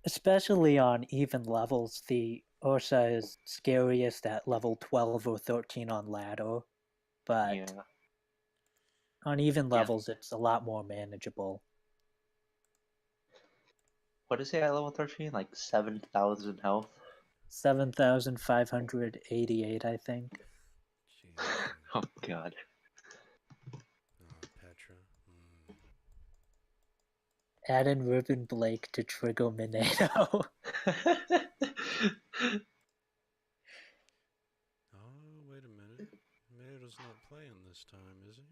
Especially on even levels, the Ursa is scariest at level 12 or 13 on ladder, but Yeah. on even Yeah. levels, it's a lot more manageable. What is it at level 13? Like 7,000 health? 7,588, I think. Jesus. Oh god. Petra. Add in Ribbon Blake to trigger Minato. Oh, wait a minute. Minato's not playing this time, is he?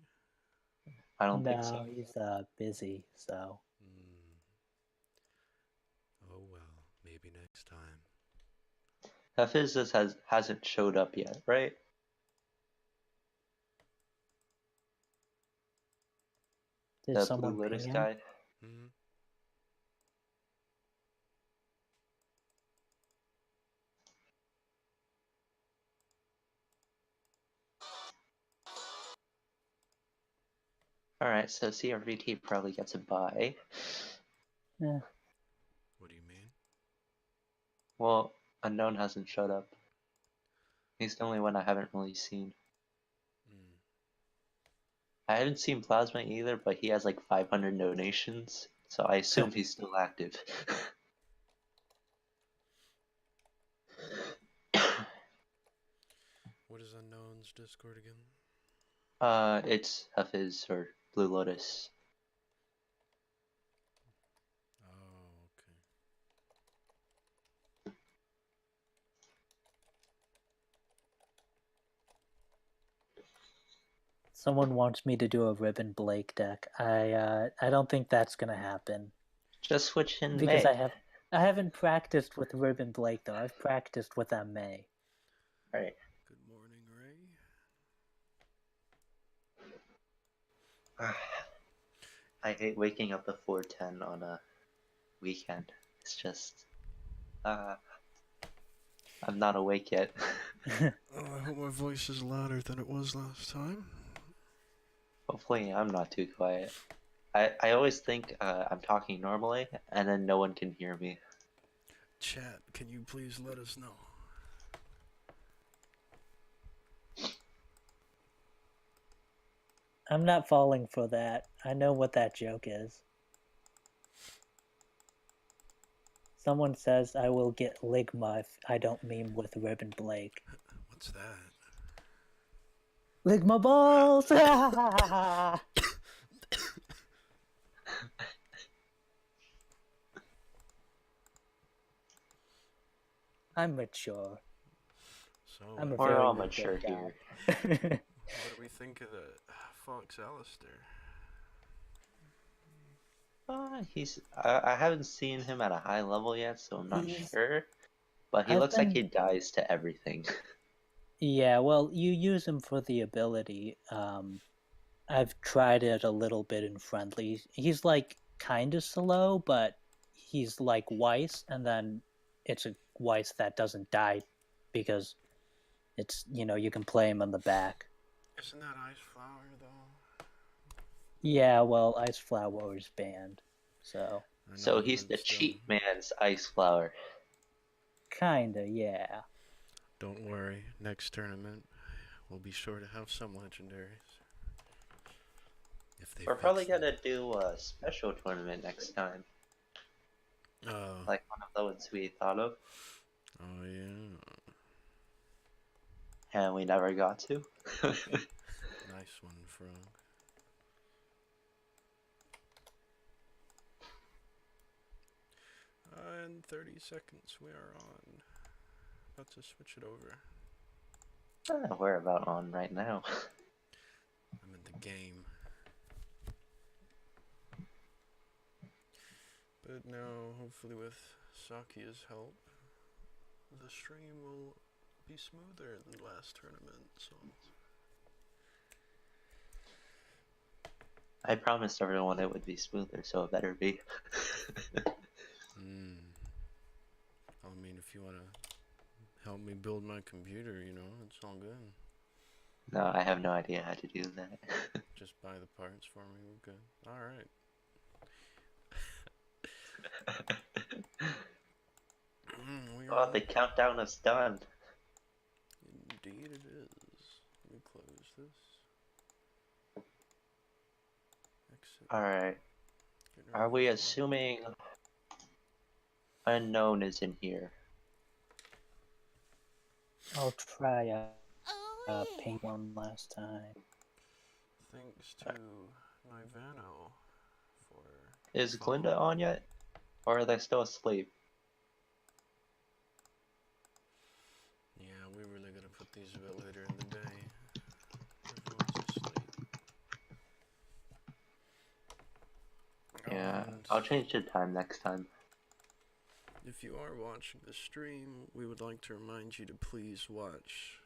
I don't think No, so. he's busy, so. Oh well, maybe next time. Hafiz just hasn't showed up yet, right? Did The Blue someone ping Lotus him? guy. Hmm. Alright, so CRVT probably gets a buy. Yeah. What do you mean? Well, Unknown hasn't showed up. He's the only one I haven't really seen. I haven't seen Plasma either, but he has like 500 donations, so I assume he's still active. What is Unknown's Discord again? It's Hafiz or Blue Lotus. Oh, okay. Someone wants me to do a Ribbon Blake deck. I don't think that's gonna happen. Just switch in Because May. I haven't practiced with Ribbon Blake though. I've practiced with May. Right. Good morning, Ray. I hate waking up at 4:10 on a weekend. It's just, I'm not awake yet. Oh, I hope my voice is louder than it was last time. Hopefully, I'm not too quiet. I always think I'm talking normally, and then no one can hear me. Chat, can you please let us know? I'm not falling for that. I know what that joke is. Someone says I will get Ligma if I don't meme with Ribbon Blake. What's that? Ligma balls! I'm mature. So, I'm a We're very all mature mature guy. here. what do we think of the Fox Alistair? I haven't seen him at a high level yet, so I'm not He's. sure. But he I've looks like he been. dies to everything. Yeah, well, you use him for the ability. I've tried it a little bit in friendly. He's like kind of slow, but he's like Weiss, and then it's a Weiss that doesn't die because it's, you can play him on the back. Isn't that Ice Flower, though? Yeah, well, Ice Flower is banned, so I So know, he's but the still. cheap man's Ice Flower. kinda, yeah. Don't worry, next tournament, we'll be sure to have some legendaries. If they We're fix probably them. gonna do a special tournament next time. Like one of those we thought of, Oh yeah. and we never got to. Nice one, Frog. In 30 seconds, we are on. About to switch it over. We're about on right now. I'm in the game. But now, hopefully with Sakia's help, the stream will be smoother than last tournament, so... I promised everyone it would be smoother, so it better be. I mean, if you want to help me build my computer, it's all good. No, I have no idea how to do that. Just buy the parts for me, we're good. Alright. Oh, the countdown is done. Indeed it is. Let me close this. Exit. Alright. Get rid Are of we this one. assuming unknown is in here? I'll try pink one last time. Thanks to Nivano for Is following. Glinda on yet? Or are they still asleep? Yeah, we really gotta put these a bit later in the day. Everyone's asleep. Yeah, And I'll change the time next time. if you are watching the stream, we would like to remind you to please watch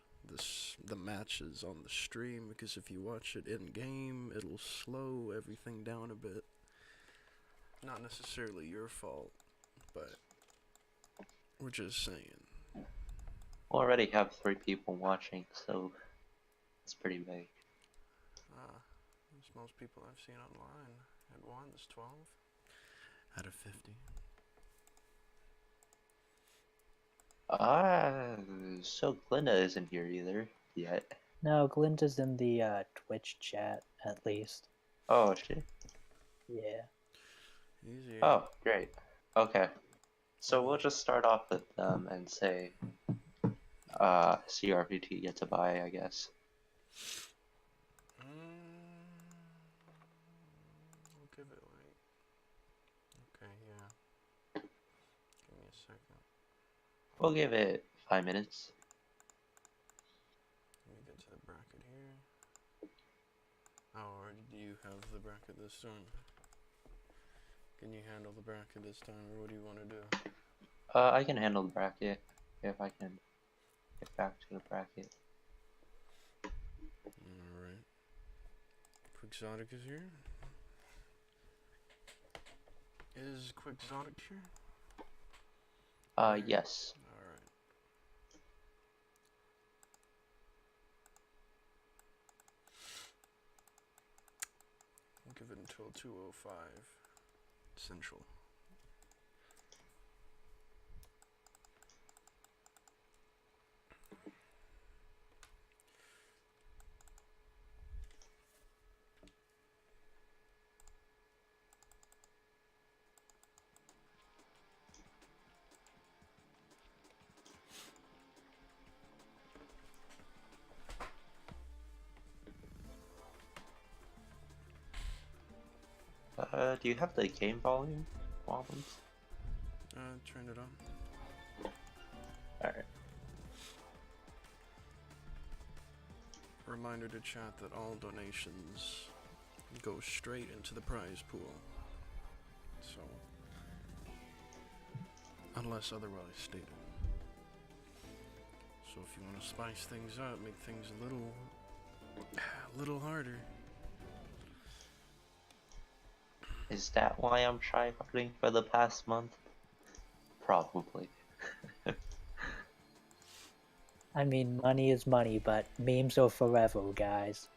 the matches on the stream, because if you watch it in game, it'll slow everything down a bit. Not necessarily your fault, but we're just saying. We already have 3 people watching, so it's pretty big. That's most people I've seen online. At 1 is 12 out of 50. So Glinda isn't here either yet. No, Glinda's in the Twitch chat at least. Oh, is she? Yeah. Easy. Oh, great. Okay. So we'll just start off with them and say, CRPT gets a buy, I guess. We'll give it like. Okay, yeah. Give me a second. We'll give it 5 minutes. Let me get to the bracket here. Oh, or do you have the bracket this time? Can you handle the bracket this time, or what do you want to do? I can handle the bracket if I can get back to the bracket. Alright. Quixotic is here. Is Quixotic here? Yes. Alright. We'll give it until 2:05 Central. Do you have the game volume problems? Turn it on. Alright. Reminder to chat that all donations go straight into the prize pool. So, unless otherwise stated. So if you want to spice things up, make things a little harder. Is that why I'm tryharding for the past month? Probably. I mean, money is money, but memes are forever, guys.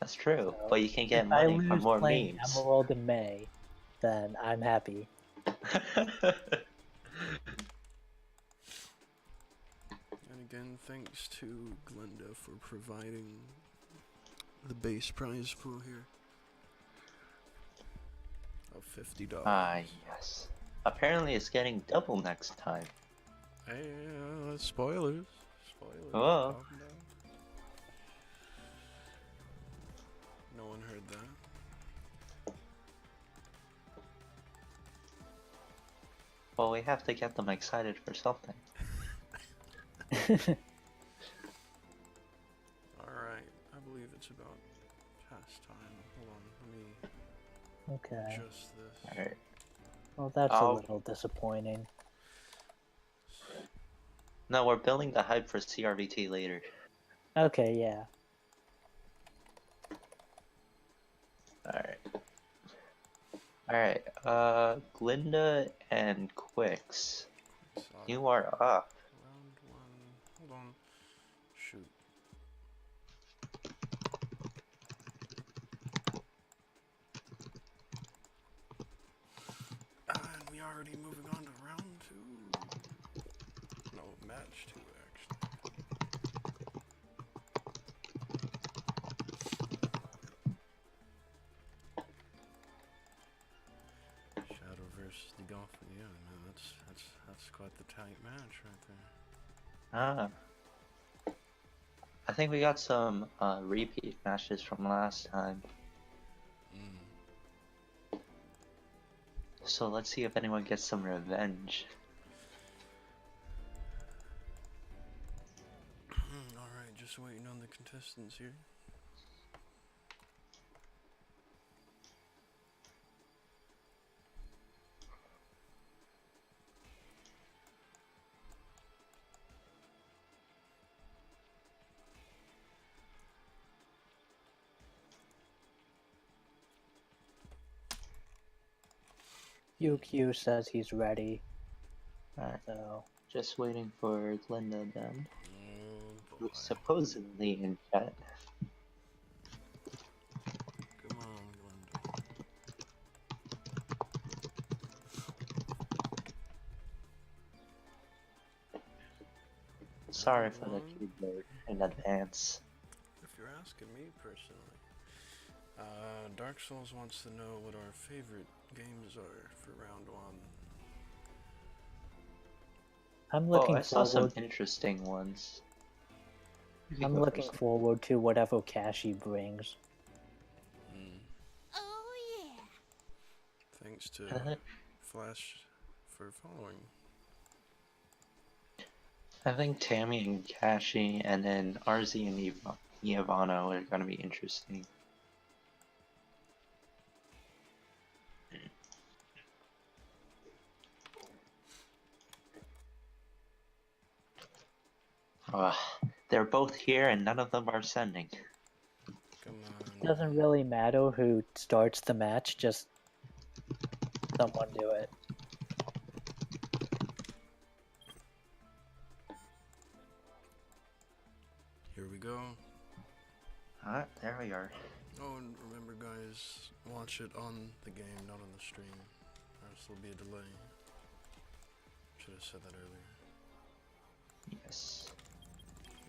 That's true, So, but you can get if I money for lose more playing memes. Emerald in May, then I'm happy. And again, thanks to Glinda for providing the base prize pool here of $50. Yes. Apparently it's getting double next time. Hey, spoilers. Spoilers. Oh. Calm down. No one heard that. Well, we have to get them excited for something. Alright, I believe it's about past time. Hold on, let me Okay. adjust this. Alright. Well, that's a little disappointing. No, we're building the hype for CRVT later. Okay, yeah. Alright, Glinda and Quix, you are up. Round 1. Hold on. Shoot. And we already moving on to round 2. No, match 2 actually. Shadow versus the Golfer. Yeah, no, that's quite the tight match right there. Ah. I think we got some repeat matches from last time. So let's see if anyone gets some revenge. Alright, just waiting on the contestants here. UQ says he's ready. Alright, So just waiting for Glinda then. Oh boy. Who's supposedly in chat. Come on, Glinda. Sorry for the keyboard in advance. If you're asking me personally, Dark Souls wants to know what our favorite games are for round 1. I'm Oh, looking I saw some forward. interesting ones. You can I'm go looking first. forward to whatever Kashi brings. Oh yeah. Thanks to Flash for following. I think Tammy and Kashi and then RZ and Ivano are gonna be interesting. They're both here and none of them are sending. Come on. Doesn't really matter who starts the match, just someone do it. Here we go. Alright, there we are. Oh, and remember guys, watch it on the game, not on the stream. Or else there'll be a delay. Should have said that earlier. Yes.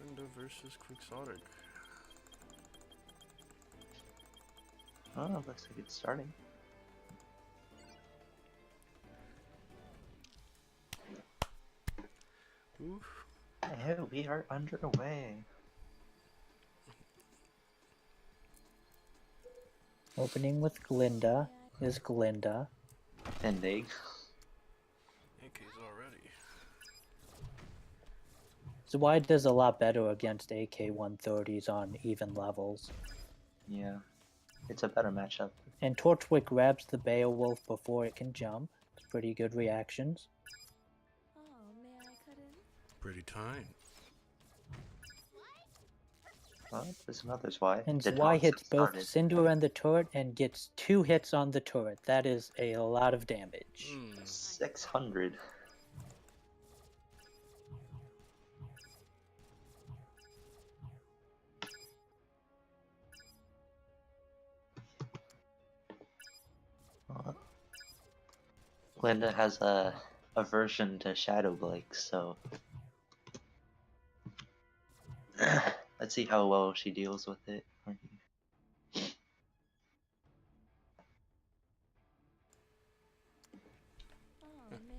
Linda versus Quixotic. Oh, looks like it's starting. Oof. Hey, we are underway. Opening with Glinda is Glinda. Ending. AK's already. Zwei does a lot better against AK-130s on even levels. Yeah. It's a better matchup. And Torchwick grabs the Beowulf before it can jump. It's pretty good reactions. Oh, may I cut in? Pretty tight. Well, there's another Zwei. And The Zwei toss hits both started. Cinder and the turret and gets 2 hits on the turret. That is a lot of damage. 600. Glinda has a aversion to Shadow Blake, so let's see how well she deals with it. Oh,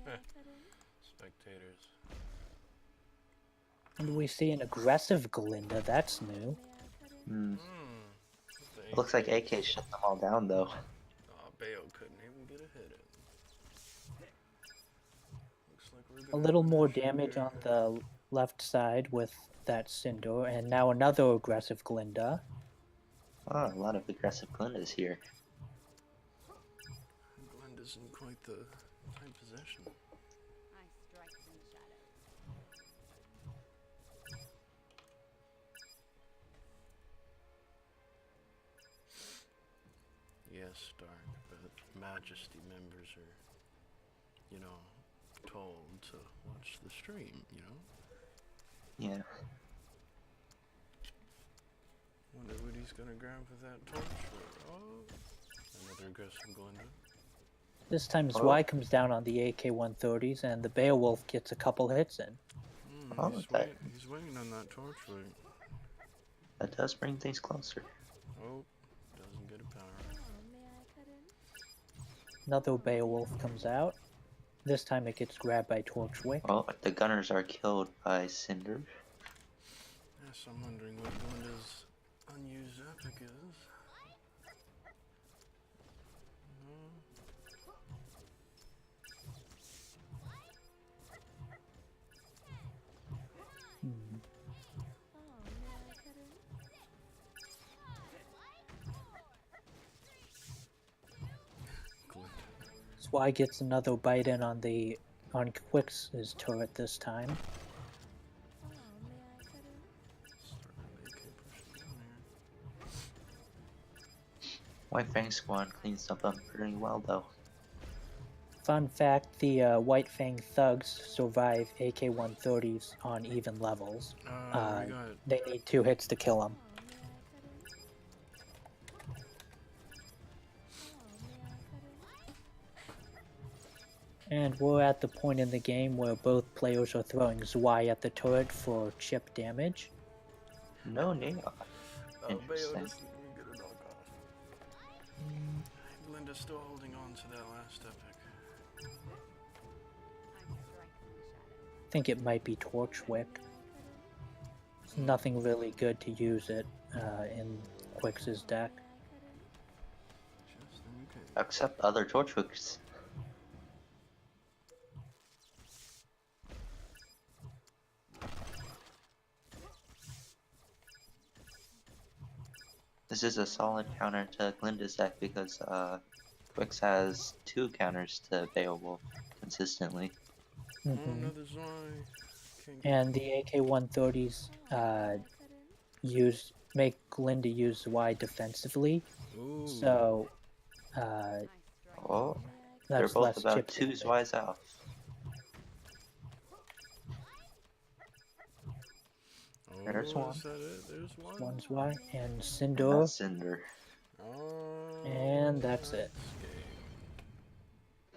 may I cut in? Spectators. And we see an aggressive Glinda. That's new. May I cut in? Looks like AK shut them all down though. Aw, Bayo couldn't even get a hit in. Looks like we're A gonna little have more an issue damage here. on the left side with that Cinder. And now another aggressive Glinda. Oh, a lot of aggressive Glindas here. Glinda's in quite the tight position. I strike from shadows. Yes, Dark, but Majesty members are, you know, told to watch the stream, you know? Yeah. Wonder what he's gonna grab with that torch for. Oh, another aggressive Glinda. This time Zwei comes down on the AK-130s and the Beowulf gets a couple hits in. Oh, He's waiting on that torch light. that does bring things closer. Oh, doesn't get a power. Oh, may I cut in? Another Beowulf comes out. This time it gets grabbed by Torchwick. Oh, the gunners are killed by Cinder. Yes, I'm wondering what Glinda's unused epic is. Hmm. Oh, may I cut in? Glinda. Zwei gets another bite in on Quick's turret this time. Oh, may I cut in? Start with AK pushing down here. White Fang Squad cleans stuff up pretty well, though. Fun fact, the White Fang thugs survive AK-130s on even levels. We got They need 2 hits to kill them. Oh, may I cut in? Oh, may I cut in? And we're at the point in the game where both players are throwing Zwei at the turret for chip damage. No neon. Bayo Interesting. doesn't even get a knock off. Glinda's still holding on to that last epic. I strike from the shadows. I think it might be Torchwick. May I cut in? There's nothing really good to use it in Quick's deck. May I cut in? Just in case. Except other Torchwicks. This is a solid counter to Glinda's deck because Quix has 2 counters to Beowulf consistently. Oh, Mhm. another Zwei. Can't get And the AK-130s Oh, may I cut in? make Glinda use Zwei defensively, Ooh. so I strike. Oh, May I cut they're that's both less about chip 2 damage. Zweis off. Oh, There's one. is that it? There's one. One Zwei and And Cinder, that's Cinder. Oh, and that's it. game.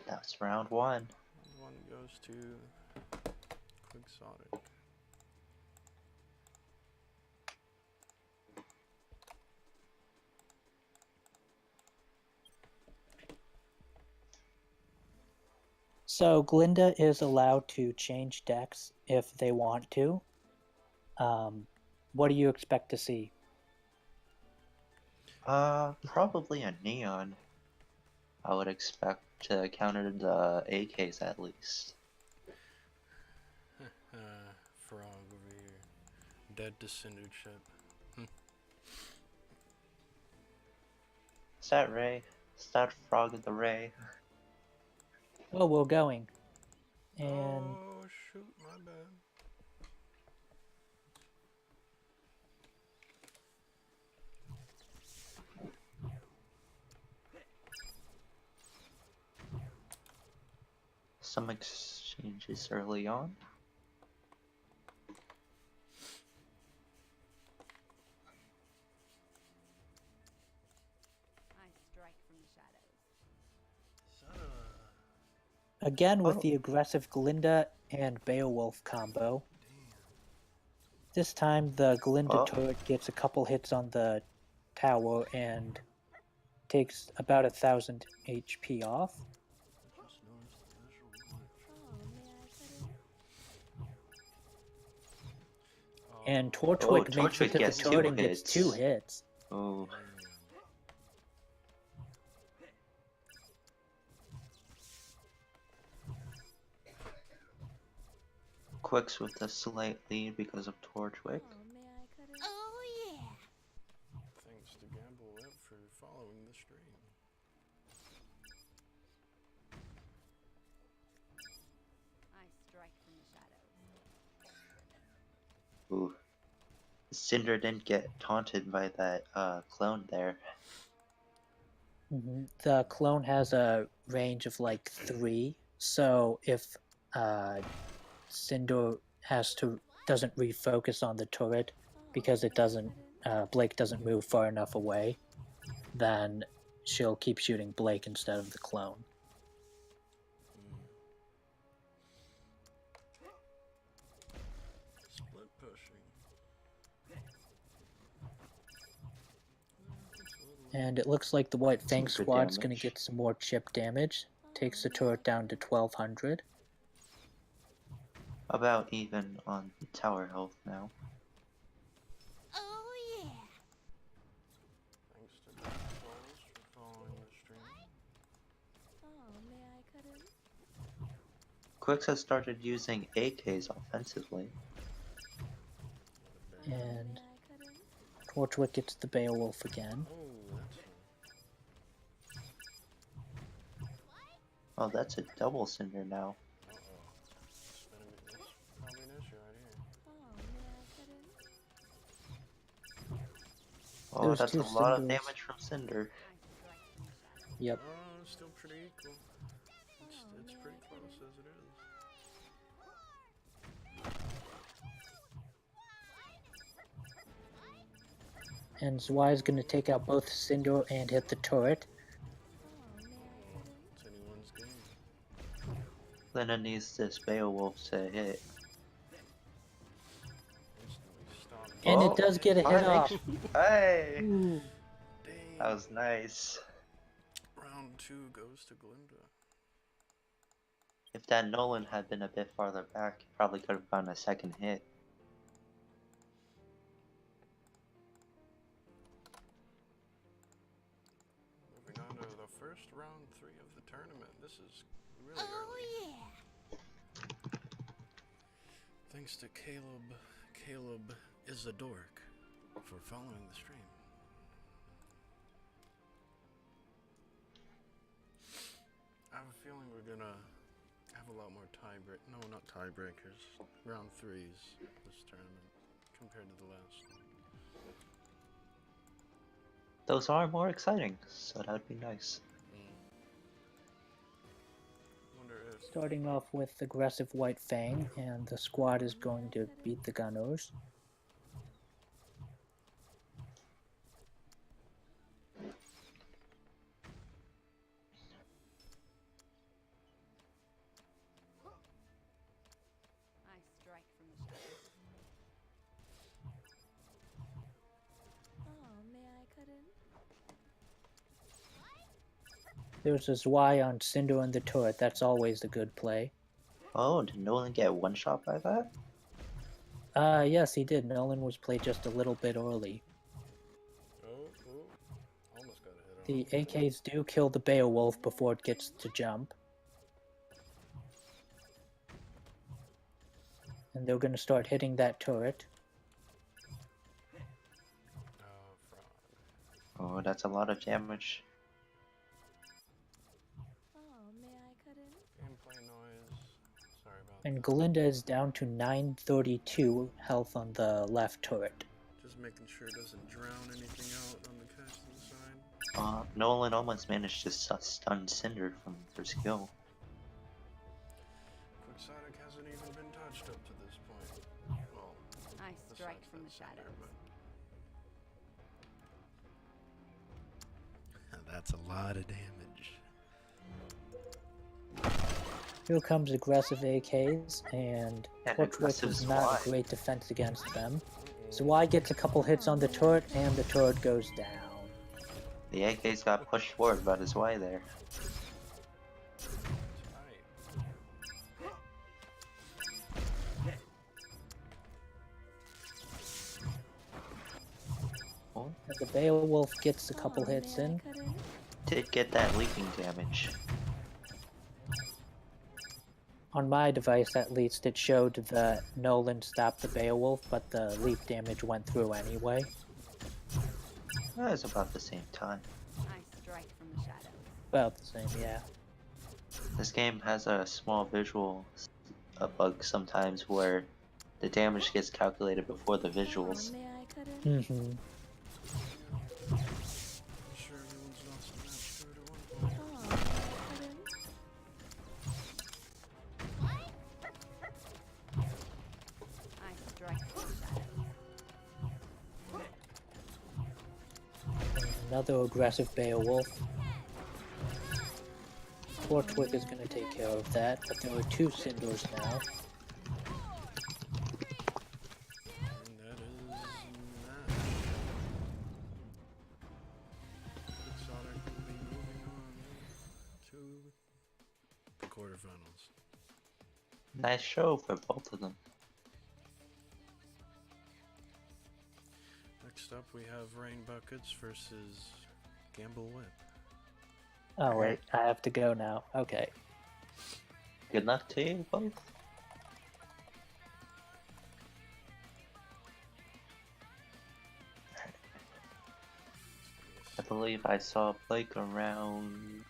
That's round 1. One goes to Quixotic. So Glinda is allowed to change decks if they want to. What do you expect to see? Probably a neon. I would expect to counter the AKs at least. Frog over here. Dead to cinder chip. Is that Ray? Is that Frog of the Ray? Oh, we're going. And Oh, shoot, my bad. Some exchanges early on. I strike from the shadows. Is that a... again with Oh. the aggressive Glinda and Beowulf combo. This time the Glinda Oh. turret gets a couple hits on the tower and takes about 1,000 HP off. Just noticed the visual glitch. Oh, may I cut in? And Oh, Torchwick makes Torchwick it to the gets turret 2 and gets hits. 2 hits. Oh, damn. Quix with a slight lead because of Torchwick. Oh, may I cut in? Thanks to Gamble Web for following the stream. I strike from the shadows. Ooh. Cinder didn't get taunted by that clone there. The clone has a range of like 3, so if Cinder doesn't refocus on the turret because it doesn't Blake doesn't move far enough away, then she'll keep shooting Blake instead of the clone. pushing. And it looks like the White Fang Some good squad's gonna damage. get some more chip damage. Takes the turret down to 1200. About even on tower health now. Oh yeah. Thanks to Dark Souls for following the stream. Oh, may I cut in? Quicks has started using AKs offensively. Oh, And may I cut in? Torchwick gets the Beowulf again. Oh, that's Oh, that's a double cinder now. uh-oh. That's probably an issue right here. Oh, may I cut in? Oh, Those that's two a lot of cinders. damage from cinder. I strike from the shadows. Yep. Oh, it's still pretty equal. It's pretty close as it is. And Zwei's gonna take out both Cinder and hit the turret. Oh, may I cut in? It's anyone's game. Lena needs this Beowulf to hit. Instantly stop. And Oh, it does get a hit fine. off. Hey! Ooh. Dang. That was nice. Round 2 goes to Glinda. If that Nolan had been a bit farther back, he probably could have gotten a second hit. Moving on to the first round 3 of the tournament. This is really Oh early. yeah. Thanks to Caleb is a dork for following the stream. I have a feeling we're gonna have a lot more not tiebreakers, round 3s this tournament compared to the last. Those are more exciting, so that would be nice. Wonder if Starting off with aggressive White Fang, and the squad is going to beat the Gunners. I strike from the shadows. Oh, may I cut in? There's a Zwei on Cinder and the turret. That's always a good play. Oh, did Nolan get one shot by that? Yes, he did. Nolan was played just a little bit early. almost got a hit The on him. AKs do kill the Beowulf before it gets to jump. And they're going to start hitting that turret. Oh, fraud. Oh, that's a lot of damage. Oh, may I cut in? Gameplay noise. Sorry about And that. Glinda is down to 932 health on the left turret. Just making sure it doesn't drown anything out on the casting side. Nolan almost managed to stun Cinder from her skill. Quixotic hasn't even been touched up to this point. Well, I strike besides from the that cinder, shadows. but that's a lot of damage. Here comes aggressive AKs, and And Torchwick aggressive is not a Zwei. great defense against them. Zwei gets a couple hits on the turret, and the turret goes down. The AKs got pushed forward about his way there. Tight. Oh, And the Beowulf gets a couple Oh, hits may I in. cut in? did get that leaking damage. On my device, at least, it showed that Nolan stopped the Beowulf, but the leap damage went through anyway. That was about the same time. I strike from the shadows. About the same, yeah. This game has a small visual bug sometimes where the damage gets calculated before the visuals. Oh, may I cut in? Mm-hmm. I'm sure everyone's lost a match to it at one point. Oh, may I cut in? I strike from the shadows. Another aggressive Beowulf. Torchwick is going to take care of that, but there are two Cinders now. quarterfinals. Nice show for both of them. Next up, we have Rain Buckets versus Gamble Whip. Oh wait, I have to go now. Okay. Good luck to you both. I believe I saw Blake around,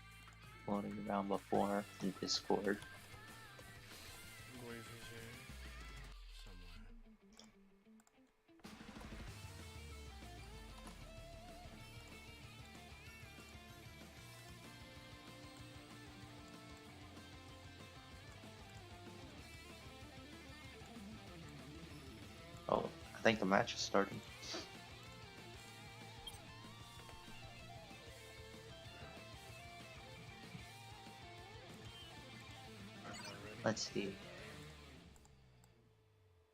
floating around before in Discord. I believe he's here somewhere. Oh, I think the match is starting. Let's see.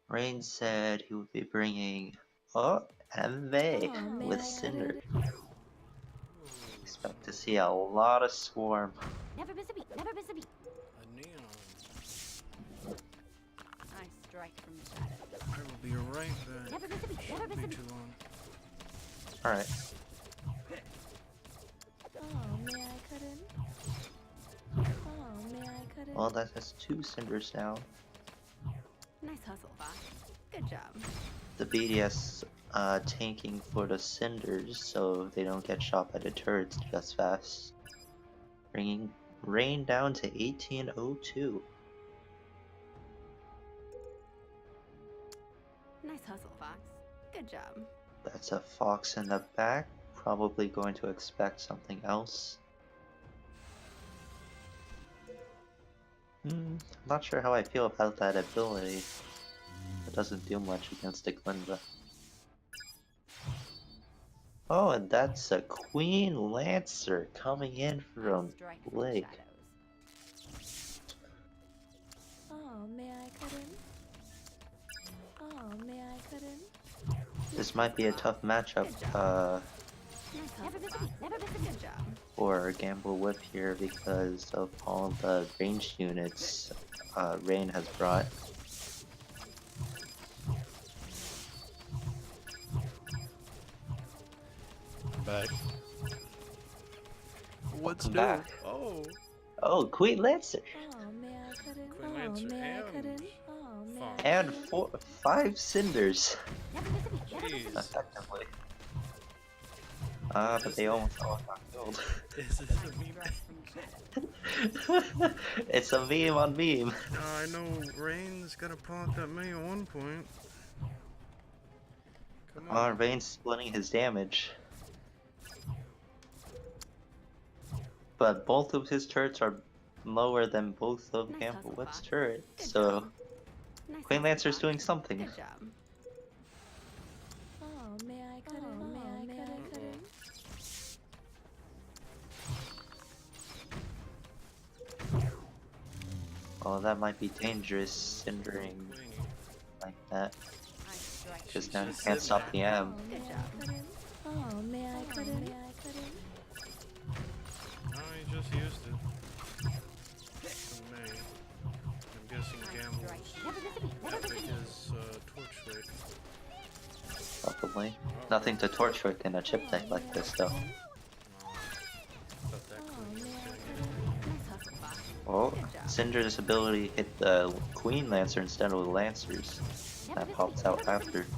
Rain said he would be bringing Amity with Cinder. Expect to see a lot of Swarm. Never miss a beat. Never miss a beat. A neon. I strike from the shadows. I will be right back. Never miss a beat. Never miss a Be beat. too long. Alright. Oh, may I cut in? Oh, may I cut in? Well, that has 2 Cinders now. Nice hustle, Fox. Good job. The BDS tanking for the Cinders so they don't get shot by the turrets just fast. Bringing Rain down to 1802. Nice hustle, Fox. Good job. That's a Fox in the back. Probably going to expect something else. Not sure how I feel about that ability. It doesn't do much against the Glinda. Oh, and that's a Queen Lancer coming in from Strike from the Blake. shadows. Oh, may I cut in? Oh, may I cut in? This might be a tough matchup Nice hustle, Fox. Never miss a good job. for Gamble Whip here because of all the ranged units Rain has brought. Back. What's Welcome new? back. Oh, Oh, Queen Lancer! Oh, may I cut in? Queen Oh, Lancer may I cut in? and Oh, may I Fox. cut And in? 5 Cinders, Never miss a beat. Never miss a beat. jeez. effectively. But they almost all got killed. Is this a meme? Strike from the shadows. It's a meme on meme. I know Rain's gonna pull out that meme at one point. Come on. Rain's splitting his damage. But both of his turrets are lower than both of Nice Gamble hustle, Whip's Fox. turrets, Good so job. Nice Queen hustle, Lancer's Fox. doing something. Good job. Oh, may I cut in? May I cut in? Oh, that might be dangerous, cindering Queenie. like that. I strike from Because the now you Just can't sit stop back. the M. Good job. Oh, may I cut in? May I cut in? No, he just used it. To May. I'm guessing I Gamble's strike. Never miss a beat. Never miss a epic beat. is torch wick. Probably. Nothing to torch wick in a chip deck like this, though. Thought that Oh, Queen may was I gonna cut get in? Nice hustle, Fox. Oh, Good job. Cinder's ability hit the Queen Lancer instead of the Lancers. Never That miss a pops beat. out Never miss a after. beat.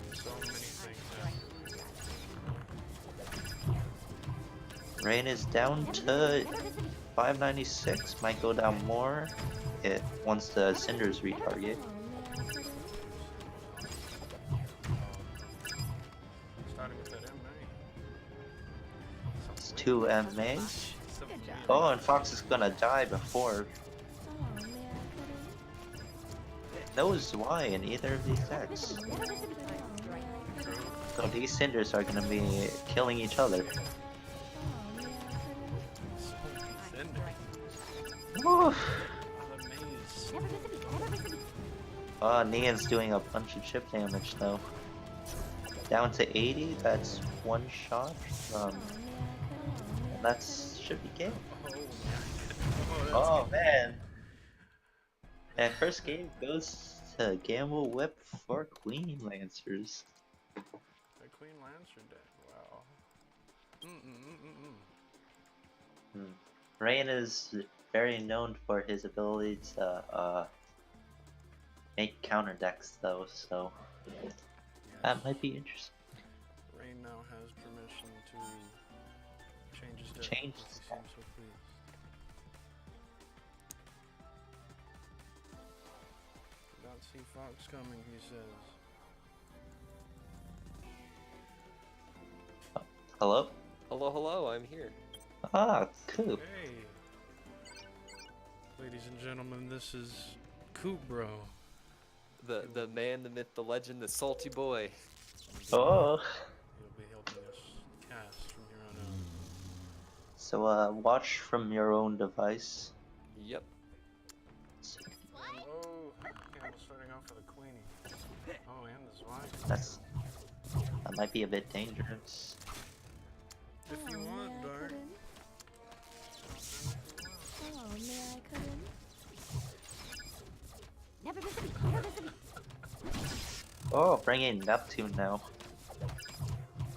There's so many I things strike happening. from the shadows. Rain is down Never to miss a beat. 596. Might go down more once the Cinders retarget. Oh, may I cut in? Starting with that MA. It's 2 MAs. Good job. Oh, and Fox is gonna die before. Oh, may I cut in? Knows why in either of these decks. Never miss a beat. I strike. True. So these Cinders are gonna be killing each other. Oh, may I cut in? So I Cinder. strike. Woo! I'm amazed. Never miss a beat. Never miss a beat. Neon's doing a bunch of chip damage though. Down to 80, that's one shot. Oh, may I cut in? That's should be game. Oh, Oh man. And first game goes to Gamble Whip for Queen Lancers. The Queen Lancer deck. Wow. Rain is very known for his ability to make counter decks though, so that might be interesting. Rain now has permission to change his deck Change if he his seems so pleased. Don't see Fox coming, he says. Hello? Hello, hello, I'm here. Ah, cool. Hey! Ladies and gentlemen, this is Coop Bro. The man, the myth, the legend, the salty boy. Oh. He'll be helping us cast from here on out. So watch from your own device. Yep. Oh, Campbell starting off with a Queenie. Oh, and the Zwei. That might be a bit dangerous. If you want, Dart. Oh, may I cut in? Never miss a beat, never miss a beat. Oh, bring in Neptune now.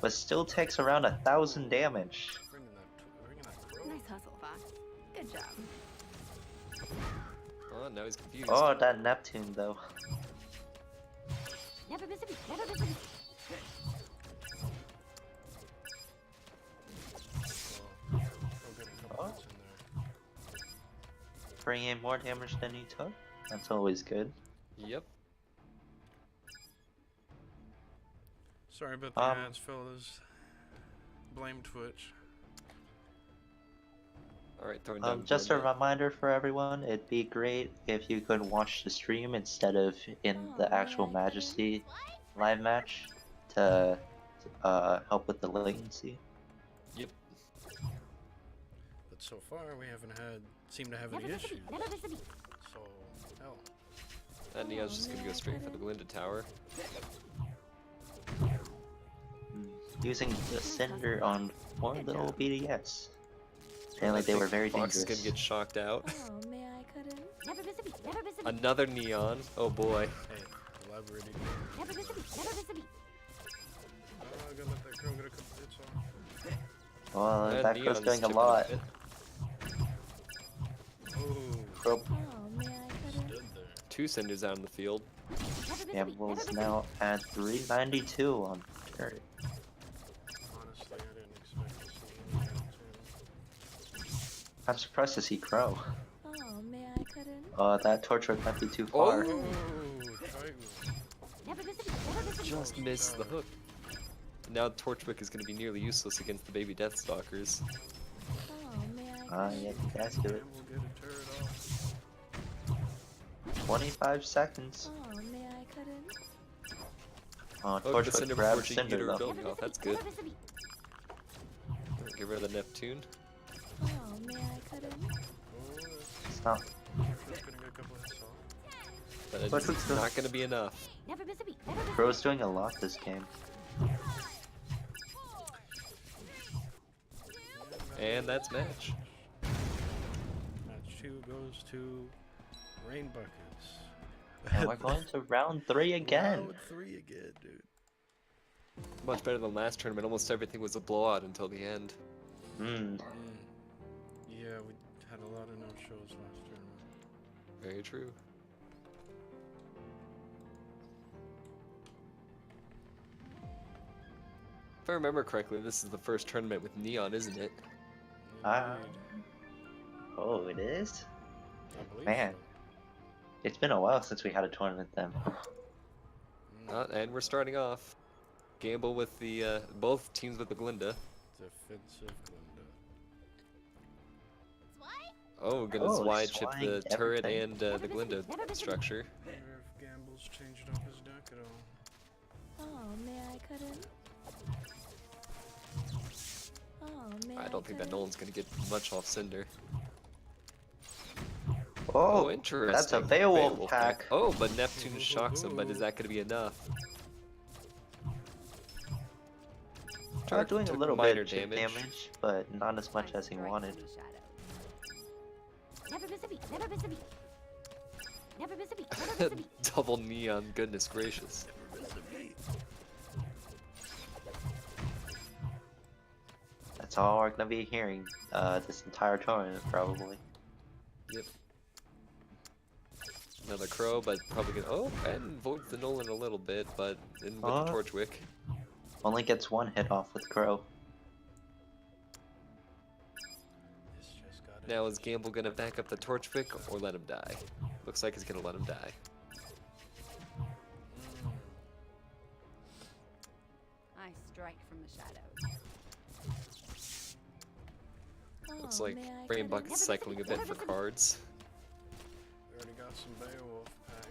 But still takes around 1,000 damage. Bringing that crow. Nice hustle, Fox. Good job. Oh, now he's confused. Oh, that Neptune though. Never miss a beat, never miss a beat. We'll get a couple hits in there. Bring in more damage than he took. That's always good. Yep. Sorry about the ads, fellas. Blame Twitch. Alright, throwing down. Just a reminder for everyone, it'd be great if you could watch the stream instead of in the actual Majesty live match to help with the latency. Yep. But so far, we haven't seemed to have Never any miss a issues. beat, never miss a beat. So, hell. That Neon's just gonna go straight for the Glinda Tower. Using the Cinder on more little BDS. Apparently they were very Fox dangerous. is gonna get shocked out. Oh, may I cut in? Never miss a beat, never miss a beat. Another Neon. Oh boy. Hey, elaborating. Never miss a beat, never miss a beat. Oh, I gotta let that crow get a couple hits off. Well, And that Neon's crow's doing a chipping lot. bit. Oh, Crow Oh, may I cut in? stood there. 2 Cinders out in the field. Never miss a beat, Gamble's never miss a now at 392 on turret. Honestly, I didn't expect to see any Neptune. I'm surprised to see Crow. Oh, may I cut in? That Torchwood might be too Oh! far. Oh, Trigon. beat. Never miss a beat, never miss a beat. Just missed the hook. Now Torchwick is gonna be nearly useless against the baby Deathstalkers. Oh, may I cut in? Yeah, that's good. And we'll get a turret off. 25 seconds. Oh, may I cut in? Oh, the Torchwood Cinder grabs before she can get Cinder her though. ability off. That's Never good. miss a beat. Get rid of the Neptune. Oh, may I cut in? Oh, It's not. Torchwood's gonna get a couple hits off. But Torchwood's it's good. not gonna be enough. Never miss a beat, never miss a Crow's doing a lot this game. And that's match. Match 2 goes to Rain Buckets. And we're going to round 3 again. Round 3 again, dude. Much better than last tournament. Almost everything was a blowout until the end. Yeah, we had a lot of no-shows last tournament. Very true. If I remember correctly, this is the first tournament with Neon, isn't it? Ah. Indeed. Oh, it is? I believe Man. so. It's been a while since we had a tournament then. And we're starting off. Gamble with the, both teams with the Glinda. Defensive Glinda. Oh, gonna Oh, Zwei chip Zweig the turret everything. and the Glinda structure. I wonder if Gamble's changing up his deck at all. Oh, may I cut in? Oh, may I I don't think cut that in? Nolan's gonna get much off Cinder. Oh, Interesting. that's a Beowulf pack. Oh, but Neptune shocks him, but is that gonna be enough? Turret Doing a took little minor bit of chip damage, but not as much as he wanted. Never miss a beat. Never miss a beat. Never miss a beat. Never miss a beat. Double neon, goodness gracious. That's all we're gonna be hearing this entire tournament, probably. Yep. Another crow, but probably gonna. Oh, and voids the Nolan a little bit, but in with the Torchwick. Only gets one hit off with Crow. Now is Gamble gonna back up the Torchwick or let him die? Looks like he's gonna let him die. I strike from the shadows. Looks Oh, like may I Brain cut Bucket's in? cycling a bit for cards. We already got some Beowulf pack.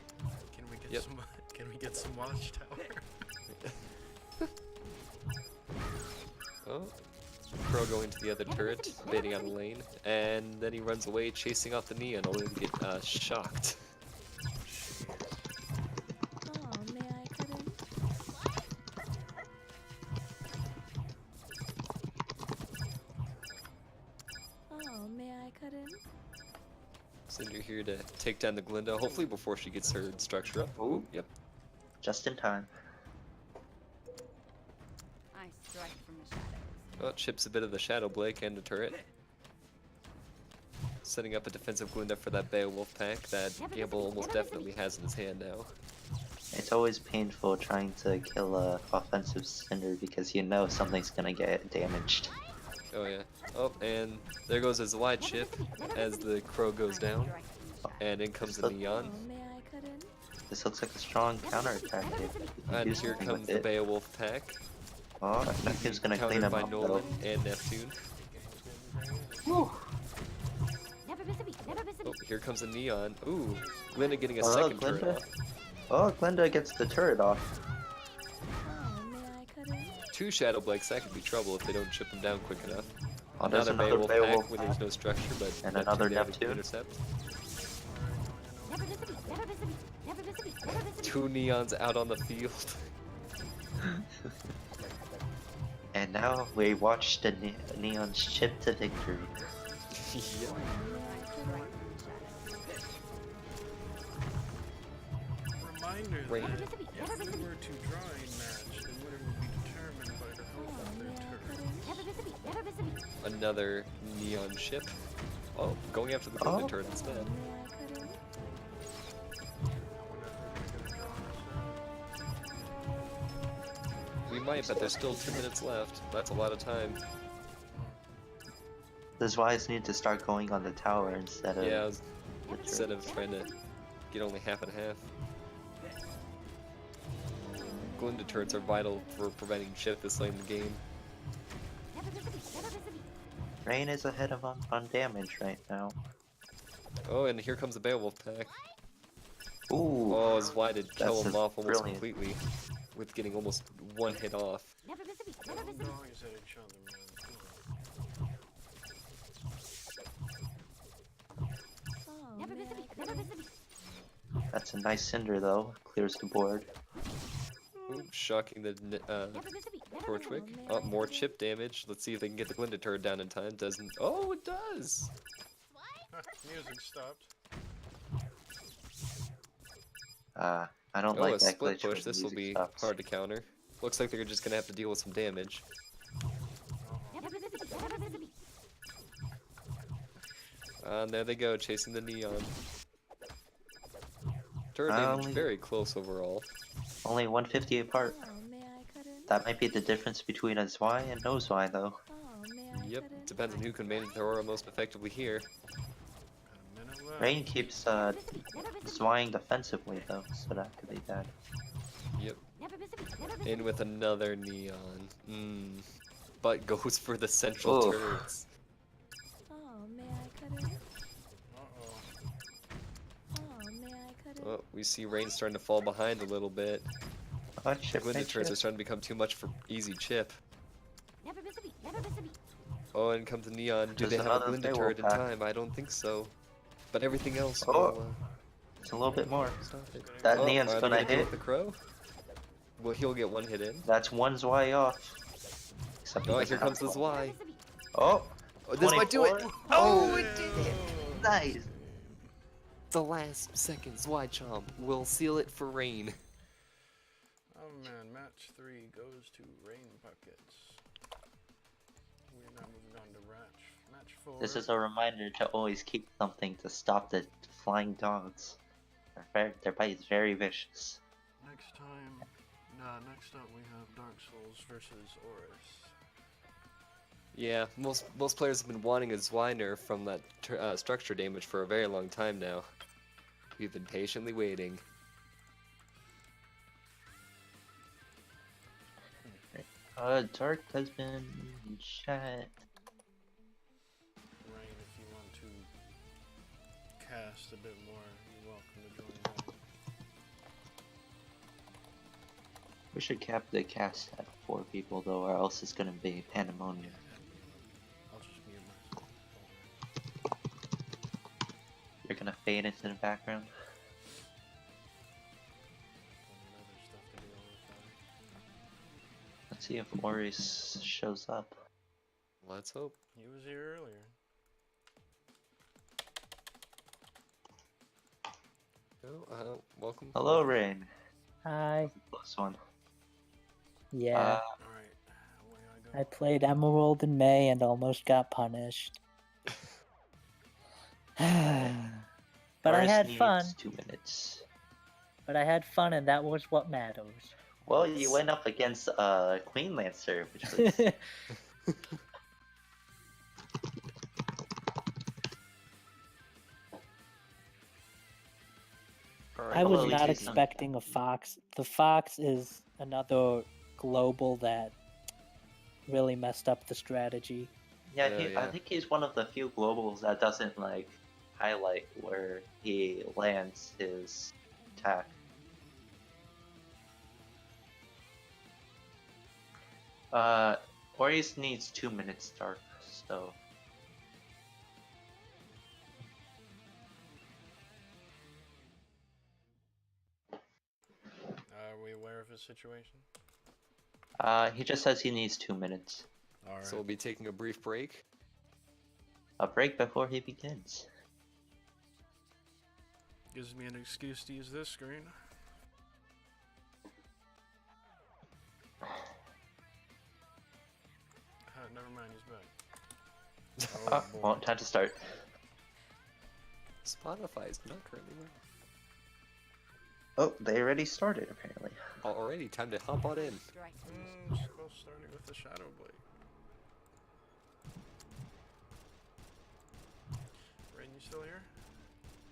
Can we get Yep. some? Can we get some Watchtower? Oh, Crow going to the other turret, baiting out a lane, and then he runs away, chasing off the neon, only to get shocked. Oh, may I cut in? Oh, may I cut in? Cinder here to take down the Glinda, hopefully before she gets her structure up. Oh, yep. Just in time. I strike from the shadows. Oh, chips a bit of the Shadow Blake and the turret. Setting up a defensive Glinda for that Beowulf pack that Gamble almost definitely has in his hand now. It's always painful trying to kill a offensive Cinder because you know something's gonna get damaged. Oh yeah. Oh, and there goes his wide chip as the Crow goes down. Strike from the shadows. And in comes the Oh, Neon. may I cut in? This looks like a strong counterattack if you can And do here something comes with the it. Beowulf pack. Oh, Neptune's gonna clean Countered him by up Nolan though. and Neptune. Never miss a beat. Never miss a Oh, beat. here comes the Neon. Ooh, Glinda getting a Oh, second turret Glinda. off. Oh, Glinda gets the turret off. Oh, may I cut in? Two Shadow Blakes, that could be trouble if they don't chip them down quick enough. Oh, there's another Beowulf Beowulf pack where there's no structure, but And another there to Neptune. intercept. Never miss a beat. Never miss a beat. Never miss a beat. Never miss a beat. Two Neons out on the field. And now we watch the Neon's chip to victory. Yep. I strike from the shadows. Reminder Rain. that if we were to draw a match, the winner would be determined by the health of their turret. Never miss a beat. Never miss a beat. Another Neon ship. Oh, going after the Glinda Oh. turret instead. May I cut in? We might, but there's still 2 minutes left. That's a lot of time. This is why I need to start going on the tower instead of Yeah, the turret. instead of trying to get only half and half. Glinda turrets are vital for preventing ship this late in the game. Never miss a beat. Never miss a beat. Rain is ahead of on damage right now. Oh, and here comes the Beowulf pack. Ooh, Oh, his wide to kill That's him off almost brilliant. completely, with getting almost one hit off. Never miss a beat. Never miss a beat. Dogs at each other, man. Oh, Never may miss a I beat. cut Never in? miss a beat. that's a nice Cinder though. Clears the board. Ooh, shocking the Never miss a beat. Never miss a Torchwick. beat. Oh, more chip damage. Let's see if they can get the Glinda turret down in time. Doesn't. Oh, it does! Music stopped. I don't Oh, like a that split glitch when push. This will music be stops. hard to counter. Looks like they're just gonna have to deal with some damage. Never miss a beat. Never miss a beat. And there they go, chasing the Neon. Turret damage Only- very close overall. Only 150 apart. Oh, may I cut in? That might be the difference between a Zwei and no Zwei though. Oh, may I Yep, cut in? depends on who can manage the aura most effectively here. Got a minute left. Rain keeps Never miss a beat. Never miss a beat. Zwieing defensively though, so that could be bad. Yep, Never miss a beat. Never miss a in beat. with another Neon. But goes for the central Oof. turrets. Oh, may I cut in? Uh-oh. Oh, may I cut in? Oh, we see Rain starting to fall behind a little bit. Oh, chip, Glinda hey, turrets are chip. starting to become too much for easy chip. Never miss a beat. Never miss a beat. Oh, and comes the Neon. Do There's they have a another Glinda Beowulf turret in pack. time? I don't think so. But everything else Oh. will It's a little bit more. stop it. That Oh, Neon's are they gonna deal hit. with the Crow? Well, he'll get one hit in. That's one Zwei off. Except he Oh, doesn't here have comes the one. Zwei. Never miss a beat. Oh! Oh, this might do it. 24? Oh, it did it. Nice! The last second Zwei Chomp will seal it for Rain. Oh man, match 3 goes to Rain Buckets. We're now moving on to match 4. This is a reminder to always keep something to stop the flying dogs. Their bite is very vicious. Next up we have Dark Souls versus Oris. Yeah, most players have been wanting a Zwei nerf from that structure damage for a very long time now. We've been patiently waiting. Dark has been in chat. Rain, if you want to cast a bit more, you're welcome to join that. We should cap the cast at 4 people though, or else it's gonna be pandemonium. I'll just mute myself. You're gonna fade into the background. Other stuff to do all the time. Let's see if Oris shows up. Let's hope. He was here earlier. Oh, welcome. Hello, Rain. Hi. Close one. Yeah. Alright, where do I I go? played Emerald in May and almost got punished. But I Oris had needs fun. 2 minutes. But I had fun, and that was what matters. Well, you went up against Queen Lancer, which was I was Hello, not Jason. expecting a fox. The fox is another global that really messed up the strategy. Yeah, Yeah, I yeah. think he's one of the few globals that doesn't like highlight where he lands his attack. Oris needs 2 minutes Dark, so Are we aware of his situation? he just says he needs 2 minutes. Alright. So we'll be taking a brief break. A break before he begins. Gives me an excuse to use this screen. Never mind, he's back. Oh, boy. Well, time to start. Spotify is not currently running. Oh, they already started apparently. Already, time to hop on in. Supposed starting with the Shadow Blade. Rain, you still here?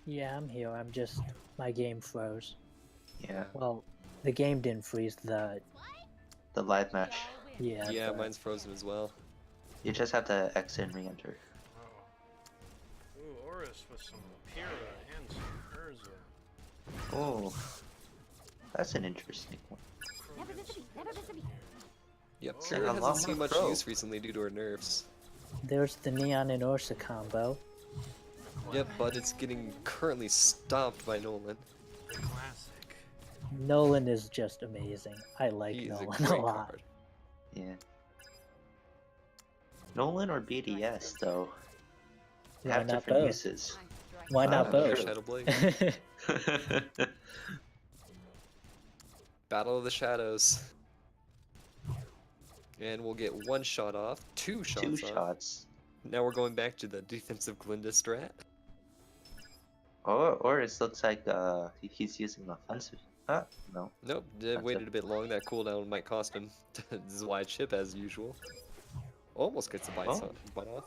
Yeah, I'm here. I'm just... My game froze. Yeah, Well, the game didn't freeze. The... the live match. Yeah, Yeah, the- mine's frozen as well. You just have to exit and re-enter. Oh. Ooh, Oris with some Pyrrha and some Urza. Oh, that's an interesting one. Never miss a beat. Never miss a beat. Yep, Oh, Sarah yeah, hasn't long seen much throw. use recently due to her nerfs. There's the Neon and Ursa combo. Yep, but it's getting currently stopped by Nolan. The classic. Nolan is just amazing. I like He is a Nolan a great lot. card. Yeah. Nolan or BDS though Why have not different both? uses. Why not True. both? Shadow Blade. Battle of the Shadows. And we'll get one shot off, two shots Two off. shots. Now we're going back to the defensive Glinda strat. Or it looks like he's using offensive. No. Nope, That's waited it. a bit long. That cooldown might cost him. This is why chip as usual. Almost gets a bite, Oh. bite off.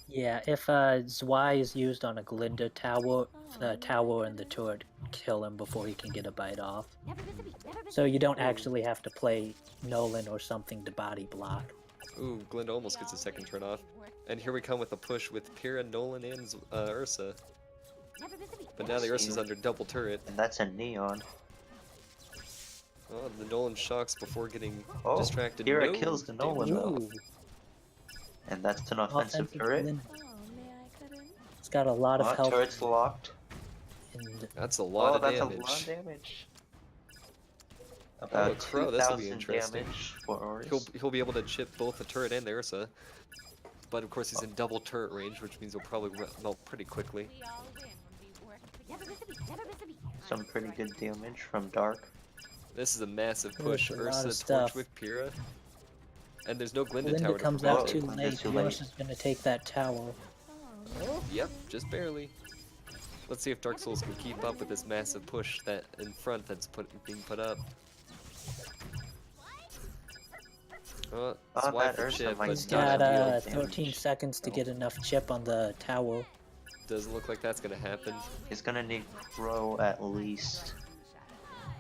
Yeah, if Zwei is used on a Glinda tower, the tower and the turret kill him before he can get a bite off. Never miss a beat. Never miss So a you don't actually have to play Nolan or something to body block. Ooh, Glinda almost gets a second turn off. And here we come with a push with Pyrrha, Nolan, and Ursa. Never miss a beat. But now the Ursa's under double turret. And that's a neon. Oh, the Nolan shocks before getting Oh, distracted. Pyrrha No kills the damage Nolan off. Ooh, And that's an offensive turret. Glinda. Oh, may I cut in? It's got a lot of health. Turret's locked. And That's a lot of that's damage. a lot of damage. Oh, About Crow, this will be 2,000 interesting. damage for Oris. He'll be able to chip both the turret and the Ursa. But of course he's in double turret range, which means he'll probably melt pretty quickly. We all win when we work together. Some pretty good damage from Dark. This is a massive There's push. a lot Ursa, of stuff. Torchwick, Pyrrha. And there's no Glinda Linda tower to comes prevent out Oh, too it. Glinda's late. too Yours late. is gonna take that tower. Oh, yep, just barely. Let's see if Dark Souls can keep up with this massive push that in front that's being put up. Oh, Oh, swipe that for Ursa chip, might but He's not got ideal. 13 seconds to Oh. get enough chip on the tower. Doesn't look like that's gonna happen. He's gonna need Crow at least.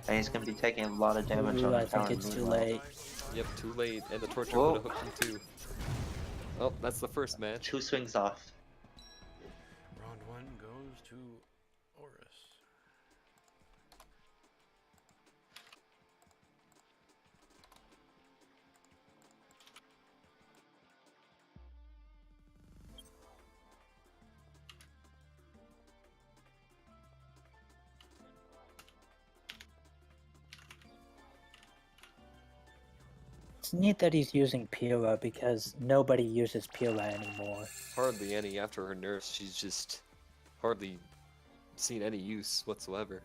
And he's gonna be taking a lot of damage on Ooh, the I think tower it's too meanwhile. late. Yep, too late, and the Torchwick Whoa. would have hooked him too. Oh, that's the first match. 2 swings off. Round 1 goes to Oris. It's neat that he's using Pyrrha because nobody uses Pyrrha anymore. Hardly any after her nerfs. She's just hardly seen any use whatsoever.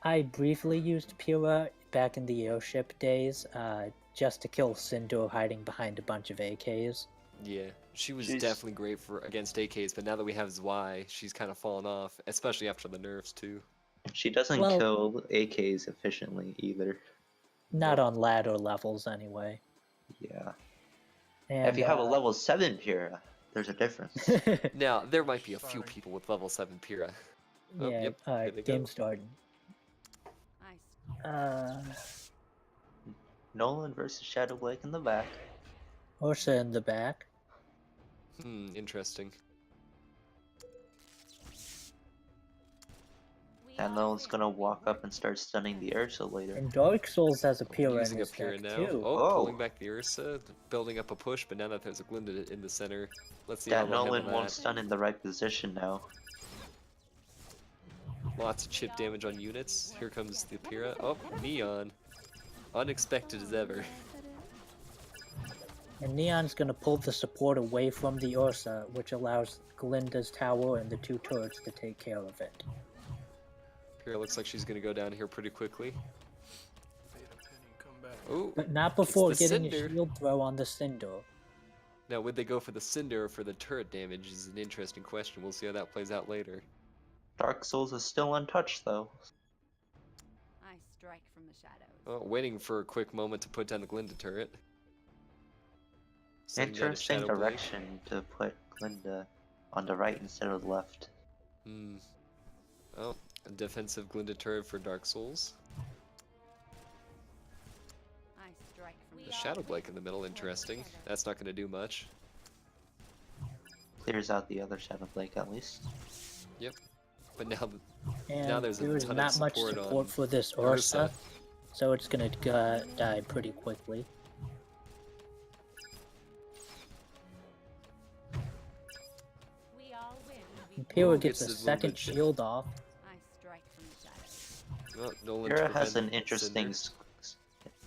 I briefly used Pyrrha back in the airship days, just to kill Cinder hiding behind a bunch of AKs. Yeah, she was She's- definitely great for against AKs, but now that we have Zwei, she's kind of fallen off, especially after the nerfs too. She doesn't Well- kill AKs efficiently either. Not on ladder levels, anyway. Yeah. And, If you have a level 7 Pyrrha, there's a difference. Now, there might be a few people with level 7 Pyrrha. Oh, yeah, yep, here they go. game starting. Nolan versus Shadow Blake in the back. Ursa in the back. Interesting. And Nolan's gonna walk up and start stunning the Ursa later. And Dark Souls has a Pyrrha in Using a his Pyrrha deck, now. too. Oh, Oh. pulling back the Ursa, building up a push, but now that there's a Glinda in the center, let's see how That they'll Nolan handle won't that. stun in the right position now. Lots of chip damage on units. Here comes the Pyrrha. Oh, Neon. Unexpected as ever. And Neon's gonna pull the support away from the Ursa, which allows Glinda's tower and the 2 turrets to take care of it. Pyrrha looks like she's gonna go down here pretty quickly. Beta Penny, come back. Oh, But not before the getting a Cinder. shield throw on the Cinder. now would they go for the Cinder or for the turret damage is an interesting question. We'll see how that plays out later. Dark Souls is still untouched though. I strike from the shadows. Oh, waiting for a quick moment to put down the Glinda turret. Sending down a Interesting Shadow Blade. direction to put Glinda on the right instead of the left. Oh, a defensive Glinda turret for Dark Souls. I strike from The Shadow Blade in the middle, interesting. That's not going to do much. Clears out the other Shadow Blake at least. But now, And Now there's a there's ton of not much support support on for this Ursa. Ursa, so it's gonna die pretty quickly. We all win. And Pyrrha Ooh, gets gets a his little second bit chip. shield off. I strike from the shadows. oh, Nolan to Pyrrha has prevent an interesting Cinder.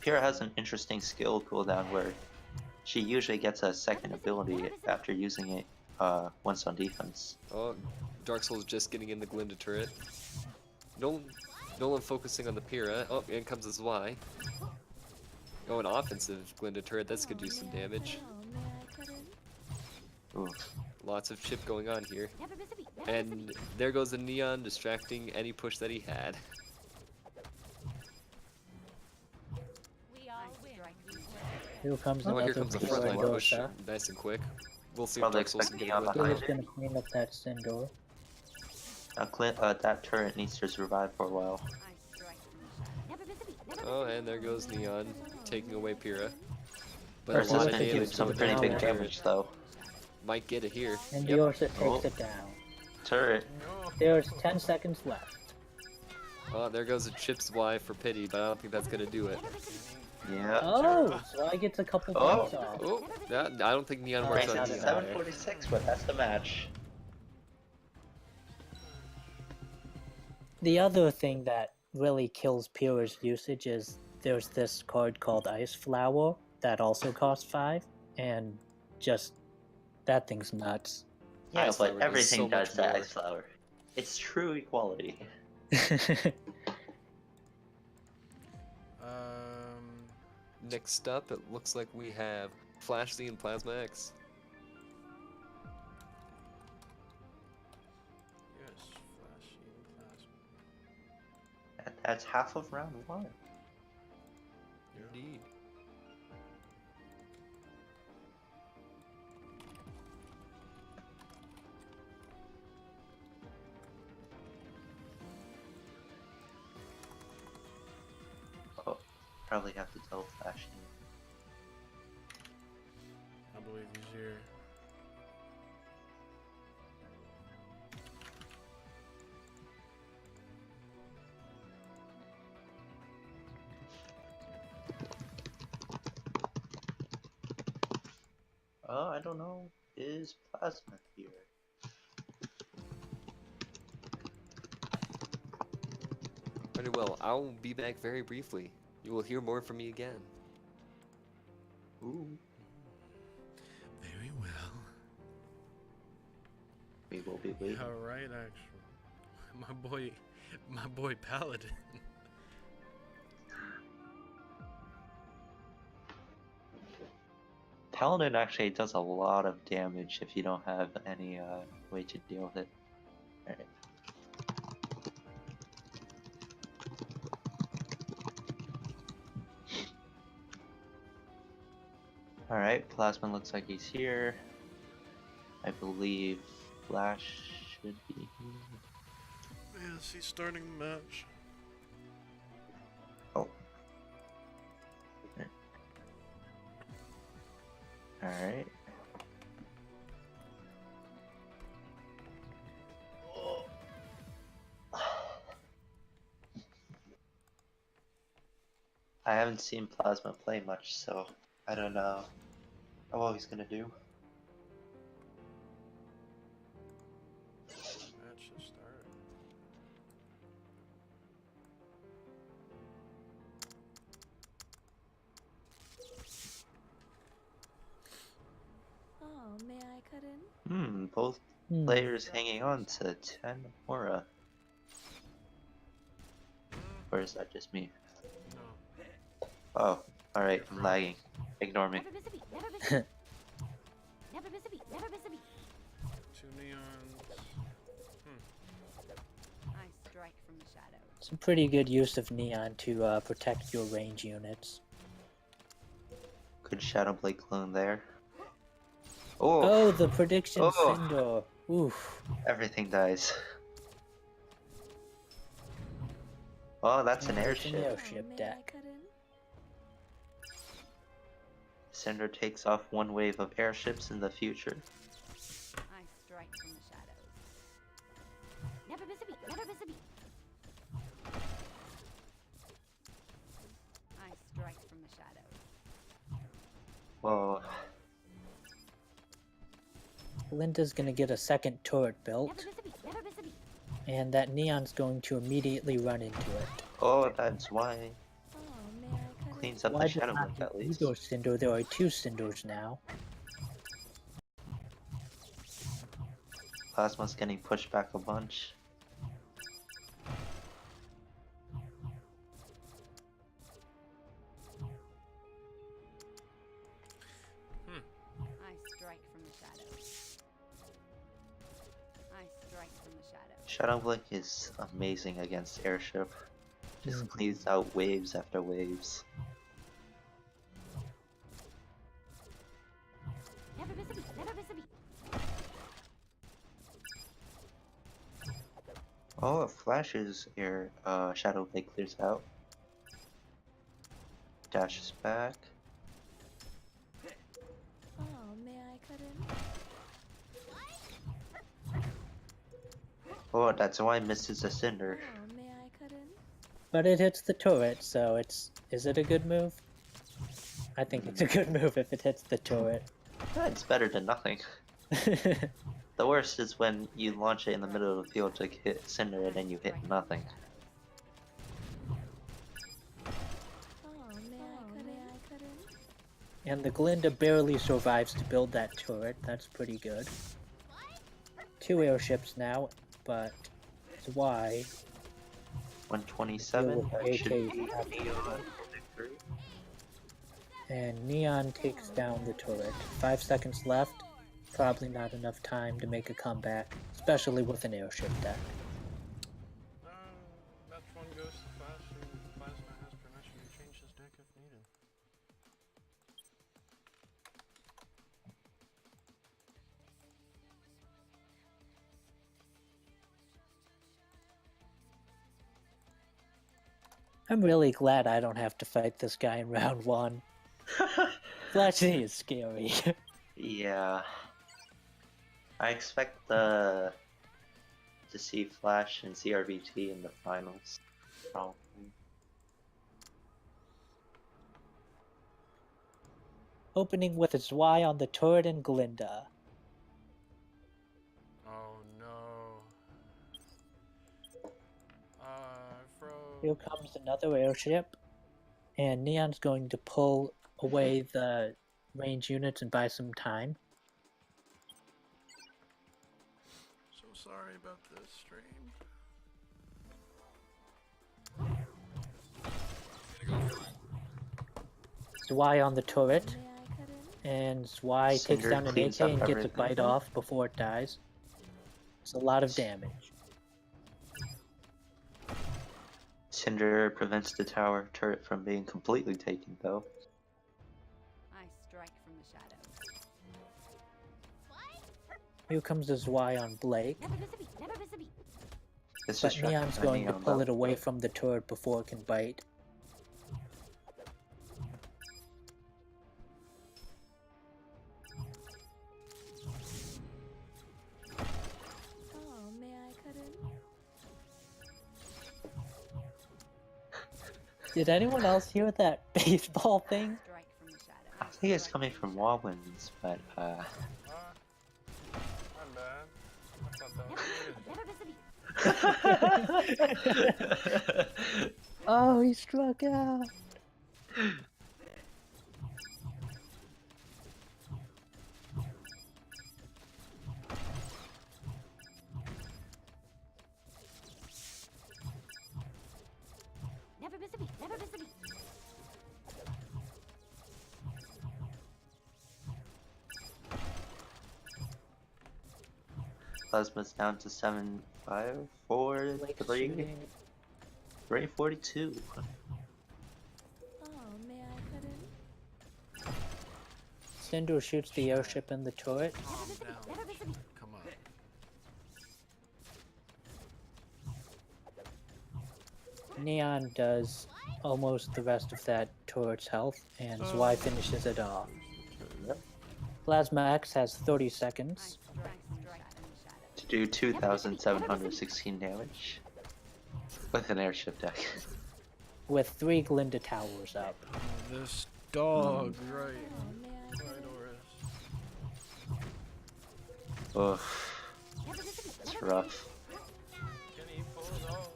Pyrrha has an interesting skill cooldown where she usually gets a second ability after using it once on defense. Oh, Dark Souls just getting in the Glinda turret. Nolan focusing on the Pyrrha. Oh, in comes the Zwei. Oh, an offensive Glinda turret. That's gonna do some damage. Oh, may I cut in? Ooh. Lots of chip going on here. Never miss a beat. Never miss a And beat. there goes the Neon, distracting any push that he had. We all win. Here comes Oh, another here comes the Pyrrha frontline Pyrrha push. Ursa. Nice and quick. We'll see if Probably Dark Souls can expect get a Neon Glinda. behind Pyrrha's gonna clean up that Cinder. That turret needs to survive for a while. I strike from the shadows. Never miss a beat. Never Oh, miss a and there goes Neon, taking away Pyrrha. But Ursa's a lot of gonna do damage some going pretty down big the damage turret. though. Might get it here. And Yep. the Ursa takes Oh. it down. Turret. No. There's 10 seconds left. Oh, there goes a Chip's Y for pity, but I don't think that's gonna do it. Yeah. Oh, so I gets a couple Oh. points off. Oh, I don't think Neon Oh, works Brings on it not to Neon. enough. there. 746, but that's the match. The other thing that really kills Pyrrha's usage is there's this card called Ice Flower that also costs 5, and just that thing's nuts. Yeah, Ice but Flower does everything so much does the more. Ice Flower. It's true equality. Next up, it looks like we have Flash Z and Plasma X. Yes, flashy and plasma. And that's half of round 1. Indeed. Oh, probably have to tell Flashy. I believe he's here. Oh, I don't know. Is Plasma here? Very well, I'll be back very briefly. You will hear more from me again. Ooh. Very well. We will be waiting. Yeah, right, actually. My boy Paladin. Paladin actually does a lot of damage if you don't have any way to deal with it. Alright. Alright, Plasma looks like he's here. I believe Flash should be here. Yes, he's starting the match. Oh. Alright. I haven't seen Plasma play much, so I don't know what he's gonna do. Match has started. Oh, may I cut in? Both players hanging on to 10 aura. Or is that just me? No. Oh, alright, I'm lagging. Ignore me. Never miss a beat. Never miss a beat. Never miss a beat. Never miss a beat. 2 neons. I strike from the shadows. It's a pretty good use of neon to protect your range units. Good Shadow Blade clone there. Oh, Oh, the prediction Oh. Cinder. Oof. everything dies. Oh, that's an It's an airship. airship Oh, may I deck. cut in? Cinder takes off one wave of airships in the future. I strike from the shadows. Never miss a beat. Never miss a beat. I strike from the shadows. Whoa. Linda's gonna get a second turret built, Never miss a beat. Never miss a beat. and that neon's going to immediately run into it. Oh, that's why. Oh, may I cut in? Cleans up Why the did Shadow not Blade at least. either Cinder? There are 2 Cinders now. Plasma's getting pushed back a bunch. I strike from the shadows. I strike from the shadows. Shadow Blade is amazing against airship. Just cleans out waves after waves. Never miss a beat. Never miss a beat. Oh, it flashes air. Shadow Blade clears out. Dashes back. Oh, may I cut in? Oh, that's why I misses a Cinder. Oh, may I cut in? But it hits the turret, so it's... Is it a good move? I think it's a good move if it hits the turret. It's better than nothing. The worst is when you launch it in the middle of the field to hit Cinder and then you hit nothing. Oh, may I cut in? And the Glinda barely survives to build that turret. That's pretty good. 2 airships now, but Zwei 127. Deal with That should AK be after Neon victory. And Neon takes down the turret. 5 seconds left. Probably not enough time to make a comeback, especially with an airship deck. Match 1 goes to Flash, and Plasma has permission to change his deck if needed. I'm really glad I don't have to fight this guy in round 1. Flashy is scary. Yeah. I expect to see Flash and CRVT in the finals. Probably. Opening with a Y on the turret and Glinda. Oh no. I froze. Here comes another airship. And Neon's going to pull away the range units and buy some time. So sorry about this stream. Zwei on the turret, May I cut in? and Zwei takes Cinder down an AK cleans up and gets a everything. bite off before it dies. It's a lot of damage. Cinder prevents the tower turret from being completely taken, though. I strike from the shadows. Here comes the Zwei on Blake, Never miss a beat. Never miss a beat. It's but distracted Neon's by going to Neon, pull though. it away from the turret before it can bite. Oh, may I cut in? Did anyone else hear that baseball thing? Strike from the shadows. I think it's coming from Wallwinds, but My bad. I thought that was Never muted. miss a beat. Oh, he struck out! Never miss a beat. Never miss a beat. Plasma's down to 7, 5, 4, Blake's 3, shooting. 42. Oh, may I cut in? Cinder shoots the airship in the turret. Calm down. Never miss a beat. Come on. Neon does almost the rest of that turret's health, and Zwei finishes it off. Yep. Plasma X has 30 I seconds. strike from the shadows. To do 2,716 damage with an airship deck. With 3 Glinda towers up. Oh, this dog, right. Oh, may I cut Right, in? Oris. Ugh, Never miss a beat. it's Never miss a rough. Can he pull it off?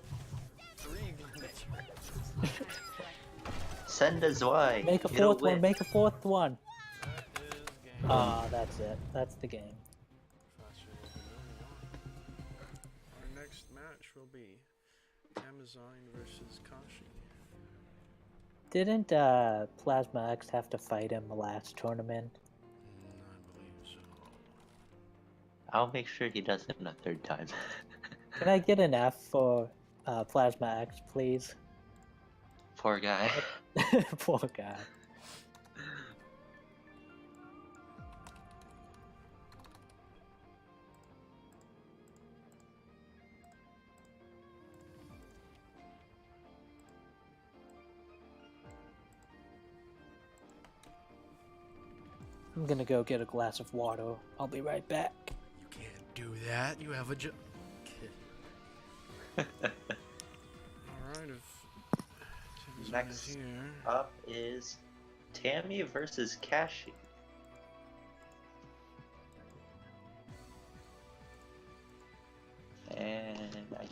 3 glitches. beat. I strike from the Send a Zwei. Make a It'll 4th one, win. make a 4th one! That is game. Ah, that's it. That's the game. Faster will be moving on. Our next match will be Amazon versus Kashi. Didn't Plasma X have to fight him last tournament? I believe so. I'll make sure he does it a 3rd time. Can I get an F for Plasma X, please? Poor guy. Poor guy. I'm gonna go get a glass of water. I'll be right back. You can't do that. You have a job. Alright, if Tim's Next is here. up is Tammy versus Kashi. And I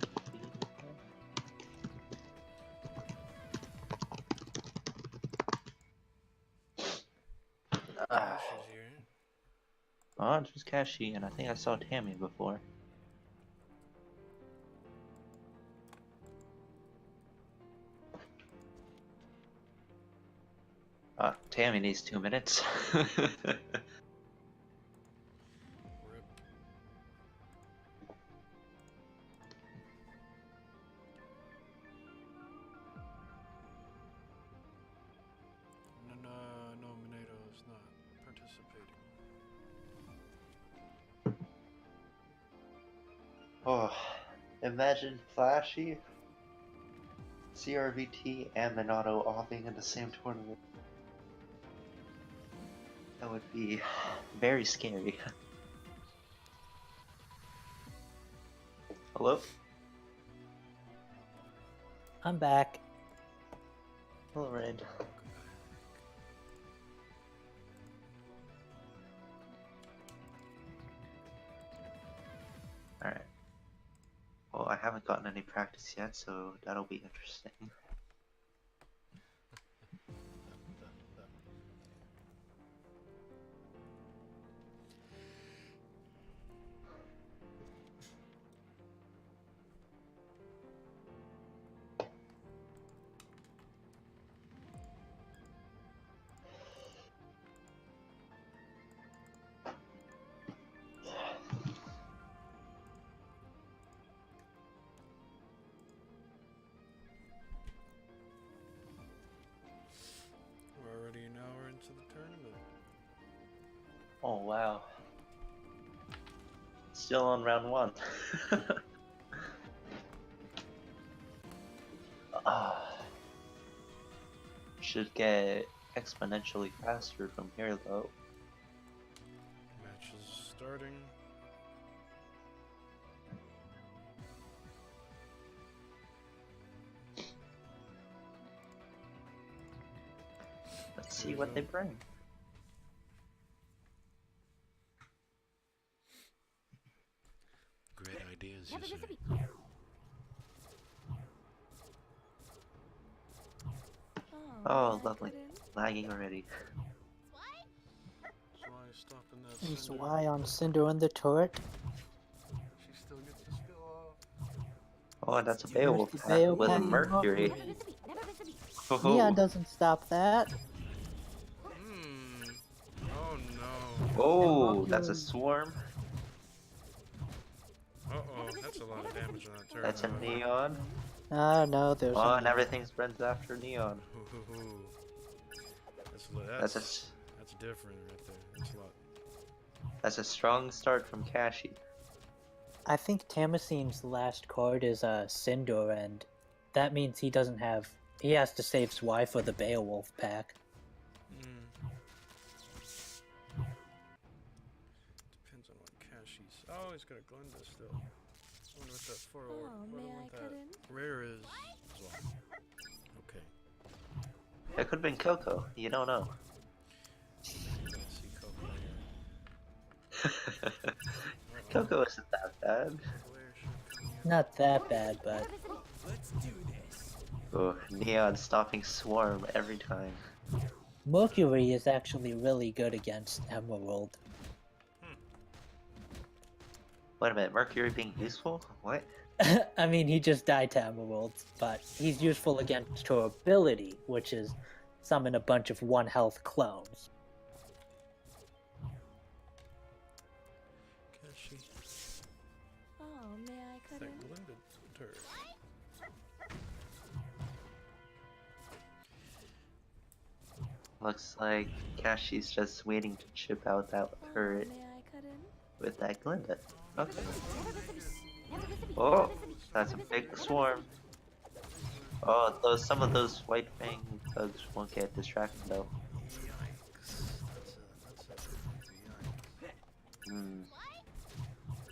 Ash is here. Oh, it was Kashi, and I think I saw Tammy before. Tammy needs 2 minutes. Rip. No, Minato is not participating. Oh, imagine Flashy, CRVT, and Minato all being in the same tournament. That would be very scary. Hello? I'm back. Hello, Rain. Alright. Well, I haven't gotten any practice yet, so that'll be interesting. We're already an hour into the tournament. Oh, wow. Still on round 1. Should get exponentially faster from here, though. Match is starting. Let's see what they bring. Great ideas, you Never miss a say. beat. Oh, man, I lovely. couldn't. Lagging already. That's why I stopped in that Is cinder. Y on Cinder in the turret? She still gets the skill off. Oh, and that's a Where's Beowulf the pack Bayo with a pack? Mercury. Never miss a beat. Never miss a beat. Oh, Neon doesn't stop that. Oh no. oh, that's a swarm. Uh-oh, that's a lot of damage on that turret. That's a however. Neon. Ah, no, there's Oh, a and everything spreads after Neon. Hoo-hoo-hoo. That's That's different right there. That's a lot. a strong start from Kashi. I think Tamasin's last card is a Cinder, and that means he doesn't have. He has to save Zwei for the Beowulf pack. Depends on what Kashi's. Oh, he's got a Glenda still. I wonder what that for. Oh, Wonder man, what I that couldn't. rare is as well. Okay. It could have been Coco. You don't know. Let's see Coco here. Coco isn't that bad. Glare should come here. Not that bad, but Oh, Neon stopping Swarm every time. Mercury is actually really good against Emerald. Wait a minute, Mercury being useful? What? I mean, he just died to Emerald, but he's useful against her ability, which is summon a bunch of 1 health clones. Kashi. Oh, man, I That couldn't. Glenda turret. Looks like Kashi's just waiting to chip out that Oh, turret man, I couldn't. with that Glinda. Okay. Never miss a beat. Never miss a beat. Oh, Never miss a beat. that's a Never miss big beat. swarm. Oh, some of those white fang thugs won't get distracted though. Yikes. That's a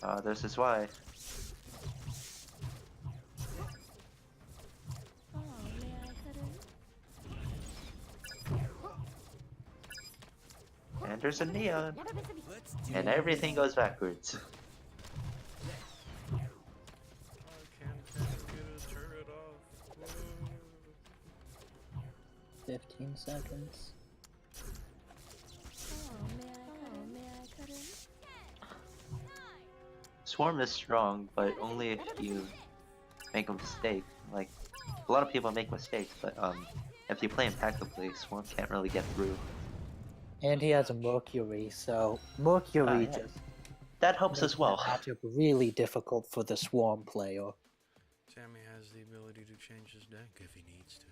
yikes. There's this Y. Oh, man, I couldn't. And there's a Neon. Never miss a beat. And everything goes backwards. I can't get his turret off. Whoa. 15 seconds. Oh, man, I couldn't. Swarm is strong, but only if you make a mistake. Like, a lot of people make mistakes, but If you play impeccably, Swarm can't really get through. And he has a Mercury, so Mercury yeah. just That helps makes as well. that matchup really difficult for the Swarm player. Tammy has the ability to change his deck if he needs to.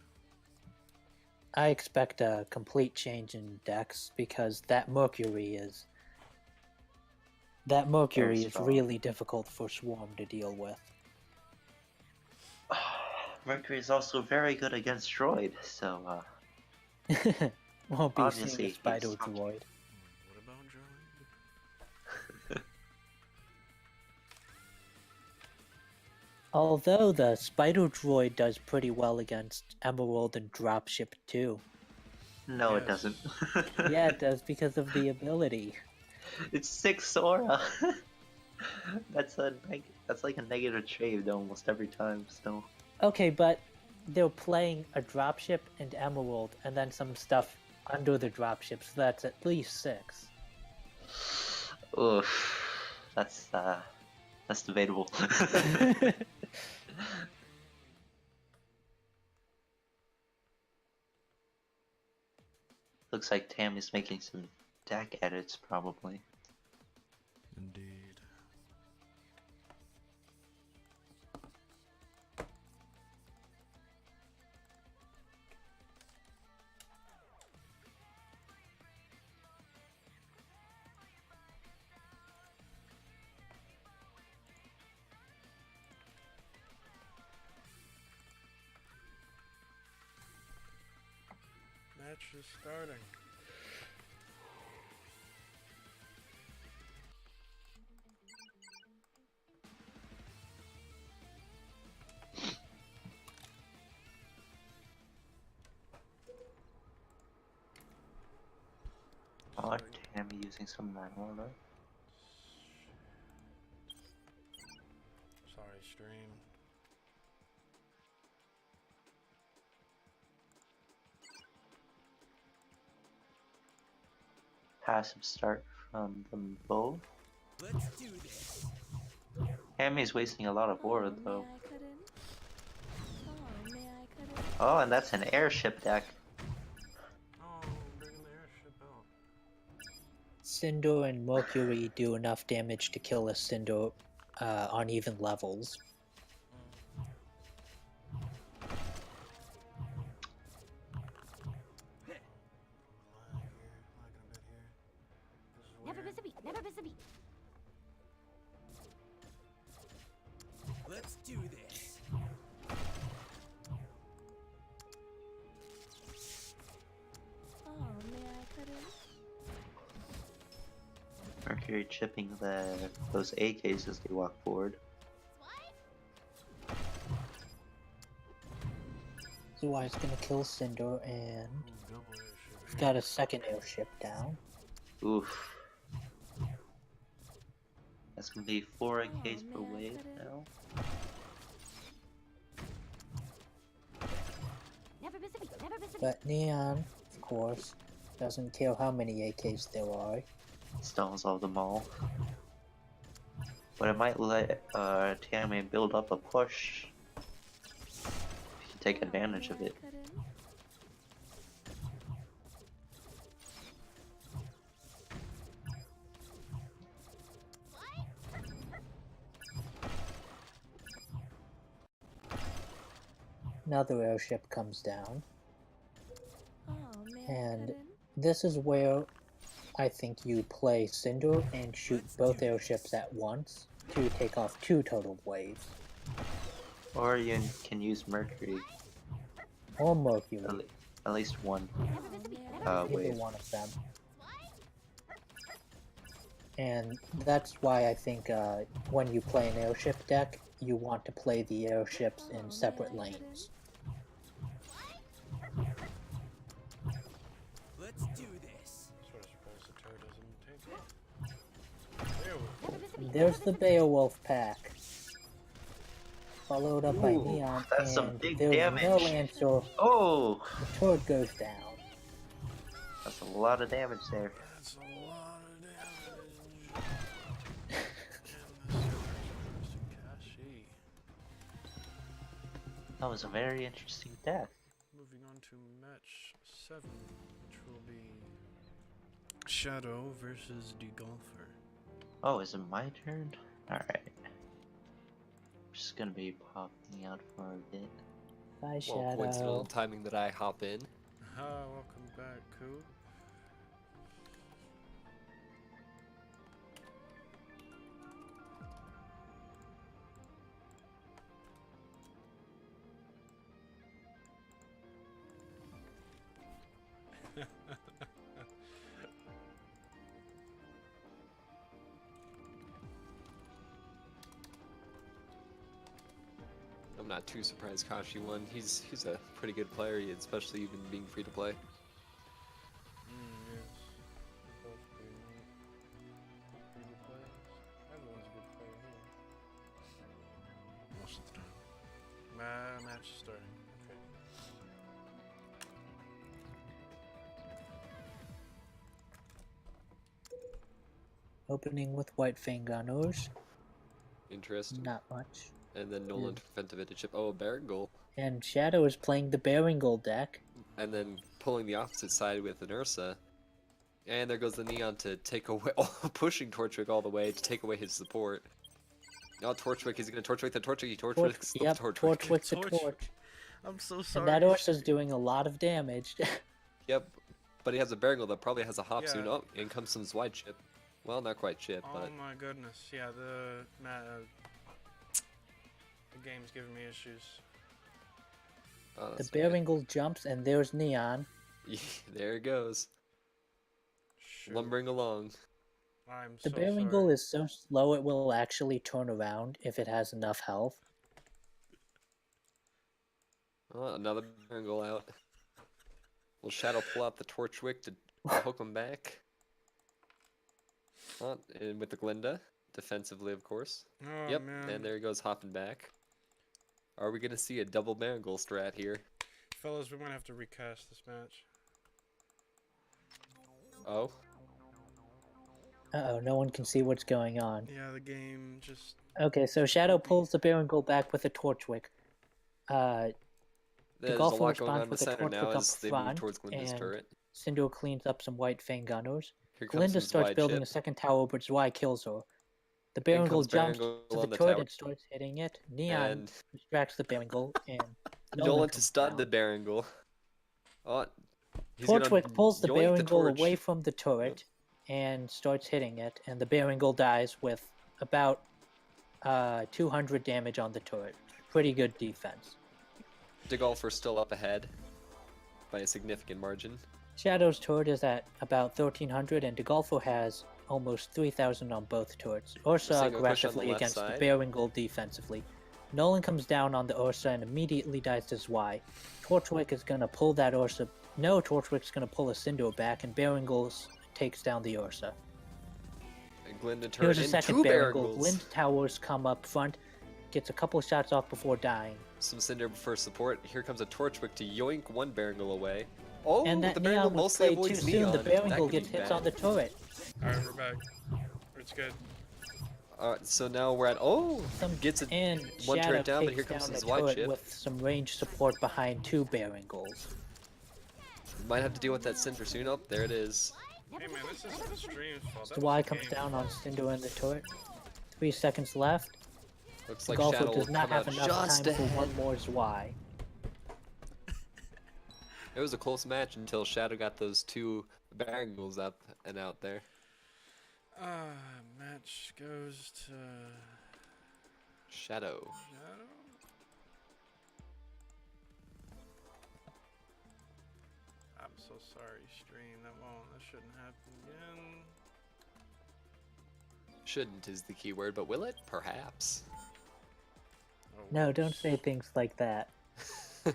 I expect a complete change in decks because that Mercury is strong. really difficult for Swarm to deal with. Mercury is also very good against Droid, so Won't be seeing obviously a he's Spider something. Droid. What about Droid? Although the Spider Droid does pretty well against Emerald and Dropship too. No, it Yes. doesn't. Yeah, it does because of the ability. It's 6 Sora. That's like a negative trade almost every time. So Okay, but they're playing a Dropship and Emerald and then some stuff under the Dropship, so that's at least 6. oof, that's debatable. Looks like Tammy's making some deck edits, probably. Indeed. Match is starting. I like Tammy using some marijuana. Sorry, stream. Passive start from them both. Let's do this. Tammy's wasting a lot of aura though. May I cut in? Oh, may I cut in? Oh, and that's an airship deck. Oh, bringing the airship out. Cinder and Mercury do enough damage to kill a Cinder on even levels. Never miss a beat. Never miss a beat. Let's do this. Oh, may I cut in? Mercury chipping those AKs as they walk forward. So is gonna kill Cinder and Double airship. got a second airship down. Oof. That's gonna be 4 AKs per may I wave cut in? now. Never miss a beat. Never miss a beat. But Neon, of course, doesn't care how many AKs there are. Stalls all them all. But it might let Tammy build up a push. If you take advantage of May I it. cut in? Another airship comes down. Oh, may I And cut in? this is where I think you play Cinder and shoot both airships at once to take off 2 total waves. Or you can use Mercury. Or Mercury, At least one Never miss a beat. Never either wave. one of them. And that's why I think when you play an airship deck, you want to play the airships in separate lanes. Let's do this. Sort of surprised the turret doesn't take it. There we Never miss a beat. There's the Beowulf pack. Followed up by Ooh, Neon, that's some and big there's damage. no answer. Oh! The turret goes down. That's a lot of damage there. That's a lot of damage. And this is Kashi. That was a very interesting death. Moving on on to match 7, which will be Shadow versus Degolfer. Oh, is it my turn? Alright. Just gonna be popping out for a bit. Bye, Well, coincidental Shadow. timing that I hop in. Welcome back, Koo. I'm not too surprised Kashi won. He's a pretty good player, especially even being free to play. Yes. Both being pretty good players. Everyone's a good player here. Most of the time. Match is starting. Okay. Opening with white Fanganos. Interesting. Not much. And then Nolan to prevent a chip. Oh, a Baringle. And Shadow is playing the Baringle deck. And then pulling the opposite side with an Ursa. And there goes the Neon to take away, pushing Torchwick all the way to take away his support. Now Torchwick, is he going to Torchwick the Torchwick? He Torchwicks the Yep, Torchwick. Torchwick's a Torch. torch. I'm so And sorry. that Ursa's doing a lot of damage. Yep, but he has a Baringle that probably has a hop soon. Yeah. Oh, in comes some Zwide chip. Well, not quite chip, Oh but my goodness. Yeah, the game's giving me issues. oh, The that's okay. Baringle jumps, and there's Neon. There it goes, Shoot. lumbering along. I'm The so Baringle sorry. is so slow it will actually turn around if it has enough health. Oh, another Baringle out. Will Shadow pull out the Torchwick to hook him back? Oh, and with the Glinda, defensively, of course. Oh, Yep, man. and there he goes hopping back. Are we gonna see a double Baringle strat here? Fellas, we might have to recast this match. Oh, Uh-oh, no one can see what's going on. Yeah, the game just... Okay, so Shadow pulls the Baringle back with a Torchwick. there's a Golfer lot going on responds in the with a center now Torchwick up as they move front, towards Glinda's and turret. Cinder cleans up some white Fanganos. Here comes Glinda some starts Zwide building chip. a second tower, but Zwei kills her. The In Baringle comes jumps Baringle to the on the turret tower. and starts hitting it. Neon And distracts the Baringle, and Nolan to comes stun down. the Baringle. Oh, he's Torchwick gonna pulls the yoink Baringle torch. away from the turret and starts hitting it, and the Baringle dies with about 200 damage on the turret. Pretty good defense. Degolfer still up ahead by a significant margin. Shadow's turret is at about 1300, and Degolfo has almost 3000 on both turrets. Ursa seeing a push on the aggressively left against side. the Baringle defensively. Nolan comes down on the Ursa and immediately dies to Zwei. Torchwick is gonna pull that Ursa. No, Torchwick's gonna pull a Cinder back, and Baringle takes down the Ursa. And Glinda Here's turned a in second two Baringle. Barangles. Glinda towers come up front, gets a couple shots off before dying. Some Cinder for support. Here comes a Torchwick to yoink one Baringle away. Oh, And that the Neon Baringle was mostly played too avoids soon. Neon. The That Baringle could be gets hits bad. on the turret. Alright, we're back. It's good. Alright, so now we're at gets a And one Shadow turret down, but takes here comes down some the Zwide turret chip. with some range support behind two Baringles. Might have to deal with that Cinder soon. Oh, there it is. Hey man, this isn't the stream's fault. That was Zwei the comes game's down on fault. Cinder in the turret. 3 seconds left. Looks like Golfer Shadow will does not come have out enough just time for ahead. one more Zwei. It was a close match until Shadow got those two Barangles up and out there. Match goes to Shadow. Shadow. I'm so sorry, stream. That shouldn't happen again. Shouldn't is the key word, but will it? Perhaps. Oh, No, don't whoops. say things like that.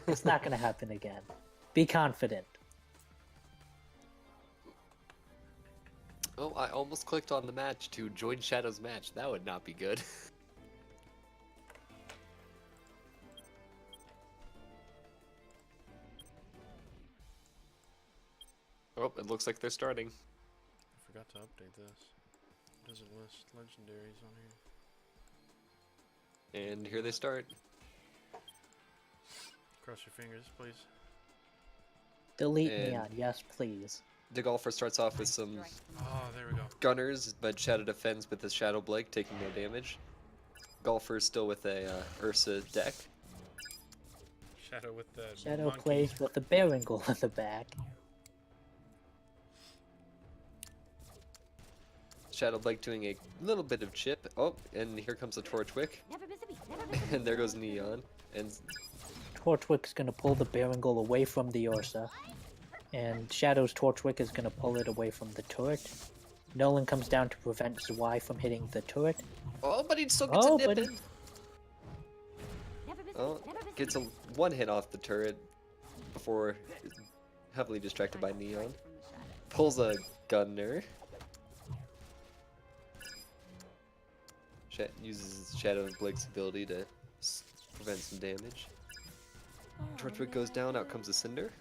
It's not gonna happen again. Be confident. Oh, I almost clicked on the match to join Shadow's match. That would not be good. Oh, it looks like they're starting. I forgot to update this. It doesn't list legendaries on here. And here they start. Cross your fingers, please. Delete And- Neon, yes please. The golfer starts off with some Oh, there we go. gunners, but Shadow defends with his Shadow Blake, taking no damage. Golfer is still with a Ursa deck. Shadow with the Shadow monkey. plays with the Berengal in the back. Shadow Blake doing a little bit of chip. Oh, and here comes the Torchwick. Never miss a beat. Never miss a beat. And there goes Neon. And Torchwick's gonna pull the Berengal away from the Ursa. And Shadow's Torchwick is gonna pull it away from the turret. Nolan comes down to prevent Zwei from hitting the turret. oh, but he still gets Oh, a nip but in. Never miss a Oh, beat. Never miss a gets a beat. one hit off the turret before heavily distracted by Neon. From the shadows. Pulls a gunner. Uses Shadow and Blake's ability to prevent some damage. Oh, Torchwick goes down, out comes a Cinder.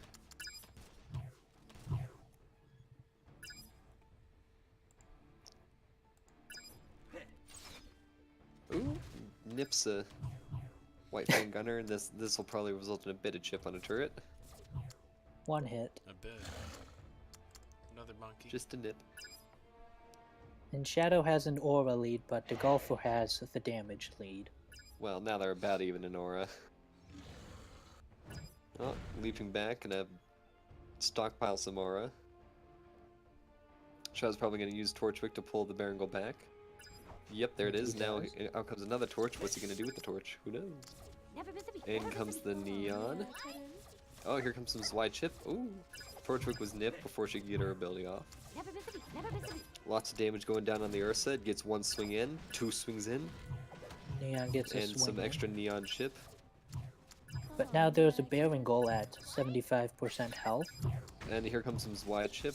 Ooh, nips a White Fang Gunner, and this will probably result in a bit of chip on a turret. One hit. A bit. Another monkey. Just a nip. And Shadow has an aura lead, but the Golfer has the damage lead. Well, now they're about even in aura. Oh, leaping back and stockpile some aura. Shadow's probably going to use Torchwick to pull the Berengal back. Yep, there it He is. Now does. out comes another torch. What's he going to do with the torch? Who knows? Never miss a beat. In Never miss a comes beat. the Neon. I couldn't. Oh, here comes some Zwei chip. Ooh. Torchwick was nipped before she could get her ability off. Never miss a beat. Never miss a beat. Lots of damage going down on the Ursa. It gets one swing in, two swings in, Neon gets a and swing some in. extra Neon chip. But now there's a Berengal at 75% health. And here comes some Zwei chip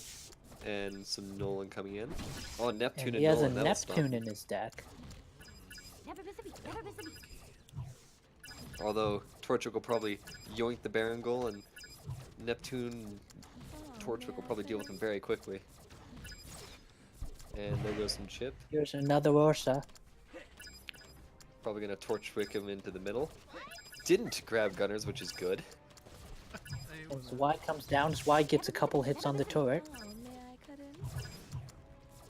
and some Nolan coming in. Oh, Neptune And and, he has a Nolan. That'll stop. Neptune in his deck. Never miss a beat. Never miss a beat. Although Torchwick will probably yoink the Berengal, and Neptune Torchwick will probably deal with him very quickly. And there goes some chip. Here's another Ursa. Probably gonna Torchwick him into the middle. Didn't grab Gunners, which is good. And Zwei comes down. Zwei gets a couple hits on the turret. Oh, man, I couldn't.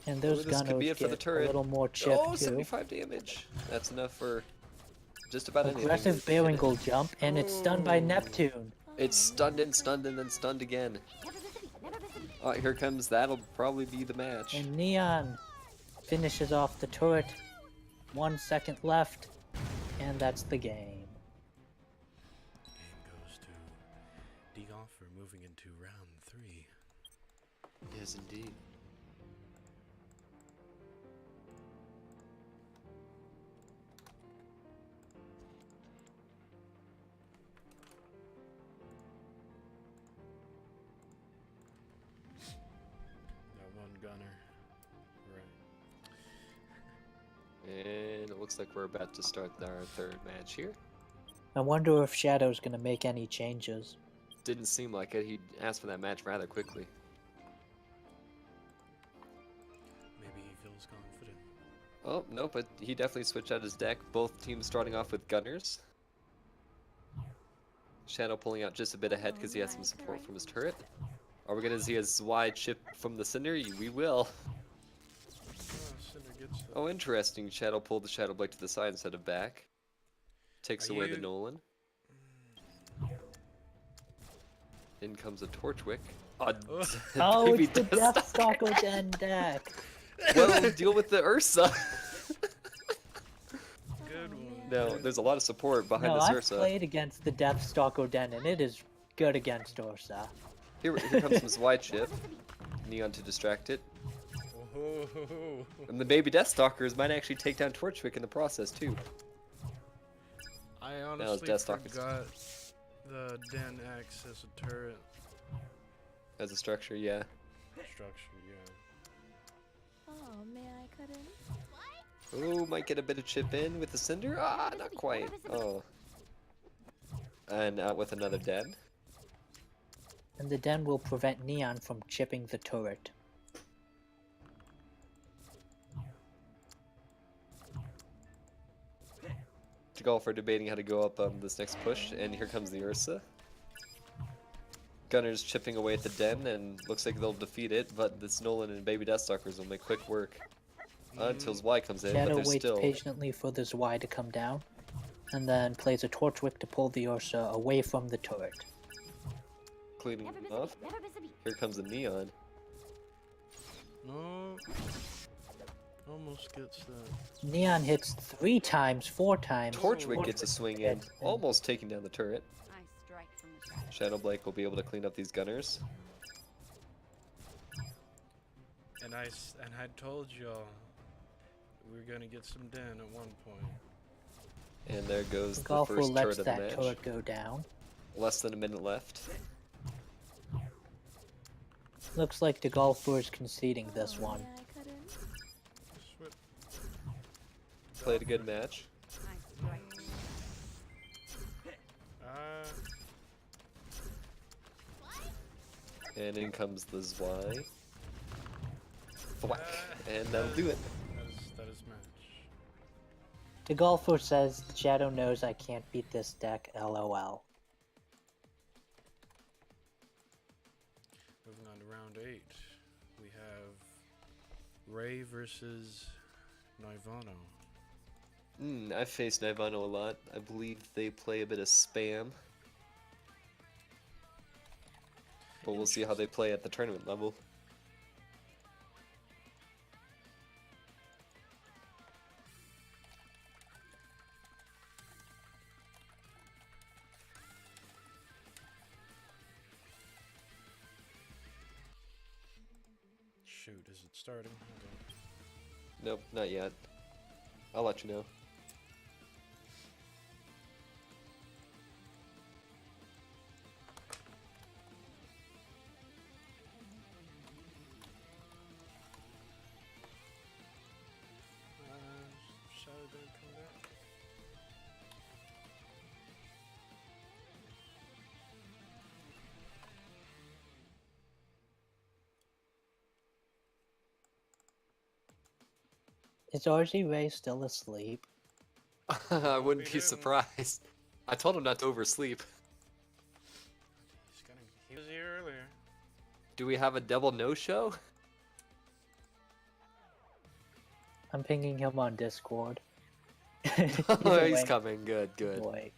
And those this could be Gunners it for the get a turret. little more chip Oh, too. 75 damage. That's enough for just about anything. Aggressive Berengal jump, and it's stunned by Neptune. It's stunned and stunned and then stunned again. Never miss a beat. Never miss a beat. Oh, here comes, that'll probably be the match. And Neon finishes off the turret. 1 second left, and that's the game. Game goes to D Golfer, moving into round 3. Yes, indeed. Got one gunner. Right. And it looks like we're about to start our third match here. I wonder if Shadow's gonna make any changes. Didn't seem like it. He asked for that match rather quickly. Maybe he feels confident. Oh, no, but he definitely switched out his deck. Both teams starting off with Gunners. Shadow pulling out just a bit ahead because he has some support from his turret. Are we going to see a Zwei chip from the Cinder? We will. Oh, Cinder gets the... Oh, interesting. Shadow pulled the Shadow Blade to the side instead of back. Takes Are away the you- Nolan. In comes a Torchwick. A Oh, baby it's the Deathstalker. Deathstalker Den deck. Well, deal with the Ursa. Good one. No, there's a lot of support behind No, this I've Ursa. played against the Deathstalker Den, and it is good against Ursa. Here comes some Zwei chip. Neon to distract it. Oh, And the baby Deathstalkers might actually take down Torchwick in the process, too. I was honestly Deathstalker's- forgot the Den X as a turret As a structure, yeah. structure, yeah. Oh, man, I couldn't. Oh, might get a bit of chip in with the Cinder. Ah, not quite. Oh. And out with another Den. And the Den will prevent Neon from chipping the turret. The Golfer debating how to go up this next push, and here comes the Ursa. Gunner's chipping away at the den, and looks like they'll defeat it, but this Nolan and Baby Deathstalkers will make quick work until Y comes in, but Shadow they're waits still patiently for the Y to come down, and then plays a Torchwick to pull the Ursa away from the turret. cleaning Never miss off. a beat. Never miss a beat. Here comes the Neon. No. Almost gets that. Neon hits 3 times, 4 times. Torchwick gets a swing in, and- almost taking down the turret. I strike from the shadows. Shadow Blake will be able to clean up these gunners. And I told y'all we were gonna get some den at one point. And there goes the Golfer first lets turret of the that match. turret go down. Less than a minute left. Looks like the Golfer is conceding this one. May I cut in? Swip. Played a good match. I strike from the shadows. And in comes the Zwei. Thwack. And that'll do it. That is match. The Golfer says, Shadow knows I can't beat this deck, LOL. Moving on to round 8, we have Ray versus Nivano. I've faced Nivano a lot. I believe they play a bit of spam. But we'll see how they play at the tournament level. Shoot, is it starting? Hold on. Nope, not yet. I'll let you know. Shadow didn't come back. Is RWBY still asleep? I wouldn't be didn't. surprised. I told him not to oversleep. He was here earlier. Do we have a double no-show? I'm pinging him on Discord. Oh, he's awake. coming. Good, good. Awake.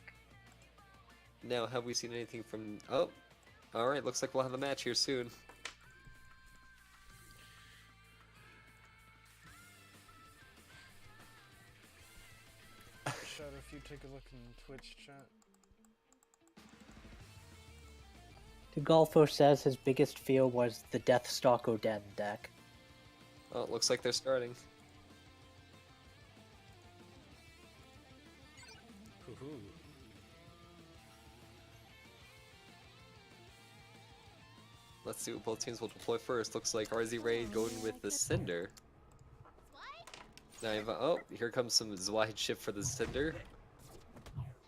Now, have we seen anything from... Oh, alright, looks like we'll have a match here soon. Shadow, if you take a look in Twitch chat. The Golfer says his biggest fear was the Deathstalker Den deck. Oh, it looks like they're starting. Hoo-hoo. Let's see what both teams will deploy first. Looks like RWBY going with the Cinder. Now, oh, here comes some Zwei chip for the Cinder.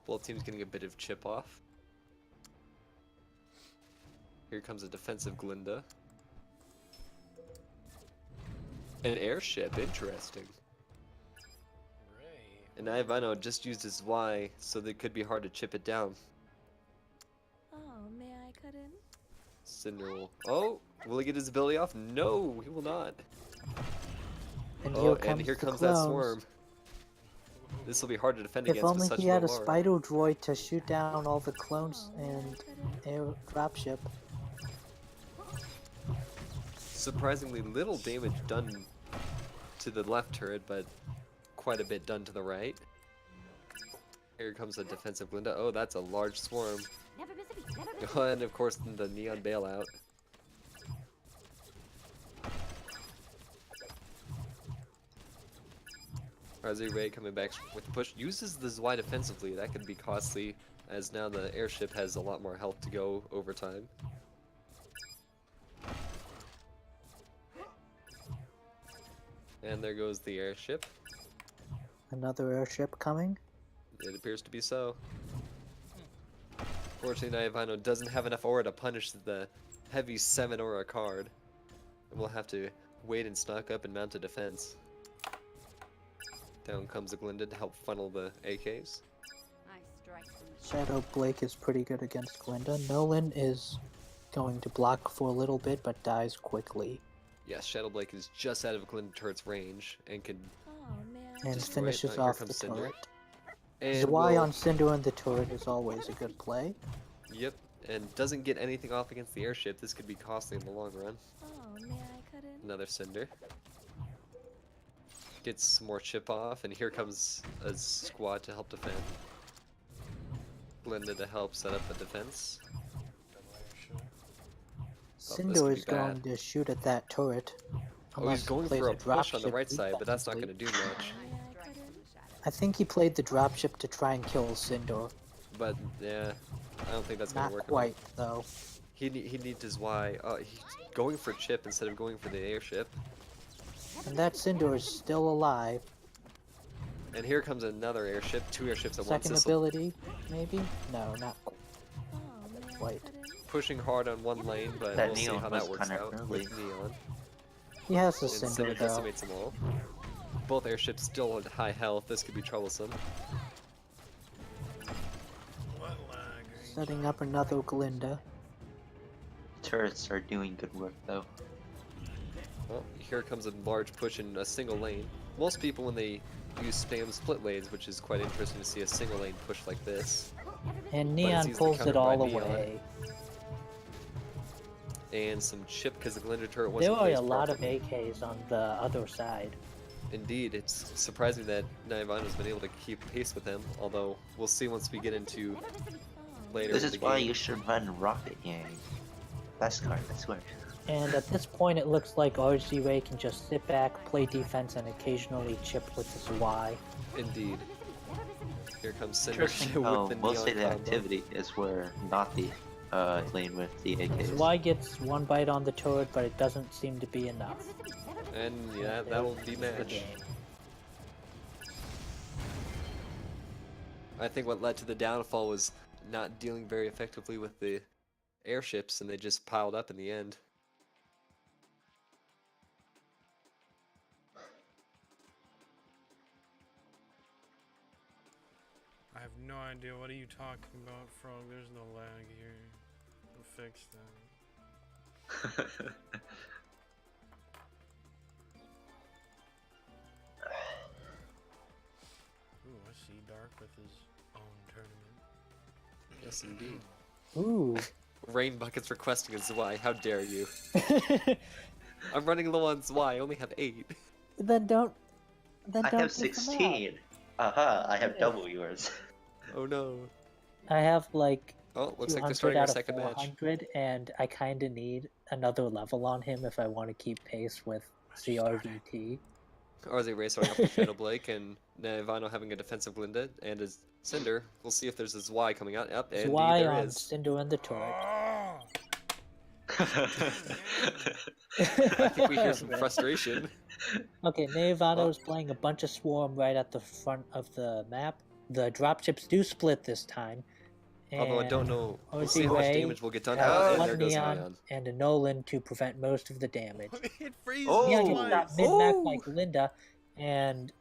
Both teams getting a bit of chip off. Here comes a defensive Glinda. An airship, interesting. Ray. And Ivano just used his Y, so that it could be hard to chip it down. Oh, may I cut in? Cinder will... Oh! Will he get his ability off? No, he will not. And Oh, here and comes here the comes that clones. swarm. This will be hard to defend If against with only such he had low a bar. spider droid to shoot down all the clones Oh, may I and cut in? air dropship. Surprisingly little damage done to the left turret, but quite a bit done to the right. Here comes a defensive Glinda. Oh, that's a large swarm. Never miss a beat. Never miss a And of course, the neon bailout. RWBY coming back with the push. Uses the Zwei defensively. That could be costly, as now the airship has a lot more health to go over time. And there goes the airship. Another airship coming. It appears to be so. Fortunately, Naivano doesn't have enough aura to punish the heavy 7 aura card. And we'll have to wait and snuck up and mount a defense. Down comes a Glinda to help funnel the AKs. I strike from the Shadow Blake is pretty good against Glinda. Nolan is going to block for a little bit, but dies quickly. Yeah, Shadow Blake is just out of Glinda Turret's range and can Oh, may I And Just finishes here off the comes Cinder. turret. and Zwei will, on Cinder in the turret is always a good play. yep, and doesn't get anything off against the airship. This could be costly in the long run. Oh, may I cut in? Another Cinder. Gets some more chip off, and here comes a squad to help defend. Glinda to help set up the defense. Cinder could is be bad. going to shoot at that turret. Oh, he's unless he going plays for a push on the dropship right side, but that's not going defensively. to do much. May I cut in? I think he played the dropship to try and kill Cinder. But yeah, I don't think that's going Not to work. quite, though. He needs his Y. He's going for chip instead of going for the airship. And that Cinder is still alive. And here comes another airship. 2 airships at once. Second This'll- ability, maybe? No, not Oh, may I Quite. cut in? pushing hard on one lane, but That we'll see Neon how was that works kinda out early. with Neon. He has the And Cinder, Cinder though. decimates them all. Both airships still at high health. This could be troublesome. Setting up another Glinda. Turrets are doing good work though. Well, here comes a large push in a single lane. Most people, when they use spam split lanes, which is quite interesting to see a single lane push like this. And it's Neon easily pulls countered it all by Neon. away. And some chip because the Glinda turret There wasn't are a placed lot of properly. AKs on the other side. Indeed, it's surprising that Naivano's been able to keep pace with him, although we'll see once we get into Oh, later This in is the why game. you should run Rocket Yang. Best card, I swear. And at this point, it looks like RWBY can just sit back, play defense, and occasionally chip with his Y. Indeed. Here comes Cinder Interesting with how the most Neon of the combo. activity is where not the lane with the AKs. Y gets one bite on the turret, but it doesn't seem to be enough. And yeah, that'll be The match. game. I think what led to the downfall was not dealing very effectively with the airships, and they just piled up in the end. I have no idea. What are you talking about, Frog? There's no lag here. We'll fix that. Ooh, I see Dark with his own tournament. Yes, indeed. Ooh. Rain Bucket's requesting a Zwei. How dare you? I'm running low on Zwei. I only have 8. Then don't. Then I don't have give them 16. Aha, I have double yours. Oh no. out. I have like Oh, looks like they're 200 starting our out of second match. 400, and I kind of need another level on him if I want to keep pace with CRVT. RZ Ray starting off with Shadow Blake, and Naivano having a defensive Glinda, and his Cinder. We'll see if there's a Zwei coming out. Yep, and Zwei there on is. Cinder in the turret. I think we hear some frustration. Okay, Naivano is playing a bunch of Swarm right at the front of the map. The dropships do split this time. Although I don't and know. We'll RZ see how much Ray damage we'll get done. has Oh, and one there goes Neon Neon. and a Nolan to prevent most of the damage. It freezes Oh! Neon gets twice. stopped mid-map by Glinda, and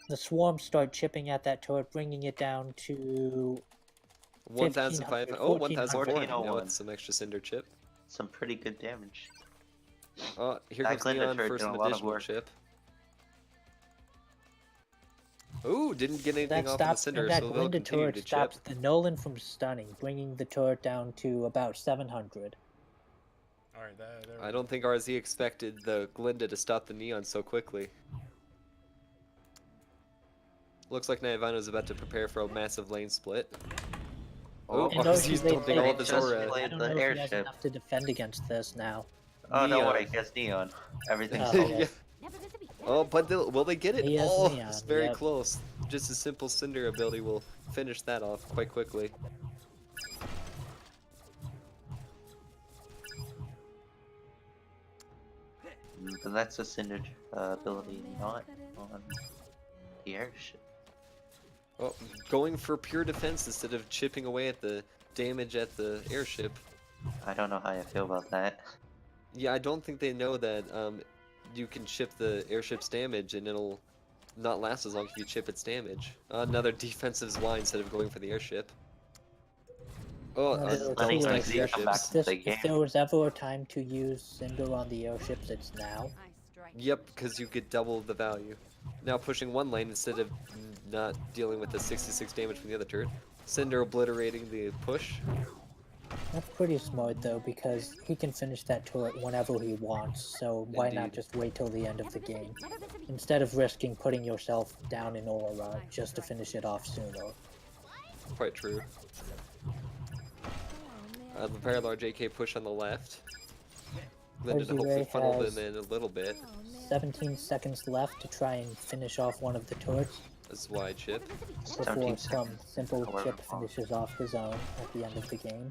the Swarms start chipping at that turret, bringing it down to 1,500. 1500, Oh, 1,400 now 1401. with some extra Cinder chip. Some pretty good damage. Here That comes Glinda Neon turret for did some a lot of additional work. chip. Ooh, didn't get anything that off of the stops, Cinder, and that so they'll Glinda continue turret to chip. stops the Nolan from stunning, bringing the turret down to about 700. Alright, there I don't think RZ expected the Glinda to stop the Neon so quickly. Looks like Naivano's about to prepare for a massive lane split. Oh, And RZ's RWBY dumping all of his just aura. played I don't the know if he has airship. enough to defend against this now. Oh, no Neon. worry, he has Neon. Everything's Oh, solved. yeah. Oh, but will they get it? He has Oh, Neon, it's very yep. close. Just a simple Cinder ability will finish that off quite quickly. But that's a Cinder ability, not on the airship. Oh, going for pure defense instead of chipping away at the damage at the airship. I don't know how I feel about that. Yeah, I don't think they know that you can chip the airship's damage and it'll not last as long if you chip its damage. Another defensive Y instead of going for the airship. Oh, No, there were letting two Exceed airships. come back If, to this, the if game. there was ever a time to use Cinder on the airships, it's now. I strike. Yep, because you get double the value. Now pushing one lane instead of not dealing with the 66 damage from the other turret. Cinder obliterating the push. That's pretty smart though, because he can finish that turret whenever he wants, so why not Indeed. just wait till the end of the Never miss a game? beat. Never miss a beat. Instead of risking putting yourself down in aura just to finish it off sooner. Quite true. The very large AK push on the left. Glinda to hopefully RWBY funnel has them in a little bit. 17 seconds left to try and finish off one of the turrets As wide chip. before 17 some seconds. simple However chip long. finishes off his own at the end of the game.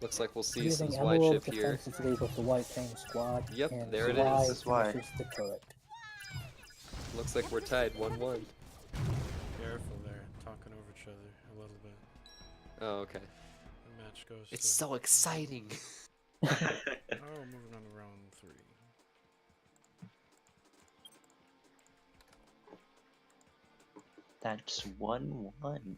Looks like we'll see Using some wide Emerald chip here. defensively with the White Fang squad, Yep, and there it Zwei is. This is why. finishes the turret. Looks like we're tied 1-1. Careful there, talking over each other a little bit. Oh, okay. The match goes It's to... so exciting. Oh, moving on to round 3. That's 1-1.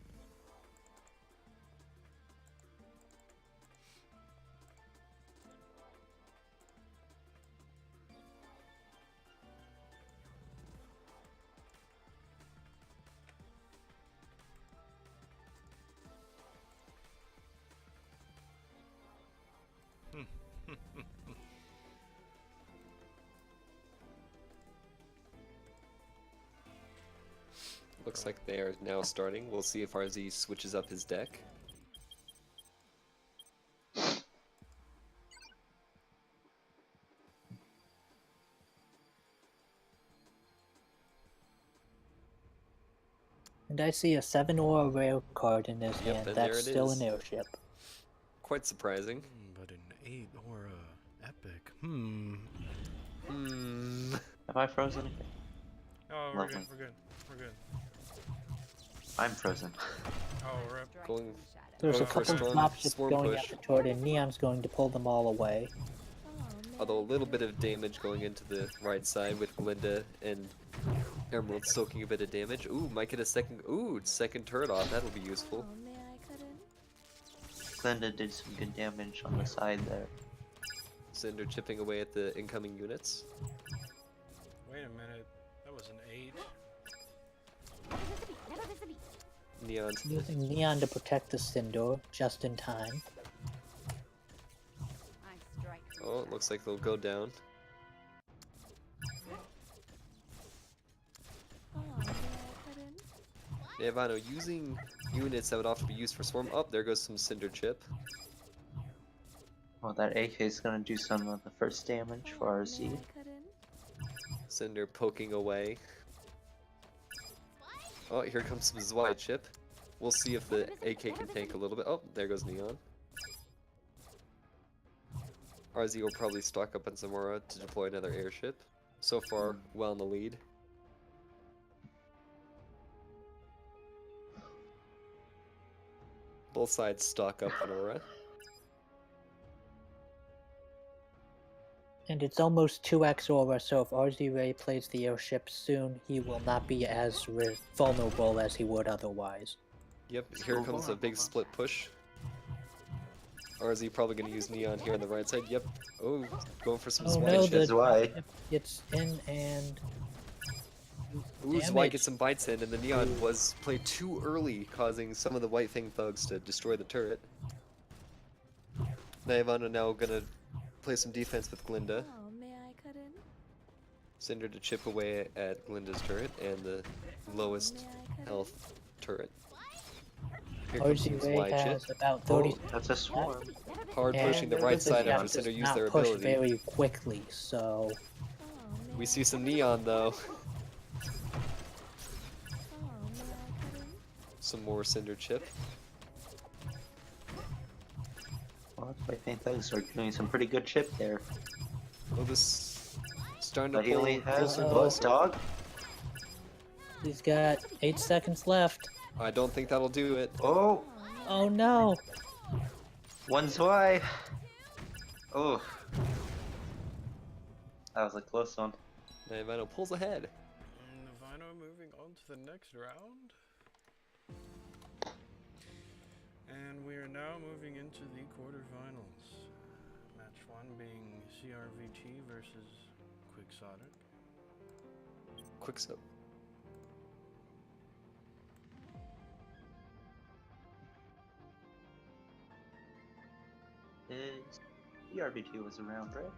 Looks like they are now starting. We'll see if RZ switches up his deck. And I see a 7 or a rare card in his Yep, hand. and there That's it still is. an airship. Quite surprising. But an 8 or a epic. Have I frozen? Oh, we're Lovely. good, we're good, we're good. I'm frozen. Oh, we're up. Strike Going- from the shadows. There's a Going for a couple of strong dropships swarm going push. at the turret, and Neon's going to pull them all away. Although a little bit of damage going into the right side with Glinda and Emerald soaking a bit of damage. Ooh, might get a second turret off. That'll be useful. Oh, man, I couldn't. Glinda did some good damage on the side there. Cinder chipping away at the incoming units. Wait a minute, that was an 8. Never miss a beat. Never miss a beat. Neon. Using Neon to protect the Cinder just in time. I strike from Oh, the it looks like they'll go down. Oh, man, I couldn't. Nevano using units that would often be used for swarm. Oh, there goes some Cinder chip. Well, that AK is gonna do some of the first damage for Oh, RZ. man, I couldn't. Cinder poking away. Oh, here comes some Zwei chip. We'll see if the AK can tank a little bit. Oh, there goes Neon. RZ will probably stock up on some aura to deploy another airship. So far, well in the lead. Both sides stock up on aura. And it's almost 2x aura, so if RZ plays the airship soon, he will not be as vulnerable as he would otherwise. Yep, here comes a big split push. RZ probably gonna use Neon here on the right side. Yep. Oh, going for some Oh Zwei no, chip. the Zwei. it's in and Ooh, Zwei damage. gets some bites in, and the Neon was played too early, causing some of the White Fang thugs to destroy the turret. Naivana now gonna play some defense with Glinda. Oh, man, I couldn't. Cinder to chip away at Glinda's turret and the lowest Man, I couldn't. health turret. Here comes some RZ Zwei chip. has about 30 Oh, that's a swarm. Hard and pushing the the right side after Giants Cinder does used not their push ability. very quickly, so Oh, man. We see some Neon though. Oh, man, I couldn't. Some more Cinder chip. Well, I think those are doing some pretty good chip there. Oh, this starting to But he only pull has some Uh-oh. Blood Dog. he's got 8 seconds left. I don't think that'll do it. Oh, Oh no! one Zwei. Oh, that was a close one. Naivano pulls ahead. Navino moving on to the next round. And we are now moving into the quarterfinals. Match 1 being CRVT versus Quixotic. Quicksilver. The RB2 was around, right?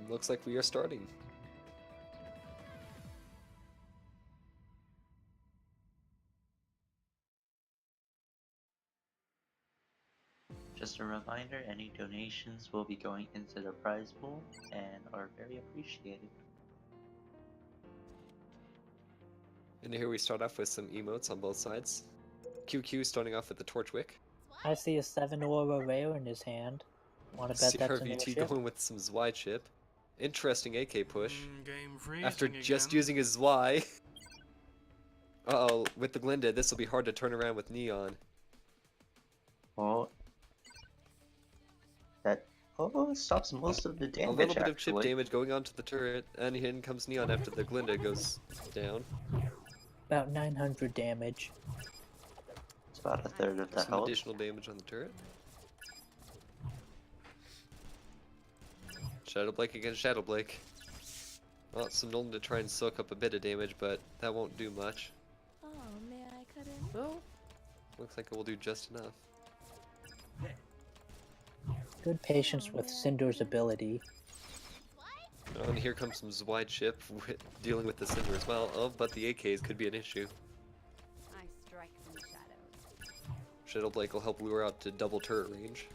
Looks like we are starting. Just a reminder, any donations will be going into the prize pool and are very appreciated. And here we start off with some emotes on both sides. QQ starting off with the Torchwick. I see a 7 aura rare in his hand. Want to bet that's an CRVT airship? going with some Zwei chip. Interesting AK push. Game freezing After just again. using his Zwei. Uh-oh, with the Glinda, this will be hard to turn around with Neon. Oh, that stops most of the damage. A little bit of chip actually. damage going onto the turret, and in comes Neon after the Glinda goes down. About 900 damage. It's about a third of the Some health. additional damage on the turret. Shadow Blake against Shadow Blake. Well, some Nolan to try and soak up a bit of damage, but that won't do much. Oh, may I cut in? Well, looks like it will do just enough. Good patience with Cinder's ability. Oh, and here comes some Zwei chip dealing with the Cinder as well. Oh, but the AKs could be an issue. I strike from the shadows. Shadow Blake will help lure out to double turret range.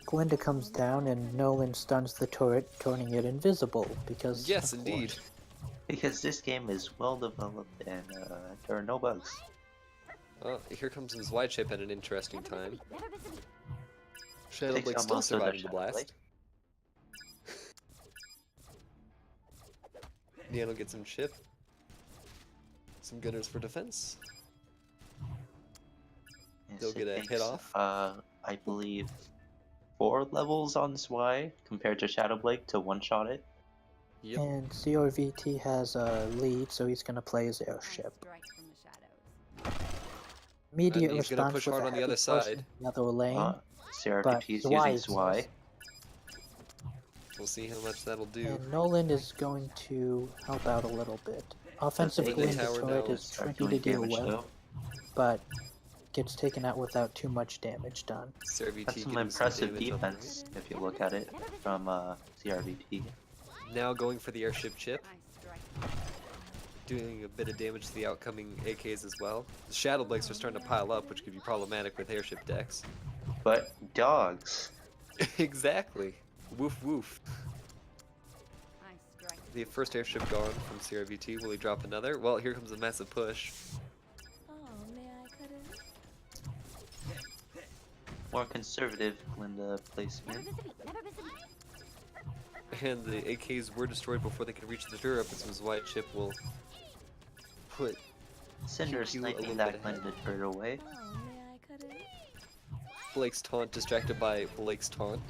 Glinda comes down and Nolan stuns the turret, turning it invisible because. Yes, of indeed. course. Because this game is well developed and there are no bugs. Oh, here comes some Zwei chip at an interesting time. Never miss a beat. Shadow Takes Blake out still most of the surviving the Shadow blast. Blade. Neon will get some chip. Some gunners for defense. Yes, They'll it get a hit takes, off. I believe 4 levels on Zwei compared to Shadow Blake to one-shot it. Yep. And CRVT has a lead, so he's gonna play his airship. I strike from the shadows. Immediate And he's gonna response push with hard a on the heavy other push side. in the other lane. CRPT is Zwei using Zwei. exists. We'll see how much that'll do. And Nolan is going to help out a little bit. Offensive With the Glinda tower turret now, is Start tricky to doing deal damage with, though. but gets taken out without too much damage done. CRVT That's some getting impressive damage on the defense if you look at it from CRVT. right. Now going for the airship chip, I strike. doing a bit of damage to the outcoming AKs as well. The Shadow Blakes are starting to pile up, which could be problematic with airship decks. But dogs. Exactly. Woof woof. I strike. The first airship gone from CRVT. Will he drop another? Well, here comes a massive push. Oh, may I cut in? More conservative Glinda Never placement. miss a beat. Never miss a beat. And the AKs were destroyed before they could reach the turret, but some White chip will put Cinder QQ a sniping little that bit ahead. Glinda turret away. Oh, may I cut in? Blake's taunt distracted by Blake's taunt.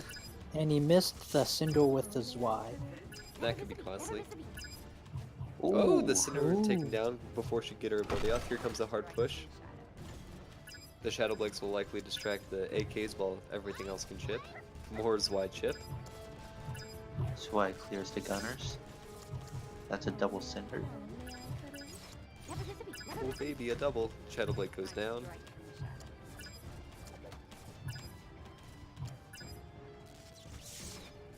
And he missed the Cinder with the Zwei. That could be costly. Ooh. Oh, the Cinder Ooh. taken down before she could get her ability off. Here comes a hard push. The Shadow Blakes will likely distract the AKs while everything else can chip. More Zwei chip. Zwei clears the gunners. That's a double Cinder. Oh, may I cut in? Never miss a beat. Never Oh miss a baby, a double. Shadow Blake goes down. strike from the shadows.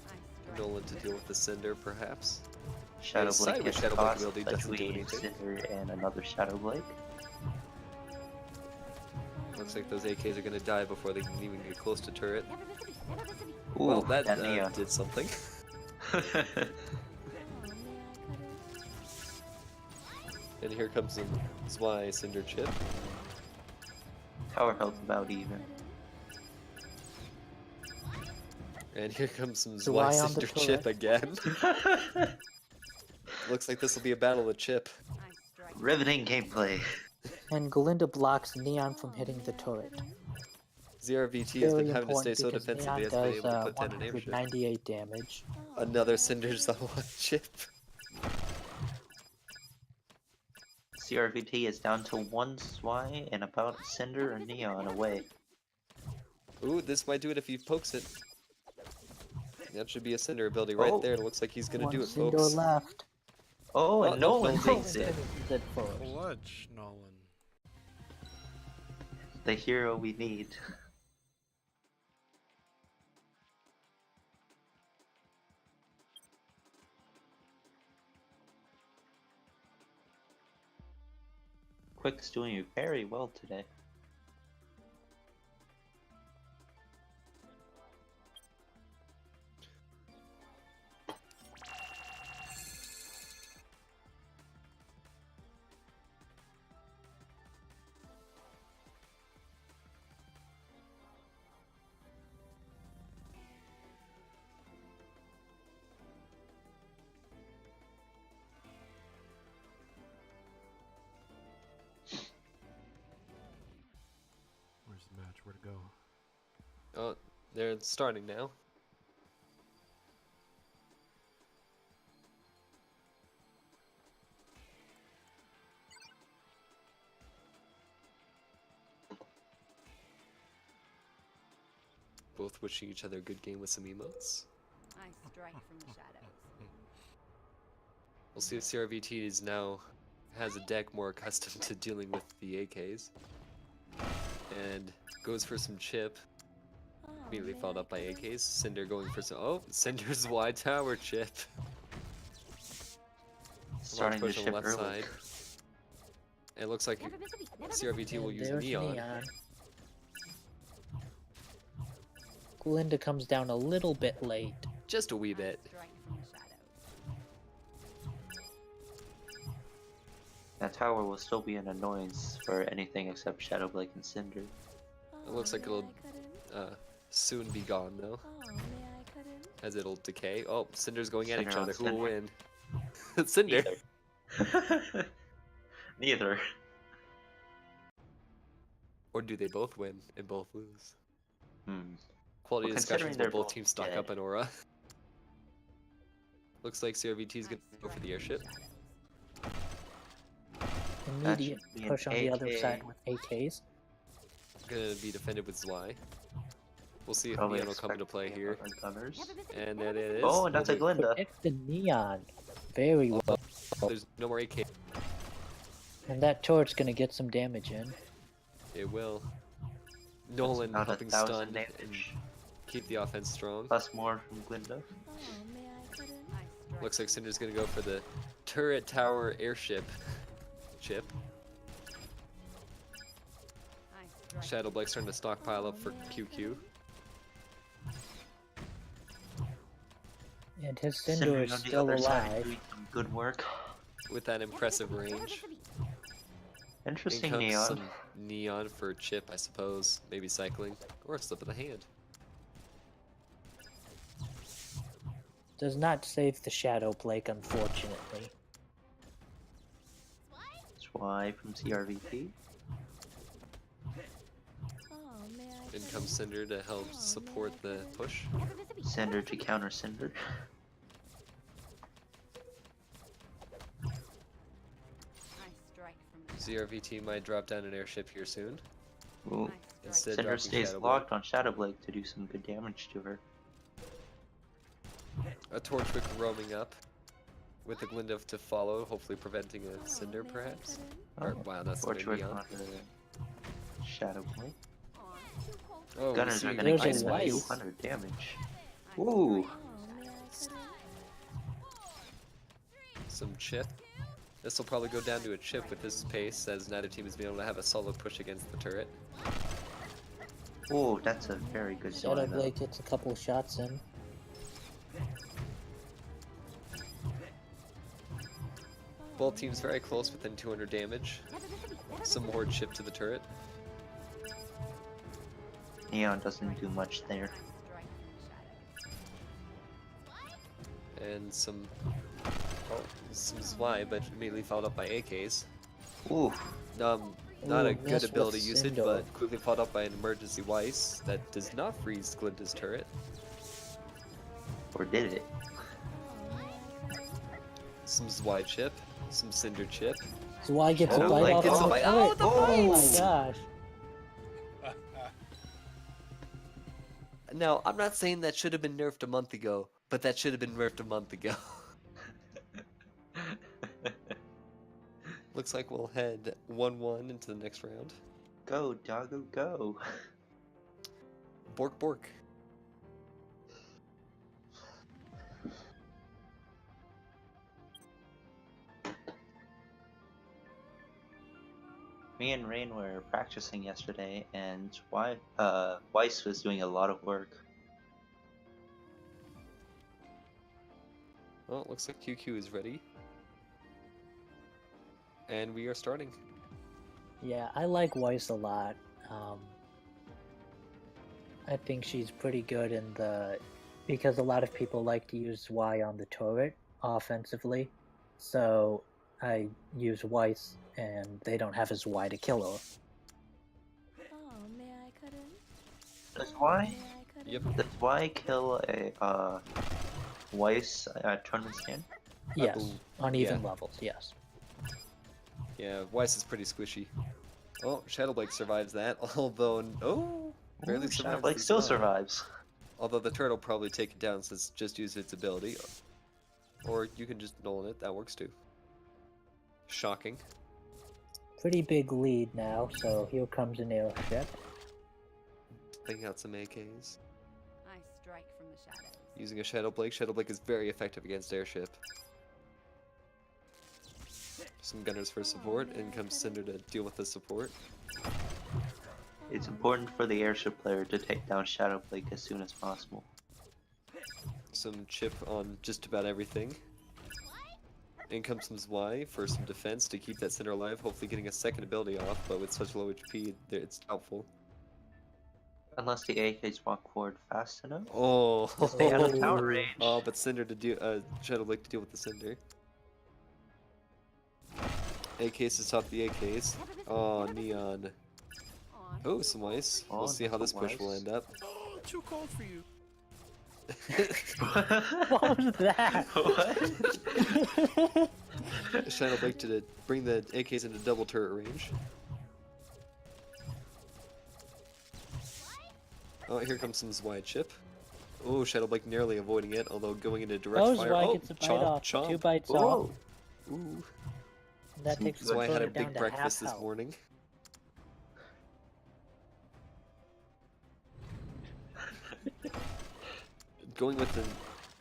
I strike. Nolan to deal with the Cinder, perhaps. Shadow Yes, Blake sideways gets Shadow Blake tossed ability doesn't do between anything. Cinder and another Shadow Blake. Looks like those AKs are gonna die before they can even get close to turret. Never miss a beat. Never miss a beat. Ooh, Well, that Neon. did something. Oh, may And here comes some Zwei Cinder Chip. Tower health about even. And here comes some Zwei Zwei on the Cinder Chip turret. again. Looks like this will be a battle of Chip. I strike. Riveting gameplay. And Glinda blocks Neon from hitting the turret. ZRVT has Very been having to stay important so because defensive Neon he hasn't been does able to put down an airship. 198 damage. Another Cinder's on one chip. CRVT is down to 1 Zwei and about a Cinder or Neon away. Ooh, this might do it if he pokes it. That should be a Cinder ability right Oh. there. It looks like he's gonna One do it, Cinder folks. left. Oh, and Oh, Nolan Nolan takes it. Finishes it first. Clutch, Nolan. The hero we need. Quick's doing you very well today. Where's the match? Where'd it go? Oh, they're starting now. Both wishing each other a good game with some emotes. I strike from the shadows. We'll see if CRVT is now has a deck more accustomed to dealing with the AKs. And goes for some chip. Immediately followed up by AKs. Cinder going for some. Oh, Cinder's wide tower chip. Starting to push on the ship left early. side. It looks like Never miss a beat. Never CRVT will And use there's Neon. Glinda comes down a little bit late. Just a wee bit. I strike from the shadows. That tower will still be an annoyance for anything except Shadow Blake and Cinder. It looks like it'll soon be gone though, as it'll decay. Oh, Cinder's going at each Cinder on other. Who will Cinder. win? Cinder. Neither. Neither. Or do they both win and both lose? Hmm. Quality Well, discussions considering will they're both both teams stock dead. up an aura. Looks like CRVT is gonna go for the airship. Immediate should be an push on the other AK. side with AKs. Gonna be defended with Zwei. We'll see if Probably Neon will come into play here. Gunners. Never miss a beat. And Never that miss a it beat. is. Oh, and that's a Well, Glinda. Protect the Neon. Very well. There's no more AK. And that turret's gonna get some damage in. It will. Nolan About helping 1,000 stun and damage. keep the offense strong. Plus more from Glinda. I strike. Looks like Cinder's gonna go for the turret tower airship chip. I strike. Shadow Blake's starting to stockpile up for QQ. And his Cinder Cinder is on the still other side alive. doing some good work. With that Never miss a impressive beat. Never range. miss a beat. In Interesting comes Neon. some neon for chip, I suppose. Maybe cycling. Or a slip of the hand. Does not save the Shadow Blake, unfortunately. Zwei from CRVT. In comes Cinder to help support the push. Never miss a beat. Cinder to counter Cinder. I strike from the shadows. ZRVT might drop down an airship here soon. Ooh. I strike. Instead, Cinder dropping stays Shadow locked on Shadow Blake to do some good damage to her. Blake. A Torchwick roaming up. With the Glinda to follow, hopefully preventing a Cinder perhaps. Or, wow, that's the Torchwick neon. on the Shadow Blake. Aw, too cold. Oh, we Gunners see are gonna There's a get some white. 200 damage. I Ooh. strike. some chip. This will probably go down to a chip with this pace, as neither team has been able to have a solid push against the turret. Ooh, that's a very good Shadow zone though. Blake gets a couple shots in. Both teams very close, within 200 damage. Some more chip to the turret. Neon doesn't do much there. And some Zwei, but immediately followed up by AKs. Ooh, Not Ooh, a good mess with ability usage, Cinder. but quickly followed up by an emergency Weiss that does not freeze Glinda's turret. or did it? Some Zwei chip, some Cinder chip. So why get the Oh, bite like off it's on a the bite- turret? oh, Oh my gosh. Now, I'm not saying that should have been nerfed a month ago, but that should have been nerfed a month ago. Looks like we'll head 1-1 into the next round. Go, doggo, go. Bork Bork. Me and Rain were practicing yesterday, and Weiss was doing a lot of work. Well, it looks like QQ is ready. And we are starting. Yeah, I like Weiss a lot. I think she's pretty good in the... because a lot of people like to use Y on the turret offensively. So I use Weiss and they don't have his Y to kill her. Oh, may I cut in? That's why. May I cut in? Yep. That's why kill a Weiss at tournament stand. Yes, believe- on even yeah. levels, yes. Yeah, Weiss is pretty squishy. Oh, Shadowblake survives that, although... Oh! Barely Ooh, survives Blake as still well. survives. Although the turret will probably take it down since it just used its ability. Or you can just null it, that works too. Shocking. Pretty big lead now, so here comes an airship. Taking out some AKs. I strike from the shadows. Using a Shadowblake. Shadowblake is very effective against airship. Some gunners for support, in comes Cinder to deal with the support. It's important for the airship player to take down Shadow Blake as soon as possible. Some chip on just about everything. In comes some Zwei for some defense to keep that Cinder alive, hopefully getting a second ability off, but with such low HP, it's doubtful. Unless the AKs walk forward fast enough. Oh! Stay out of tower range. Oh, but Cinder to deal, Shadowblake to deal with the Cinder. AKs to stop the AKs. Oh, Neon. Aw, Oh, some Weiss. Oh, We'll see how this push will Weiss. end up. Oh, too cold for you. What was that? What? Shadowblake to bring the AKs into double turret range. Oh, here comes some Zwei chip. Oh, Shadowblake narrowly avoiding it, although going into direct Oh, fire. Zwei Oh, gets a bite chomp, off. chomp. 2 bites Whoa. off. Ooh. That takes the Zwei had a opponent down big to breakfast half this health. morning. Going with the...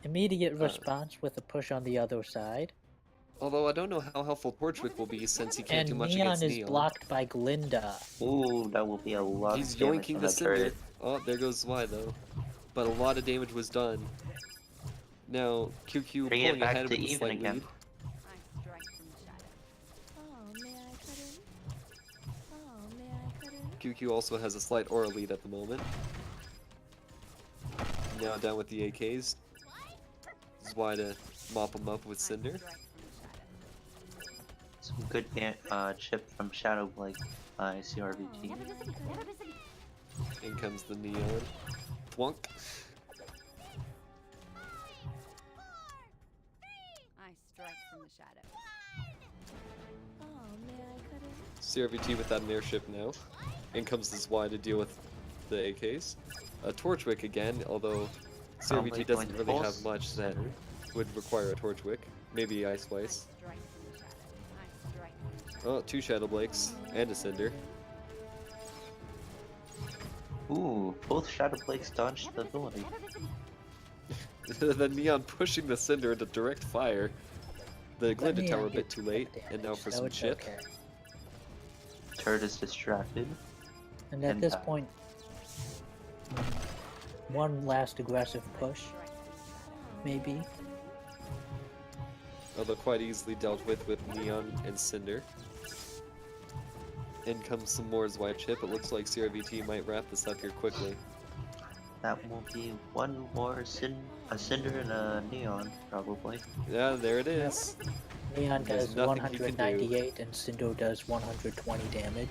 Immediate response with a push on the other side. Although I don't know how helpful Torchwick will be since he can't do And much Neon against is Neon. blocked by Glinda. Ooh, that will be a lot He's of damage yoinking on the that Cinder. turret. Oh, there goes Zwei though. But a lot of damage was done. Now, QQ Bring it pulling back ahead to with a even slight again. lead. I strike from the shadows. Oh, may I cut in? Oh, may I cut in? QQ also has a slight aura lead at the moment. Now down with the AKs. Zwei to mop him up with Cinder. I strike from the shadows. Some good chip from Shadow Blake by CRVT. Never miss a beat, never miss a beat. In comes the Neon. Thwunk. I strike from the shadows. Oh, may I cut in? CRVT without an airship now. In comes the Zwei to deal with the AKs. Torchwick again, although Probably CRVT going doesn't to really full have much that center. would require a Torchwick. Maybe Ice I Weiss. strike from the shadows. I strike from the shadows. Oh, 2 Shadowblakes and a Cinder. Ooh, both Shadow Blakes dodged the ability. Never miss a beat. The Neon pushing the Cinder into direct fire. The Glinda Neon Tower a bit gets too late, damage, and now for so some it's chip. okay. Turret is distracted. And at And this die. point, one last aggressive push, Strike from the shadows. maybe. although quite easily dealt with Neon and Cinder. In comes some more White Chip. It looks like CRVT might wrap this up here quickly. That will be one more a Cinder and a Neon, probably. Yeah, there it is. Neon There's does nothing he can do. 198 and Cinder does 120 damage.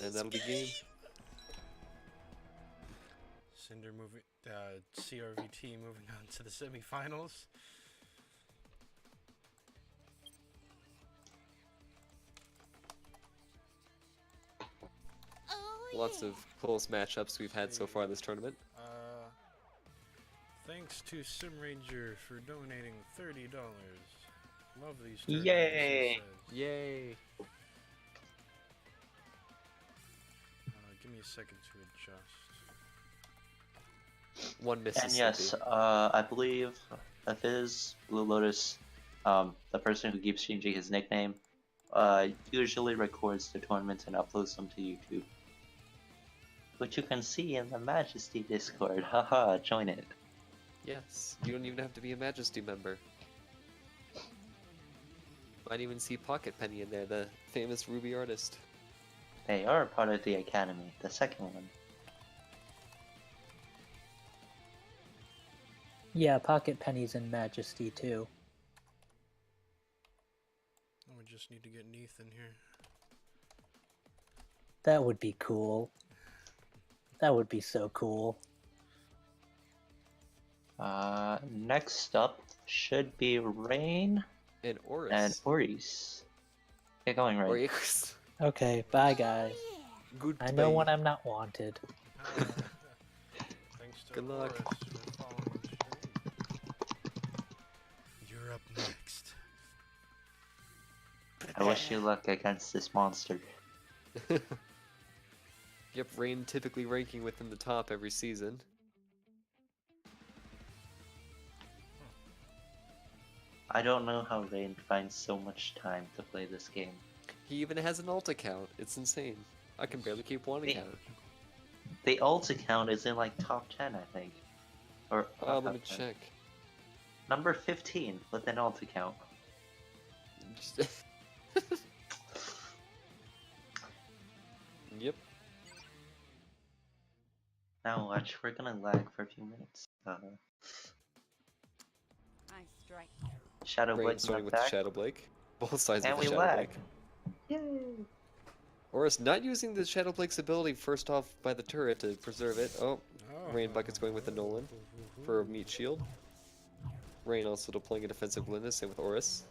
And that'll be game. Cinder moving, CRVT moving on to the semifinals. Lots of close matchups we've had so far this tournament. Thanks to Sim Ranger for donating $30. Love these tournaments, Yay! he says. Yay! Give me a second to adjust. One Mississippi. And yes, I believe Fizz, Blue Lotus, the person who keeps changing his nickname, usually records the tournaments and uploads them to YouTube. Which you can see in the Majesty Discord. Haha, join it. Yes, you don't even have to be a Majesty member. Might even see Pocket Penny in there, the famous RWBY artist. They are part of the Academy, the second one. Yeah, Pocket Penny's in Majesty too. Oh, we just need to get Neath in here. That would be cool. That would be so cool. Next up should be Rain And Oris. and Oris. Get going, Rain. Oris. Okay, bye guys. Goodbye. I know when I'm not wanted. Thanks to Good luck. Oris for following the stream. You're up next. I wish you luck against this monster. Yep, Rain typically ranking within the top every season. I don't know how Rain finds so much time to play this game. He even has an alt account. It's insane. I can barely keep one The- account. The ult account is in like top 10, I think. Or Oh, not let me top 10. check. Number 15 with an alt account. Yep. Now watch, we're gonna lag for a few minutes. I strike. Shadow Rain Blade's starting not with the back. Shadow Blake. Both sides And with the we Shadow lag. Blake. Yay! Oris not using the Shadow Blake's ability first off by the turret to preserve it. Oh, Rain Bucket's going with the Nolan for a meat shield. Rain also deploying a defensive Glinda, same with Oris.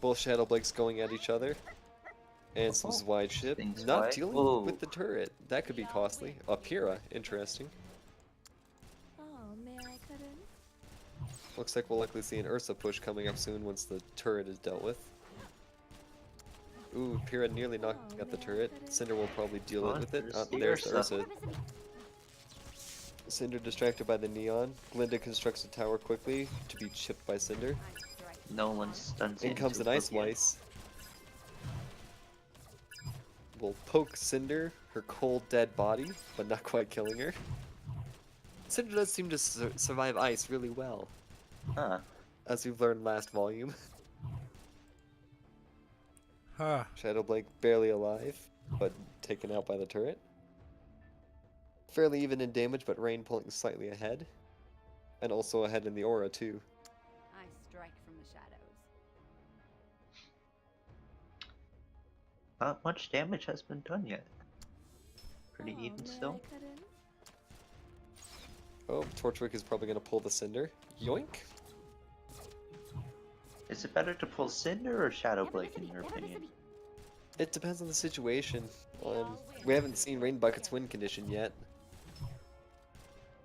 Both Shadow Blakes going at each other. And some wide ship. Things Not wide. dealing Whoa. with the turret. That could be costly. A Pyrrha, interesting. Oh, may I cut in? Looks like we'll likely see an Ursa push coming up soon once the turret is dealt with. Ooh, Pyrrha nearly knocking at the turret. Cinder will probably deal Oh, with it. there's the There's the Ursa. Ursa. Cinder distracted by the Neon. Glinda constructs a tower quickly to be chipped by Cinder. I strike. No one stuns In comes an Ice Weiss. Will poke Cinder, her cold dead body, but not quite killing her. Cinder does seem to survive ice really well, Huh. as we've learned last volume. Huh. Shadow Blake barely alive, but taken out by the turret. Fairly even in damage, but Rain pulling slightly ahead. And also ahead in the aura, too. I strike from the shadows. Not much damage has been done yet. Pretty Oh, even may still. I cut in? Oh, Torchwick is probably going to pull the Cinder. Yoink! Is it better to pull Cinder or Shadow Never Blake miss a in beat, your never miss a opinion? beat. It depends on the situation. We haven't seen Rain Bucket's win condition yet.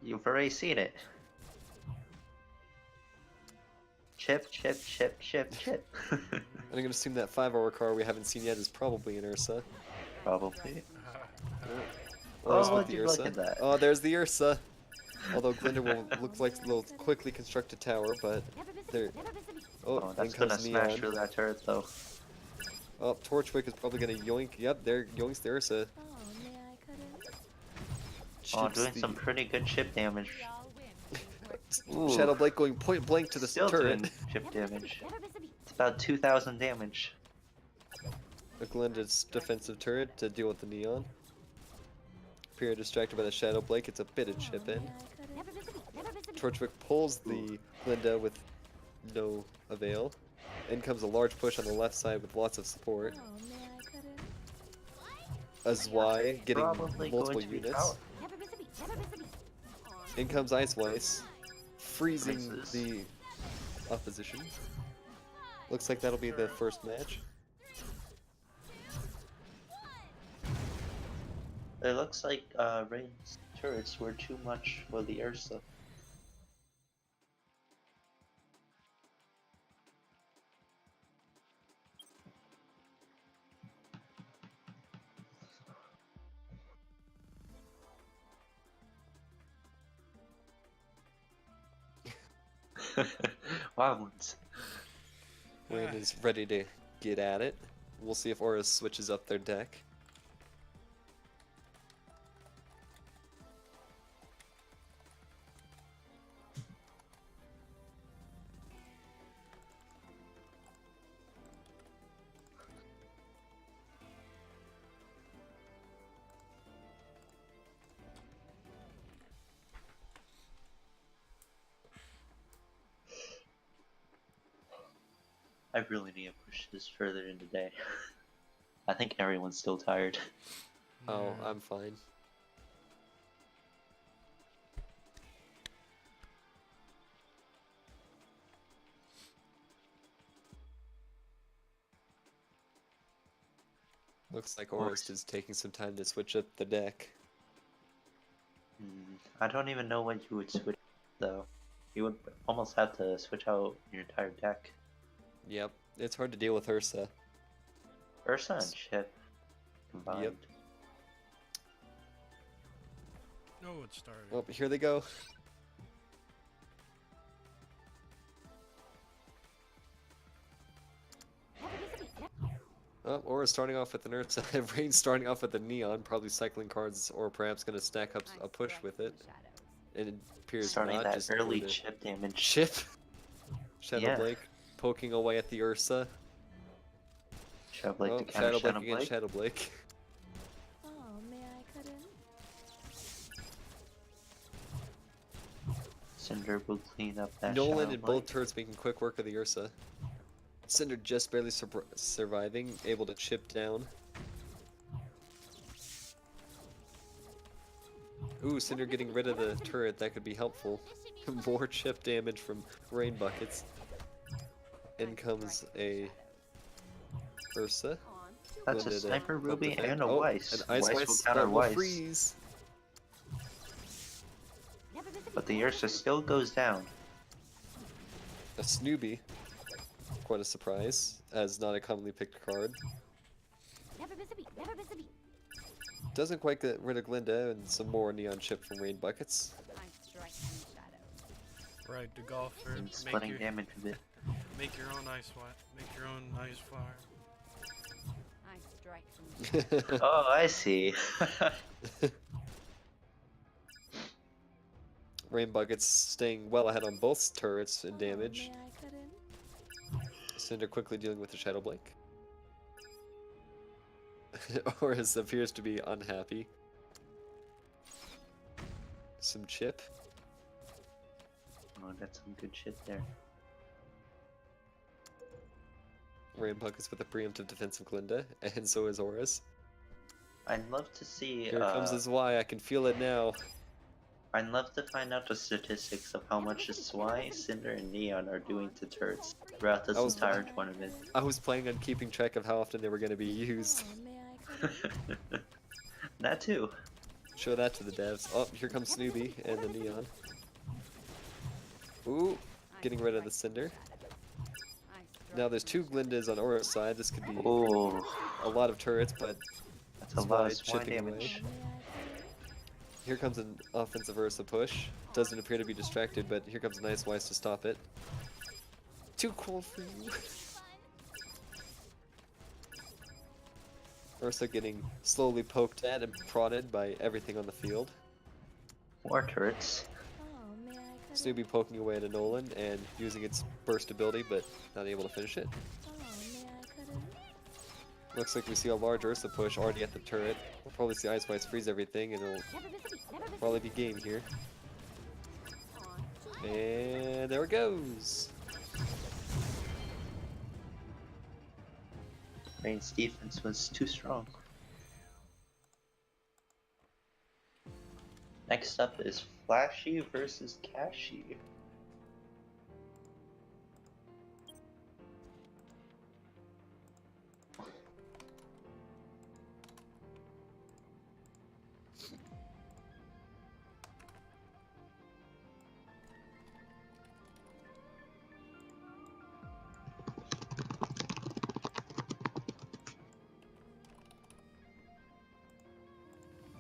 You've already seen it. Chip, chip, chip, chip, chip. And I'm gonna assume that 5-hour car we haven't seen yet is probably an Ursa. Probably. Oris Oh, with would the you look Ursa. at that? Oh, there's the Ursa! Although Glinda will look like they'll quickly construct a tower, but Never miss a there. beat, never miss a beat. Oh, Oh, in that's gonna comes smash Neon. through that turret though. Oh, Torchwick is probably gonna yoink. Yep, there yoinks the Ursa. Oh, may I cut in? Oh, Chips doing the- some pretty good chip damage. We all win. Ooh. Shadow Blake going point blank to the Still turret. doing chip damage. Never miss a beat. It's about 2,000 damage. A Glinda's defensive turret to deal with the Neon. Period distracted by the Shadow Blake, it's a bit of chip in. Never miss a beat. Never miss a beat. Torchwick pulls the Glinda with no avail. In comes a large push on the left side with lots of support. Oh man, I couldn't. A Zwei getting Probably multiple going to be units. power. Never miss a beat. Never miss a beat. In comes Ice Weiss, freezing Misses. the opposition. Looks like that'll be the first match. It looks like Rain's turrets were too much for the Ursa. Wildlands. Rain is ready to get at it. We'll see if Aura switches up their deck. I really need to push this further in the day. I think everyone's still tired. Oh, Yeah. I'm fine. Looks like Orist is taking some time to switch up the deck. I don't even know what you would switch though. You would almost have to switch out your entire deck. Yep, it's hard to deal with Ursa. Ursa and Chip combined. Oh, it started. Oh, here they go. Never miss a beat. Never. Oh, Aura's starting off with an Ursa. Rain's starting off with a Neon, probably cycling cards, or perhaps going to stack up a push with it. And it appears Starting not, that just early with a chip damage. chip. Shadow Yeah. Blake poking away at the Ursa. Shadow Blake Oh, to counter Shadow Blake Shadow against Blake. Shadow Blake. Oh man, I couldn't. Cinder will clean up that Nolan Shadow and Blake. both turrets making quick work of the Ursa. Cinder just barely surviving, able to chip down. Ooh, Cinder getting rid of the turret, that could be helpful. More chip damage from rain buckets. In comes a Ursa. That's a Glinda to Sniper help Ruby defend. and a Oh, Weiss. An Ice Weiss will Weiss counter that will Weiss. freeze. Never miss a beat. But the Ursa still goes down. A Snoopy. Quite a surprise, as not a commonly picked card. Never miss a beat. Never miss a beat. Doesn't quite get rid of Glinda, and some more neon chip from rain buckets. I strike from the shadows. Right, the golfer. And Make splitting your, damage a bit. make your own ice fire. Make your own ice fire. I strike from the shadows. Oh, I see. Rain buckets staying well ahead on both turrets in damage. Oh man, I couldn't. Cinder quickly dealing with the Shadow Blake. Oris appears to be unhappy. Some chip. Oh, that's some good shit there. Rain buckets with a preemptive defensive Glinda, and so is Oris. I'd love to see. Here comes his Y, I can feel it now. I'd love to find out the statistics of how much Zwei, Cinder, and Neon are doing to turrets throughout this I was- entire tournament. I was planning on keeping track of how often they were going to be used. Oh man, I couldn't. That too. Show that to the devs. Oh, here comes Snoopy and the Neon. Ooh, getting rid of the Cinder. Now there's two Glindas on Aura's side. This could be Oh, a lot of turrets, but that's a lot of Zwei Zwei chipping away. damage. Oh man, I couldn't. Here comes an offensive Ursa push. Doesn't appear to be distracted, but here comes a nice Weiss to stop it. Too cold for you. Ursa getting slowly poked at and prodded by everything on the field. More turrets. Oh man, I Snoopy poking away at a Nolan and using its burst ability, but not able to finish it. Oh, may I cut in? Looks like we see a large Ursa push already at the turret. We'll probably see Ice Spice freeze everything, and it'll Never miss a beat. Never miss a probably be game here. And there it goes. Rain's defense was too strong. Next up is Flashy versus Cashy.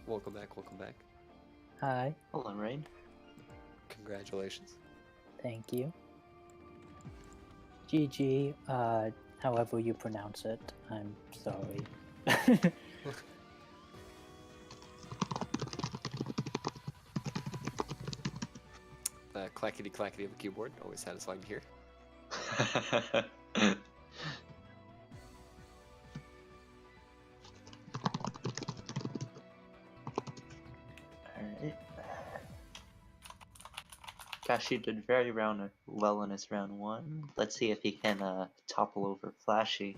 Welcome back, welcome back. Hi, Hold on, Rain. Congratulations. thank you. GG, however you pronounce it, I'm sorry. Clackety clackety of a keyboard, always satisfying to hear. Alright. Cashy did very well in his round 1. Let's see if he can topple over Flashy.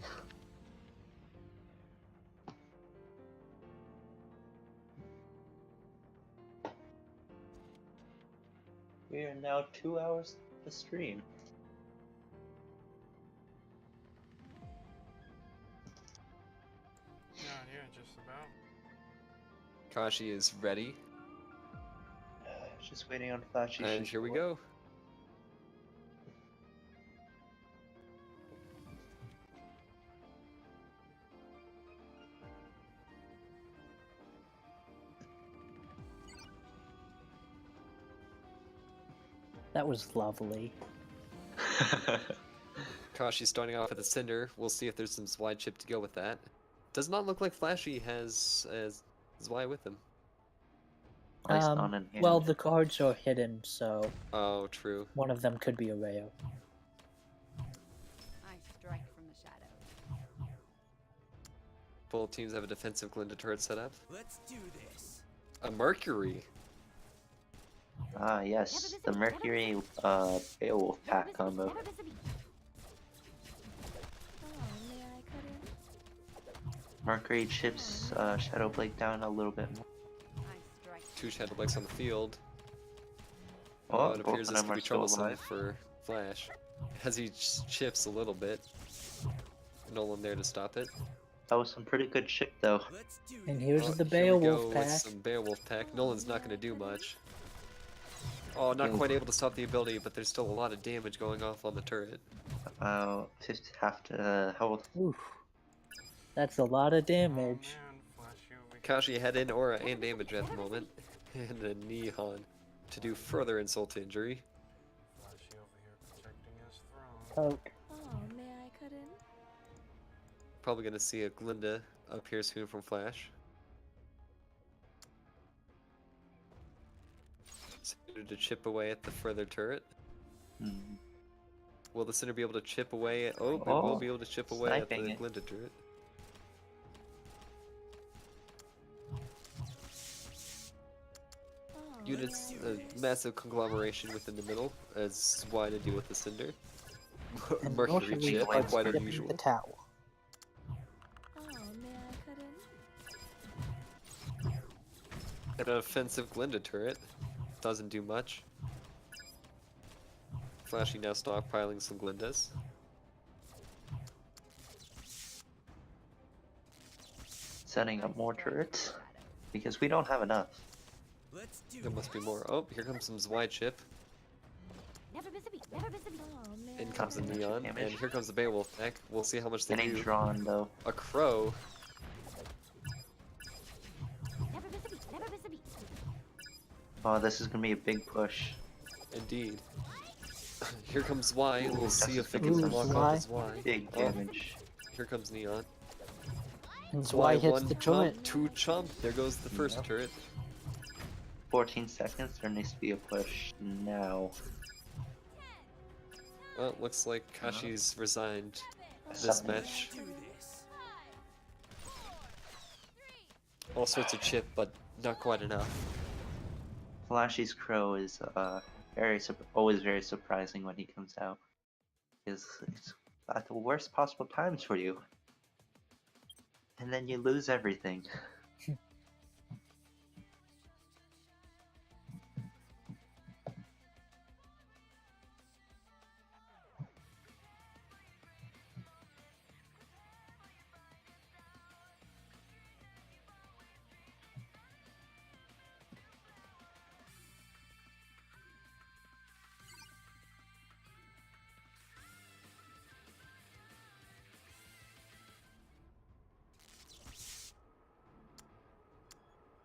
We are now 2 hours to stream. Yeah, just about. Kashi is ready, Just waiting on Flashy. and here we go. That was lovely. Kashi's starting off with a Cinder. We'll see if there's some Zwei chip to go with that. Does not look like Flashy has Zwei with him. Placed on in hand. Well, the cards are hidden, so Oh, true. one of them could be a Rayo. I strike from the shadows. Both teams have a defensive Glinda turret set up. Let's do this. A Mercury. Ah, yes, the Mercury Beowulf Never pack miss a beat. combo. Never miss a beat. Oh, may I cut in? Mercury chips Shadow Blade down a little bit more. I strike. 2 Shadow Blades on the field. Oh, It both appears of this them could are be still troublesome alive. for Flash. As he chips a little bit. Nolan there to stop it. That was some pretty good chip though. Let's do And this. here's the Here we go Beowulf with pack. some Beowulf pack. Nolan's not going to do much. Oh, not Yeah. quite able to stop the ability, but there's still a lot of damage going off on the turret. About 50, have to how old? Oof. That's a lot of damage. Oh, man, Flashy over here. Kashi had an aura and damage at the moment, and a Nihon to do further insult to injury. Flashy over here protecting his throne. Poke. Oh, may I cut in? Probably going to see a Glinda up here soon from Flash. Cinder to chip away at the further turret. Hmm. Will the Cinder be able to chip away at... Oh, it will Oh, be able to chip away at the sniping it. Glinda turret. Oh, Units, may I a cut in? massive conglomeration within the middle, as why to deal with the Cinder. And Mercury Mercury chip, cards quite chip the unusual. towel. Oh, may I cut in? And an offensive Glinda turret. Doesn't do much. Flashy now stockpiling some Glindas. Setting up more turrets because we don't have enough. Let's do There must be this. more. Oh, here comes some Zwei chip. Never miss a beat. Never miss a beat. Oh, may In I comes the cut in? Neon, damage. and here comes the Beowulf pack. We'll see how much they Getting do. drawn though. A Crow. Never miss a beat. Never miss a beat. Oh, this is gonna be a big push. Indeed. Here comes Zwei. We'll see if it Ooh, can block Zwei. off his Zwei. Big Oh, damage. here comes Neon. And Zwei Zwei hits one the chump, turret. 2 chump. There goes the first Yep. turret. 14 seconds. There needs to be a push now. Well, looks like Kashi's resigned this Seven. match. Do this. All sorts of chip, but not quite enough. Flashy's crow is always very surprising when he comes out. It's at the worst possible times for you, and then you lose everything.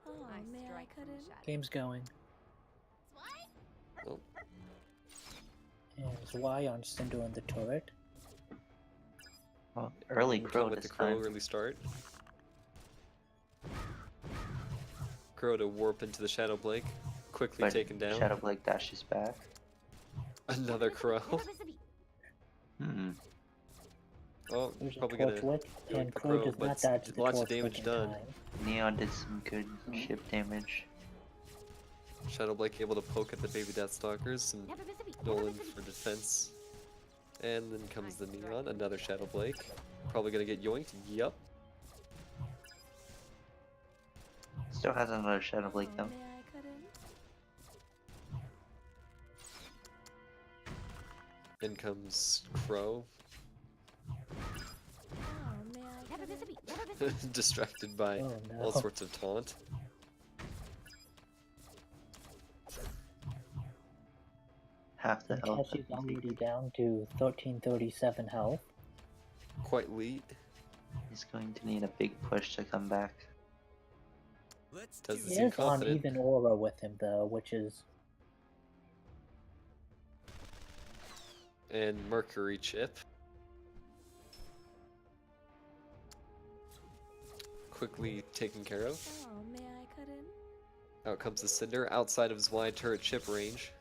Oh, I man, I strike from the couldn't. shadows. Game's going. Oh, Is Y on Cinder on the turret? Well, early With crow the this crow time. early start. Crow to warp into the Shadow Blake, quickly But taken down. Shadow Blake dashes back. Another crow. Hmm. Oh, There's a probably gonna Torchwick, yoink and the Crow crow, does but not dodge the lots of Torchwick damage in done. time. Neon did some good chip damage. Shadow Blake able to poke at the baby Deathstalkers, and Never miss a beat. Nolan for defense. And then comes the Neon, another Shadow Blake. Probably gonna get yoinked. Yup. Still has another Shadow Blake Oh, though. man, I couldn't. In comes Crow, Oh, man, I Never miss a couldn't. beat. Never miss a beat. distracted by Oh no. all sorts of taunt. Half the And health. Cassy's already down to 1337 health. Quite late. He's going to need a big push to come back. Let's Does do He seem is on confident. even aura with him though, which is And Mercury chip. Quickly taken care of. Oh, man, I couldn't. Out comes the Cinder, outside of his wide turret chip range.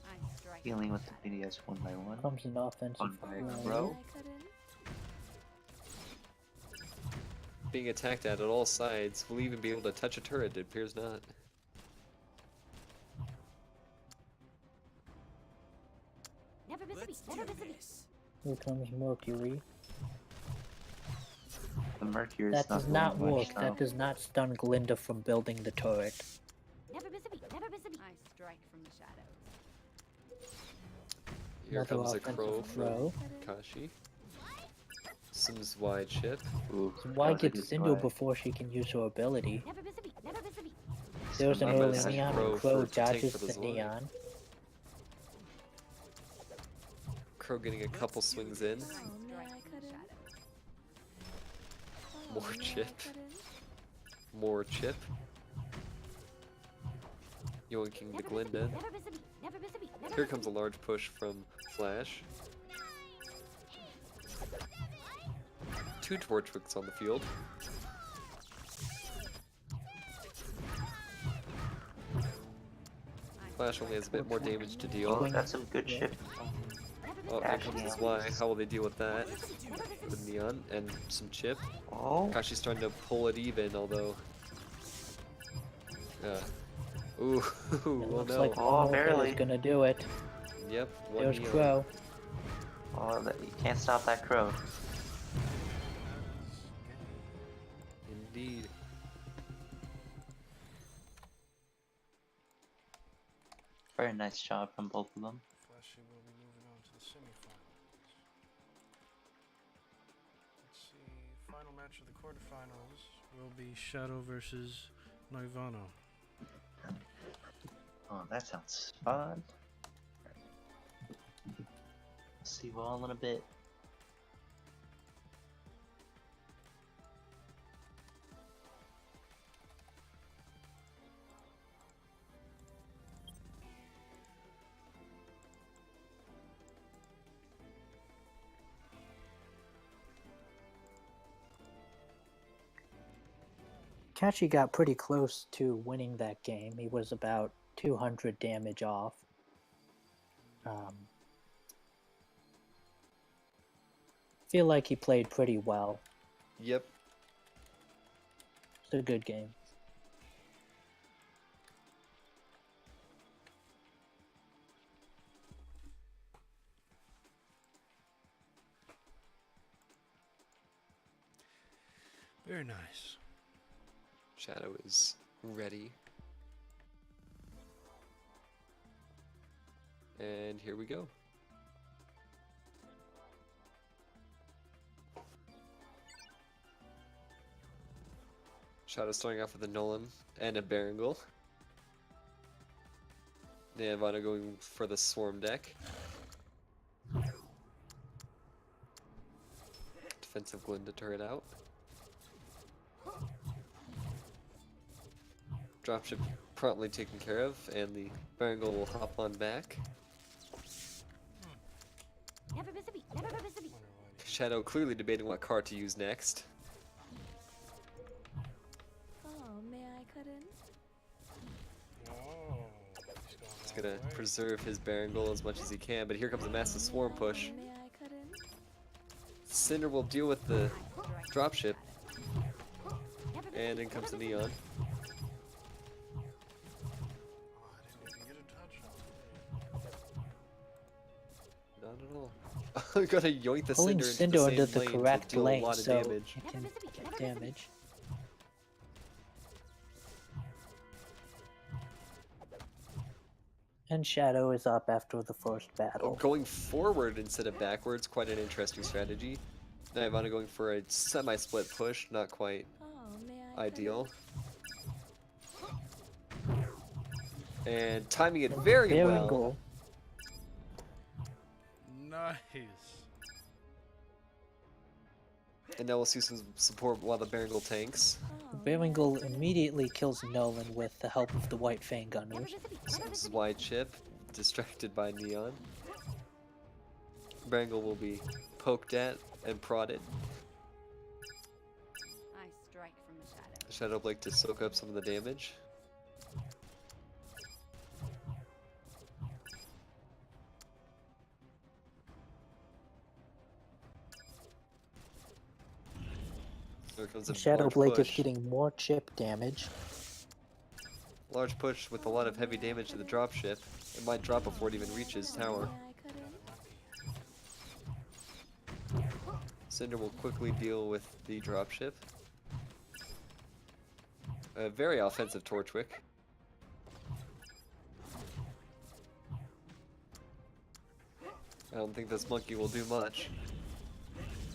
I strike from Healing the with the shadows. BDS one by one. comes an offensive On by Oh, throw. Crow. man, I couldn't. Being attacked at all sides. Will he even be able to touch a turret? It appears not. Never miss a beat. Let's Never do miss a beat. this. Here comes Mercury. The Mercury That is does doing not much work. now. That does not stun Glinda from building the turret. Never miss a beat. Never miss a beat. I strike from the shadows. Here Another comes a offensive crow throw. from Kashi. Sims wide chip. Ooh, So that why was a get good Cinder play. before she can use her ability? Never miss a beat. Never miss a beat. There's an Remember early that neon Crow and Crow for- to tank dodges for the this line. neon. Crow getting a couple swings in. I Oh, man, strike I from the couldn't. shadows. Oh, More man, I chip. couldn't. More chip. Yoinking the Never miss a Glinda. beat. Never miss a beat. Never miss a beat. Never Here miss a comes a large push from Flash. Two Torchwicks on the field. Flash only has a bit more damage to Oh, deal. that's some good chip. Oh, here comes his Y. How will they deal with that? The Neon and some chip. Oh, Kashi's starting to pull it even, although. Ooh, It oh looks no. like Oh, one more hit barely. is gonna do it. Yep, one There's Neon. Crow. oh, you can't stop that crow. Indeed. Very nice job from both of them. Flashy will be moving on to the semifinals. Let's see. Final match of the quarterfinals will be Shadow versus Noivano. Oh, that sounds fun. See you all in a bit. Kachi got pretty close to winning that game. He was about 200 damage off. Feel like he played pretty well. Yep. It's a good game. Very nice. Shadow is ready. And here we go. Shadow starting off with a Nolan and a Berengal. Navana going for the Swarm deck. Defensive Glinda turret out. Dropship promptly taken care of, and the Berengal will hop on back. Never miss a beat. Never miss a beat. Shadow clearly debating what card to use next. Oh, may I cut in? He's gonna preserve his Berengal as much as he can, but here comes a massive Swarm push. May I cut in? Cinder will deal with the dropship, and in comes the Neon. Not at all. Gotta yoink the Pulling Cinder Cinder into into the the same lane correct to deal a lane lot of so damage. he can get damage. And Shadow is up after the first battle. Going forward instead of backwards, quite an interesting strategy. Navana going for a semi-split push, not quite Oh, may I ideal. And timing it very well. Berengal. Nice. And now we'll see some support while the Berengal tanks. Oh, Berengal immediately kills Nolan with the help of the White Fang Never Gunners. miss a beat. Some Never miss a beat. wide chip, distracted by Neon. Berengal will be poked at and prodded. I strike from the shadows. Shadow Blake to soak up some of the damage. There comes a Shadow large Blake is push. getting more chip damage. Large push with a lot of heavy damage to the dropship. It might drop before it even reaches tower. May I cut in? Cinder will quickly deal with the dropship. A very offensive Torchwick. I don't think this monkey will do much.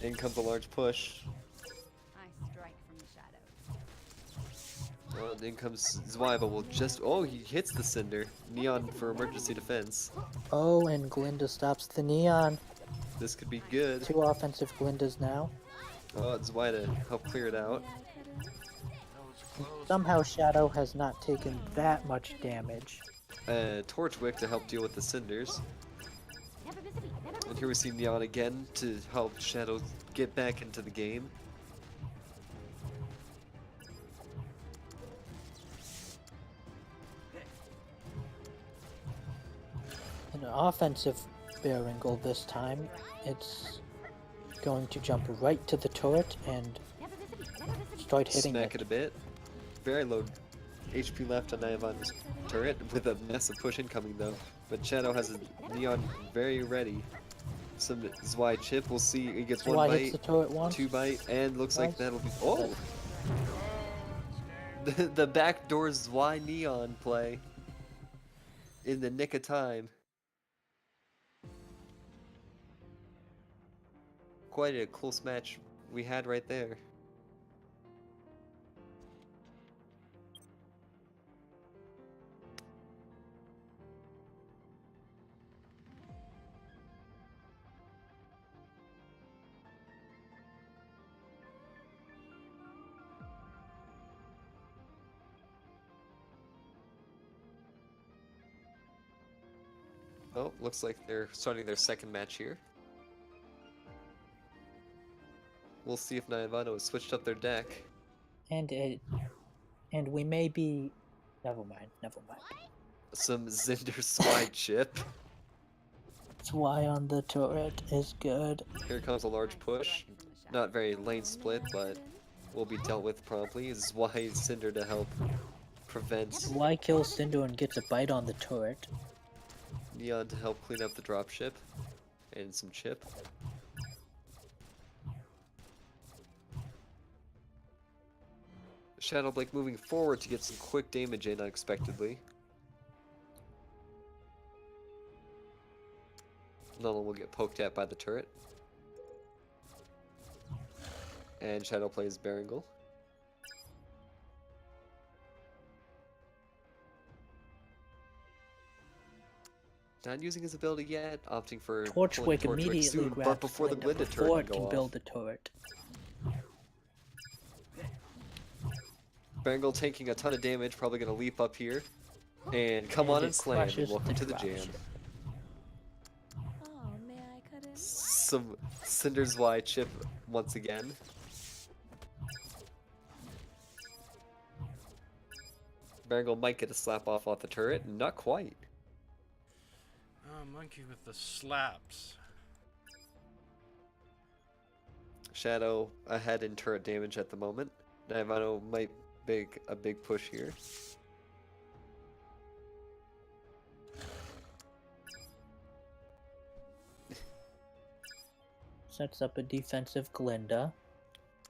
In comes a large push. I strike from the shadows. And in comes Zweiba will just... Oh, he hits the Cinder. Neon for emergency defense. Oh, and Glinda stops the Neon. This could be good. 2 offensive Glindas now. Oh, it's Zwei to help clear it out. May I cut in? That was close. Somehow Shadow has not taken that much damage. Torchwick to help deal with the Cinders. Never miss a beat. Never miss And a here we see Neon again to help Shadow get back into the game. An offensive Berengal this time. It's going to jump right to the turret and Never miss a beat. Never miss a beat. start hitting Smack it. it a bit. Very low HP left on Nayavana's turret with a massive push incoming though. But Shadow has a Neon very ready. Some Zwei chip, we'll see. He gets So one I hits the bite, turret once. 2 bite, and looks like Nice. that'll be. Oh! The backdoor Zwei Neon play. In the nick of time. Quite a close match we had right there. Oh, looks like they're starting their second match here. We'll see if Nayavana has switched up their deck. And it And we may be... Never mind, never mind. Some Zinder Swine chip. That's why on the turret is good. Here comes a large push. Not very lane split, but will be dealt with promptly. This is why Cinder to help prevent Why kill Cinder and gets a bite on the turret? Neon to help clean up the dropship and some chip. Shadow Blake moving forward to get some quick damage in unexpectedly. Nolan will get poked at by the turret. And Shadow plays Berengal. Not using his ability yet, opting for pulling Torchwick immediately soon, grabs but before the Glinda before turret it can can go build off. the turret. Berengal taking a ton of damage, probably gonna leap up here. And come And on it and slam, and crushes welcome to the dropship. jam. Oh, may I cut in? Some Cinder's Y chip once again. Berengal might get a slap off the turret, not quite. Oh, monkey with the slaps. Shadow ahead in turret damage at the moment. Navano might make a big push here. Sets up a defensive Glinda.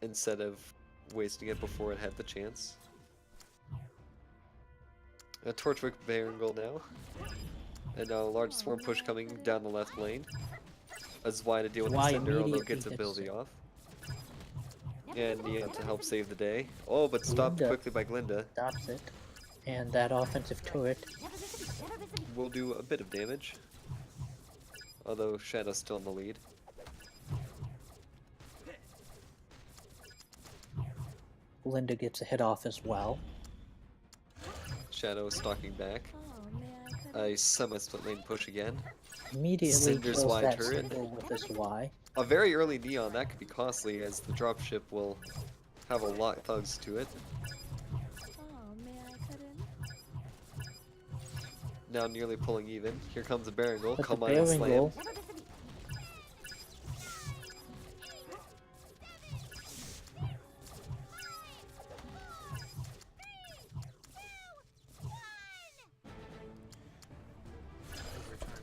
Instead of wasting it before it had the chance. A Torchwick Berengal now. And now a large swarm push coming down the left lane. As Y to deal with the Y Cinder, although immediately gets gets ability it. off. And Neon to help save the day. Oh, but stopped Glinda. quickly by Glinda. Stops it. And that offensive turret. Will do a bit of damage. Although Shadow's still in the lead. Glinda gets a hit off as well. Shadow stalking back. Oh, may I cut in? A semi-split lane push again. Immediately Cinder's kills Y that turret. Cinder with his Y. A very early Neon, that could be costly as the dropship will have a lot of thugs to it. Oh, may I cut in? Now nearly pulling even. Here comes a Berengal. But Come the on and slam. Berengal,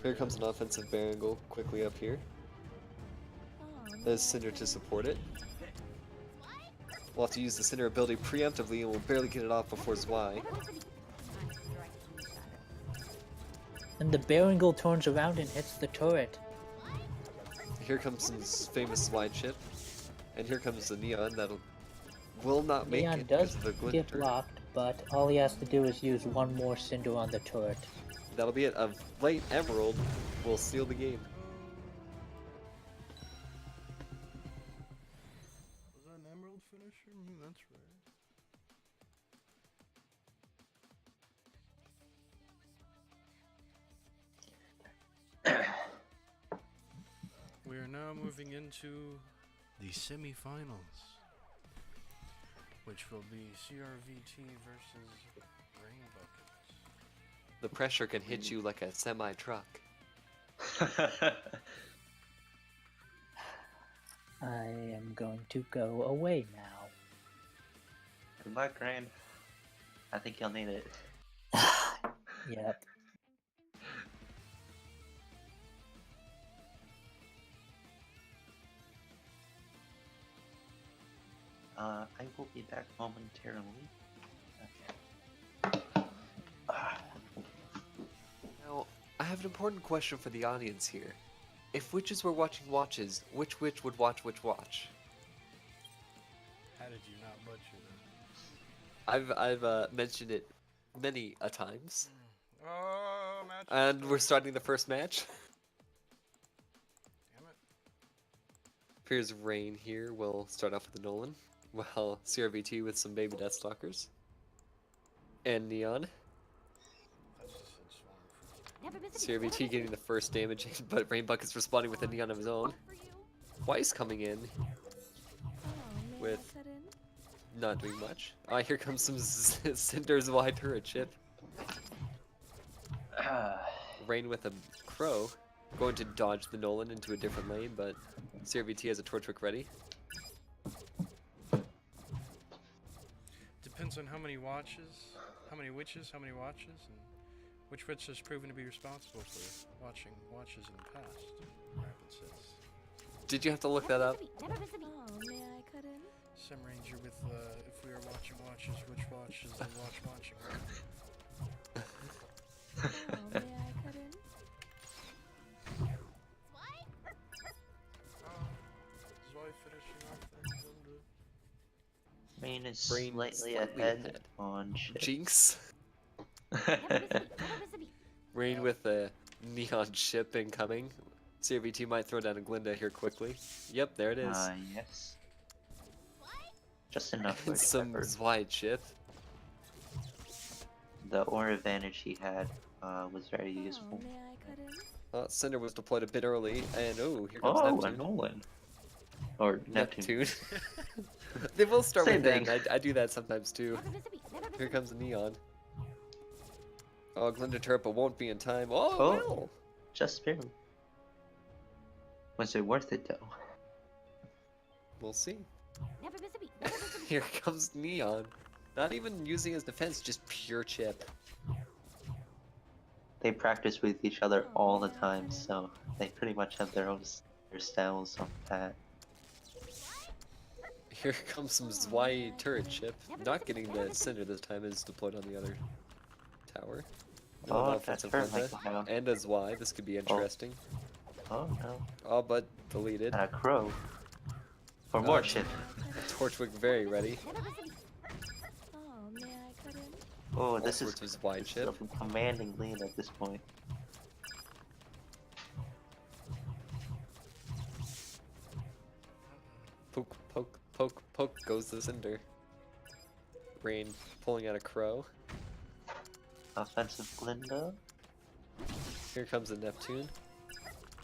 Here comes an offensive Berengal quickly up here. Oh, may There's Cinder to support it. We'll have to use the Cinder ability preemptively and we'll barely get it off before Zwei. and the Berengal turns around and hits the turret. Here comes some famous wide chip. And here comes the Neon that'll will not make Neon it does because of the Glinda get turret. blocked, but all he has to do is use one more Cinder on the turret. That'll be it. A late Emerald will seal the game. Was that an emerald finisher? That's right. We are now moving into the semifinals, which will be CRVT versus Rain Buckets. The pressure can hit you like a semi-truck. I am going to go away now. Good luck, Rain. I think you'll need it. Yep. I will be back momentarily. Now, I have an important question for the audience here. If witches were watching watches, which witch would watch which watch? How did you not butcher that? I've mentioned it many a times. Oh, match. And we're starting the first match. Damn it. Appears Rain here will start off with the Nolan, while CRVT with some baby Deathstalkers. And Neon. That's just a swarm. CRVT getting the first damage in, but Rain Bucket's responding with a Neon of his own. Weiss coming in, Oh, may With- I cut in? not doing much. Ah, here comes some Cinder's wide turret chip. Rain with a crow. Going to dodge the Nolan into a different lane, but CRVT has a Torchwick ready. Depends on how many watches, how many witches, how many watches, and which witch has proven to be responsible for watching watches in the past. Rapid says. Did you have to look that up? Oh, may I cut in? Sim Ranger with, if we are watching watches, which watches and watching. Oh, may I cut in? Zwei finishing off their Glinda. Rain is Rain slightly slightly ahead ahead. on ship. Jinx. Rain with a neon ship incoming. CRVT might throw down a Glinda here quickly. Yep, there it is. Yes. Just enough for And some Pepper. Zwei chip. The aura advantage he had was very Oh, useful. may I cut in? Cinder was deployed a bit early, and oh, here comes Oh, a Neptune. Nolan. Or Neptune. They both start Same with N. thing. I do that sometimes too. Here comes the neon. Oh, Glinda Turpa won't be in time. Oh, Oh. well. Just barely. Was it worth it though? We'll see. Here comes Neon. Not even using his defense, just pure chip. They practice with each other all the time, so they pretty much have their own their styles on that. Here comes some Zwei turret chip. Not getting the Cinder this time, is deployed on the other tower. Oh, No that offensive turret Glinda. might go down. And a Zwei, this could be interesting. Oh no. Oh, but deleted. And a crow. For more Uh, ship. Torchwick very ready. Oh, may I cut in? Oh, All this is sorts of Zwei chip. a commanding lead at this point. Poke, poke, poke, poke goes the Cinder. Rain pulling out a crow. Offensive Glinda. Here comes a Neptune.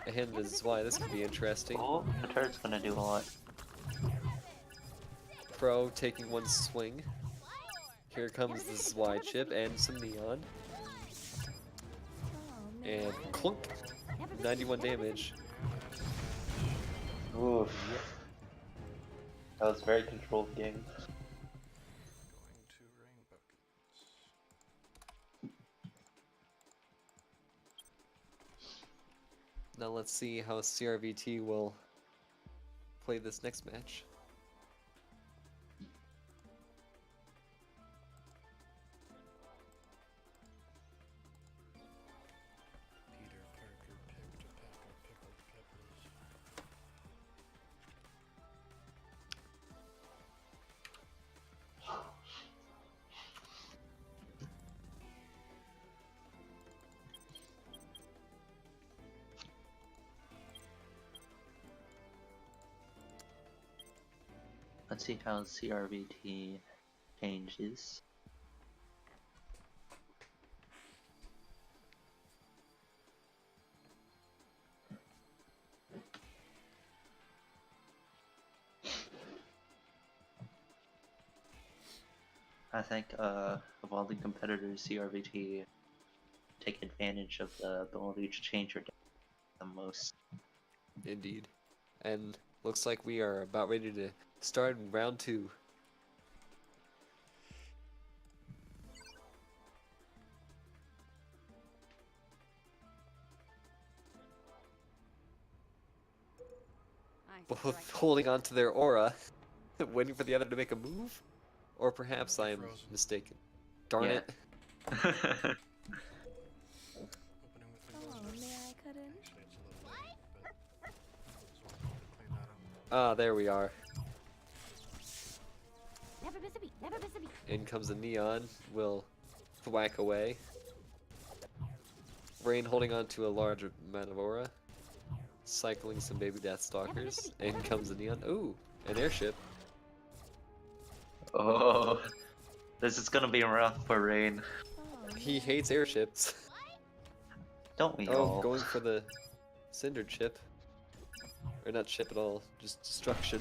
And the Zwei, this could be interesting. Oh, the turret's gonna do a lot. Crow taking one swing. Here comes the Zwei chip and some neon. Oh, may And clunk! 91 damage. Oof. That was a very controlled game. Going to rain buckets. Now let's see how CRVT will play this next match. Peter Parker picked a pack of pickled peppers. Let's see how CRVT changes. I think of all the competitors, CRVT take advantage of the ability to change your deck the most. Indeed. And looks like we are about ready to start round 2. Both holding on to their aura, waiting for the other to make a move? Or perhaps I am Frozen. mistaken. Darn Yeah. it. Opening with the Oh, Glinda. may I cut in? Actually, it's a little late, but as well to clean that up. Ah, there we are. Never miss a beat. Never miss a beat. In comes the neon. Will thwack away. Rain holding on to a large amount of aura. Cycling some baby Deathstalkers. In comes the neon. Ooh, an airship. Oh, this is gonna be rough for Rain. Oh, He hates airships. Don't we Oh, all? going for the Cinder chip. Or not chip at all, just destruction.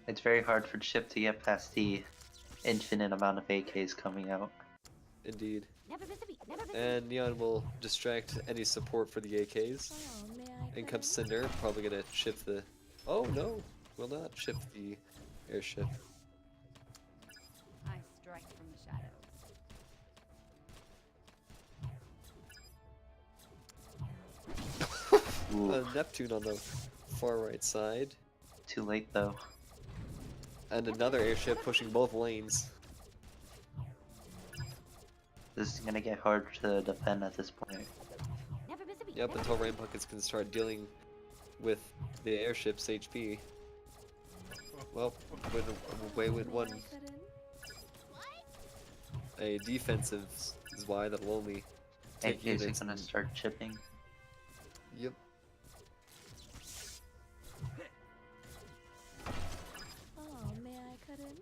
It's very hard for Chip to get past the infinite amount of AKs coming out. Indeed. Never miss a beat. Never miss a And Neon will distract any support for the AKs. Oh, may I In cut comes in? Cinder, probably gonna ship the... Oh no, will not ship the airship. I strike from the shadows. Ooh, Neptune on the far right side. too late though. And another airship pushing both lanes. This is gonna get hard to defend at this point. Never miss a beat. Yep, never until miss a Rain Buckets can start dealing with the airship's HP. Well, away with May one. I cut in? A defensive is why that'll only take AKs units. are gonna start chipping. Yep. Oh, may I cut in?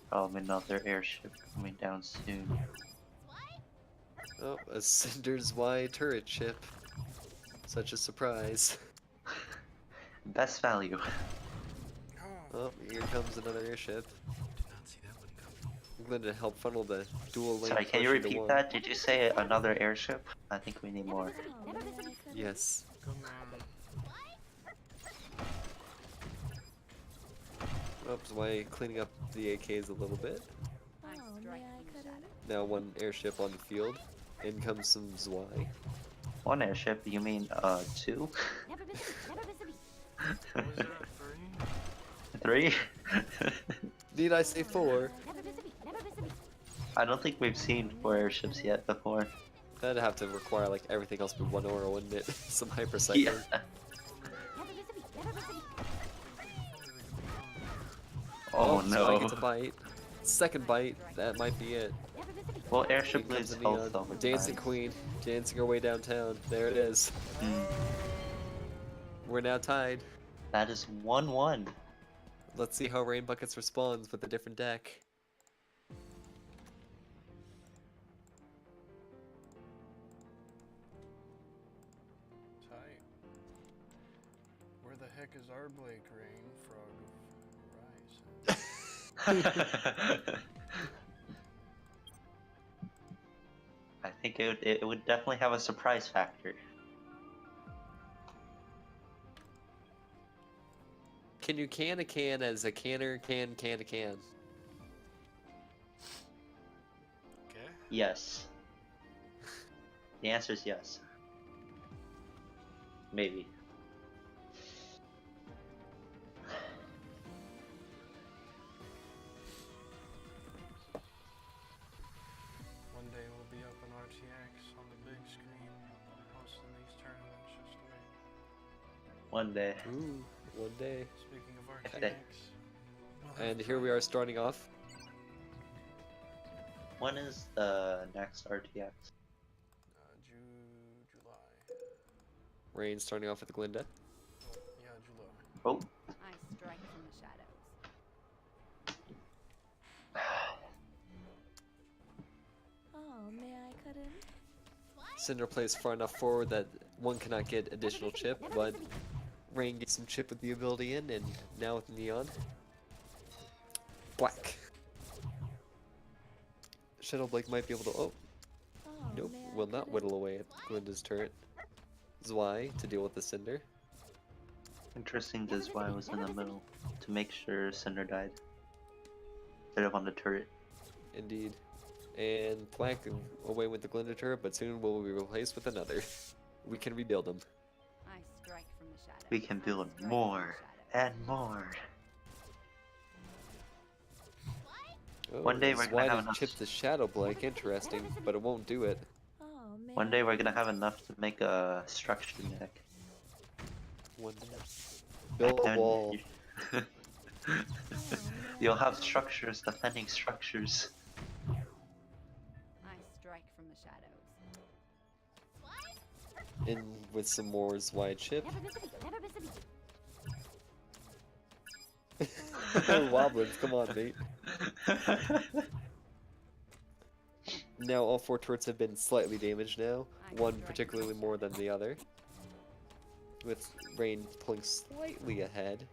Probably another airship coming down soon. Oh, a Cinder's Y turret ship. Such a surprise. Best value. Oh, here comes another airship. Did not see that one coming. I'm going to help funnel the dual lane. Sorry, can you push into repeat one. that? Did you say another airship? I think we need more. Oh, may I cut in? Yes. Come on. Oops, Y cleaning up the AKs a little bit. Oh, may I cut in? Now one airship on the field. In comes some Zwei. One airship? You mean two? Never miss a beat. Never miss a beat. What was that, 3? 3? Need I say 4? Never miss a beat. Never miss a beat. I don't think we've seen 4 airships yet before. That'd have to require like everything else but 1 aura, wouldn't it? Some hypercycling. Yeah. Never miss a beat. Never miss a beat. Oh Zwei no. gets a bite. Second bite, that might be it. Never miss a beat. Well, Here airship comes loses the health Neon. over Dancing time. Queen, dancing her way downtown. There it is. Mm, We're now tied. that is 1-1. Let's see how Rain Buckets responds with a different deck. Tight. Where the heck is our Blake Rain, Frog of Rise? I think it would definitely have a surprise factor. Can you can a can as a canner can a can? Okay. Yes. The answer is yes. Maybe. One day we'll be up on RTX on the big screen, hosting these tournaments. Just wait. One day. Ooh, one day. Speaking of Okay. RTX, we'll have And here we are starting off. When is the next RTX? July. Rain starting off with Glinda. Yeah, July. Oh, I strike from the shadows. Oh, may I cut in? Cinder plays far enough forward that one cannot get additional chip, but Rain gets some chip with the ability in, and now with Neon. Black. Shadow Blake might be able to. Oh, Oh, nope, may I will cut not in? whittle away at Glinda's turret. Zwei to deal with the Cinder. interesting this why I was in the middle to make sure Cinder died. Instead of on the turret. Indeed. And Black away with the Glinda turret, but soon will be replaced with another. We can rebuild them. I strike from the shadows. We can I build strike from more the shadows. and more. Oh, One day we're gonna Zwei have to enough- chip the Shadow Blake, interesting, but it won't do it. Oh, may One I day we're cut gonna in? have enough to make a structure deck. One day. Build a And wall. Oh, may I You'll cut have in? structures defending structures. I strike from the shadows. In with some more Zwei chip. Never miss a beat. Never miss a beat. Woblins, come on, mate. Now all 4 turrets have been slightly damaged now. One particularly more than the other. With Rain pulling slightly ahead.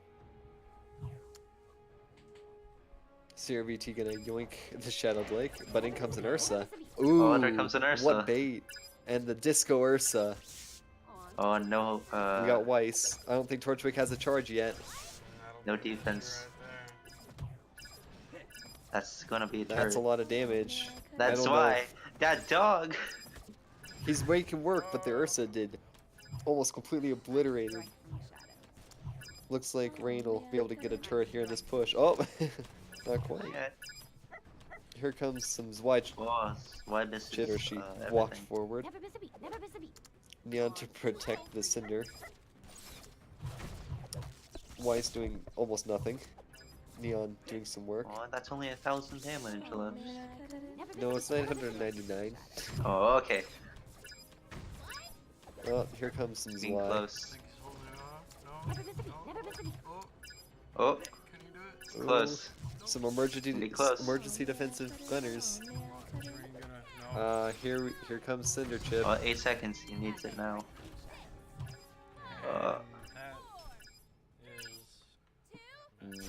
CRVT gonna yoink the Shadow Blake, but in comes an Ursa. Oh, Ooh, there comes an Ursa. what bait! And the Disco Ursa. Oh no, We got Weiss. I don't think Torchwick has a charge yet. no defense. That's gonna be a turret. That's a lot of damage. That's don't know why. if- That dog! He's making work, but the Ursa did almost completely obliterated. Strike from the shadows. Looks like Rain will be able to get a turret here in this push. Oh, not quite. Yeah. Here comes some Zwei Oh, why this Jitter. is, She everything. walked forward. Never miss a beat. Never miss a beat. Neon to protect the Cinder. Weiss doing almost nothing. Neon doing some work. Oh, that's only 1,000 damage left. No, it's 999. Oh, okay. Oh, here comes some Being Zwei. close. Never miss a beat. Never miss a beat. Oh, it's close. Some Pretty close. emergency defensive gunners. Here comes Cinder Chip. Oh, 8 seconds. He needs it now.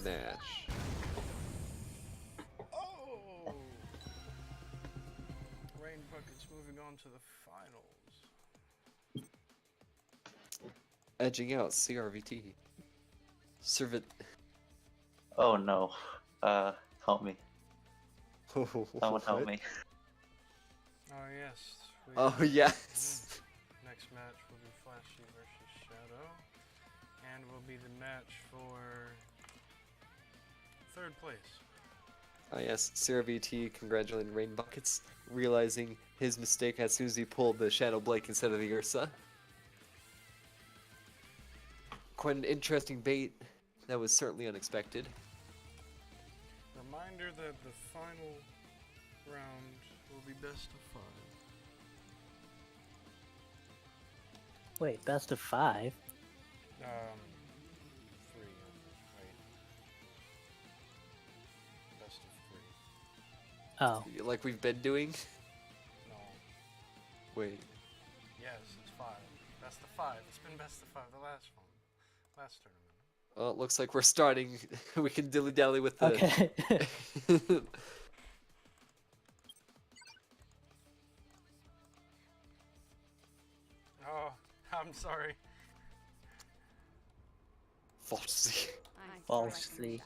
Nash. Oh! Rain Bucket's moving on to the finals. Edging out CRVT. Servant. Oh no. Help me. Someone help What? me. Oh yes. Oh yes. Next match will be Flashy versus Shadow, and will be the match for third place. Oh yes, CRVT congratulating Rain Buckets, realizing his mistake as soon as he pulled the Shadow Blake instead of the Ursa. Quite an interesting bait. That was certainly unexpected. Reminder that the final round will be best of 5. Wait, best of 5? 3, right? Best of 3. Oh, Like we've been doing. No. Wait. Yes, it's 5. Best of 5. It's been best of 5 the last one. Last tournament. Well, it looks like we're starting. We can dilly-dally with the... okay. Oh, I'm sorry. Falsely. Falsely.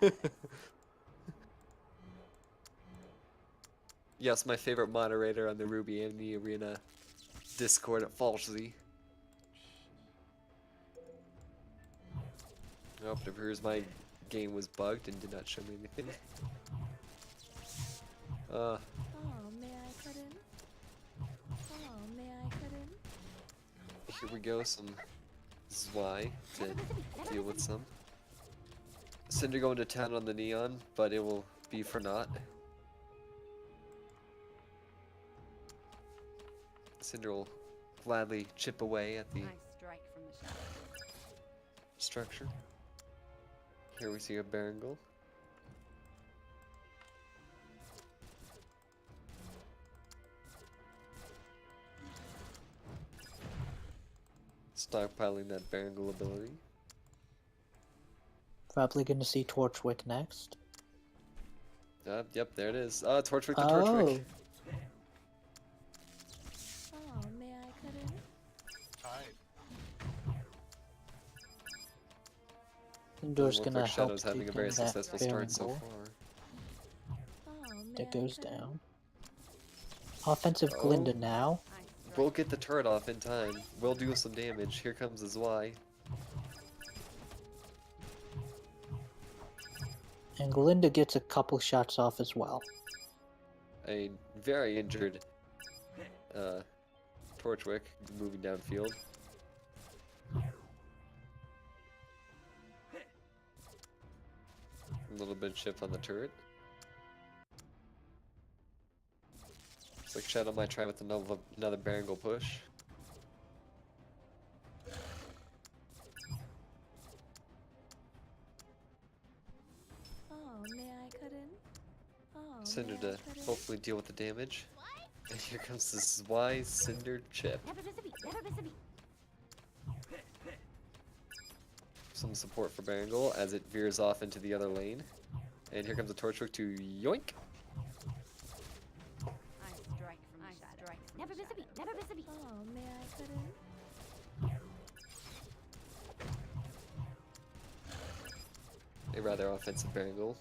Yes, my favorite moderator on the RWBY Amity Arena Discord at Falsely. Oh, it appears my game was bugged and did not show me anything. Oh, may I cut in? Oh, may I cut in? Here we go, some Zwei to deal with some. Cinder going to town on the Neon, but it will be for naught. Cinder will gladly chip away at the I strike from the shadows. structure. Here we see a Berengal. Stockpiling that Berengal ability. Probably gonna see Torchwick next. Yep, there it is. Torchwick to Oh, Torchwick. Oh, may I cut in? Tied. Cinder's Looks gonna like help Shadow's having a take very in that successful start so Berengal. far. Oh, may That I goes cut in? down. Offensive Oh. Glinda now. I strike We'll get the turret off in time. We'll do some damage. Here comes the Zwei. And Glinda gets a couple shots off as well. A very injured Torchwick moving downfield. A little bit of chip on the turret. Looks like Shadow might try with another Berengal push. Oh, may I cut in? Oh, Cinder may I to cut in? hopefully deal with the damage. And here comes the Zwei Cinder chip. Never miss a beat. Never miss a beat. Some support for Berengal as it veers off into the other lane. And here comes a Torchwick to yoink. I strike from the shadows. Never miss a beat. Never miss a beat. Oh, may I cut in? A rather offensive Berengal.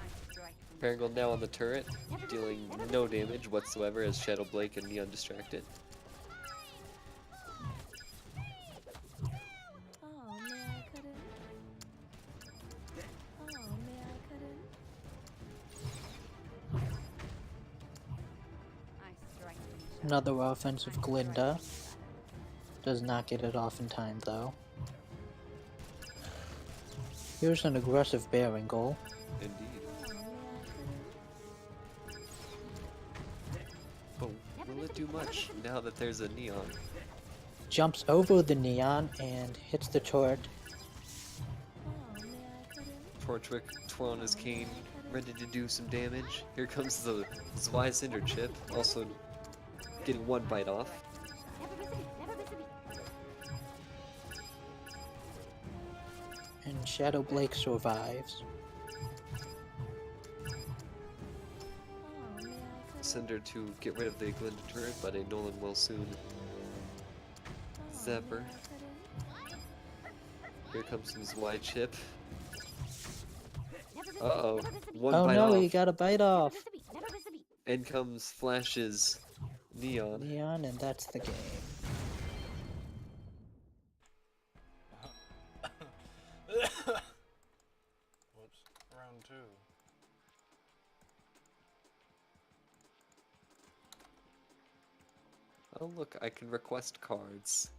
I strike from the Berengal now on the turret, dealing no damage whatsoever as Shadow Blake and Neon distract it. Oh, may I cut in? Oh, may I cut in? I strike from the shadows. Another offensive Glinda. Does not get it off in time though. Here's an aggressive Berengal. Indeed. Oh, may I cut in? But will it do much now that there's a Neon? Jumps over the Neon and hits the turret. Oh, may I cut in? Torchwick twirling his cane, ready to do some damage. Here comes the Zwei Cinder Chip, also getting one bite off. Never miss a beat. Never miss a beat. And Shadow Blake survives. Oh, may I cut in? Cinder to get rid of the Glinda turret, but a Nolan will soon. Oh, Zephyr. may I cut in? Here comes some Zwei Chip. Never miss a beat. Uh-oh. Never miss a beat. One Oh bite no, off. he got a bite Never off. miss a beat. Never miss a beat. In comes Flash's Neon. Neon, and that's the game. Whoops. Round 2. Oh look, I can request cards.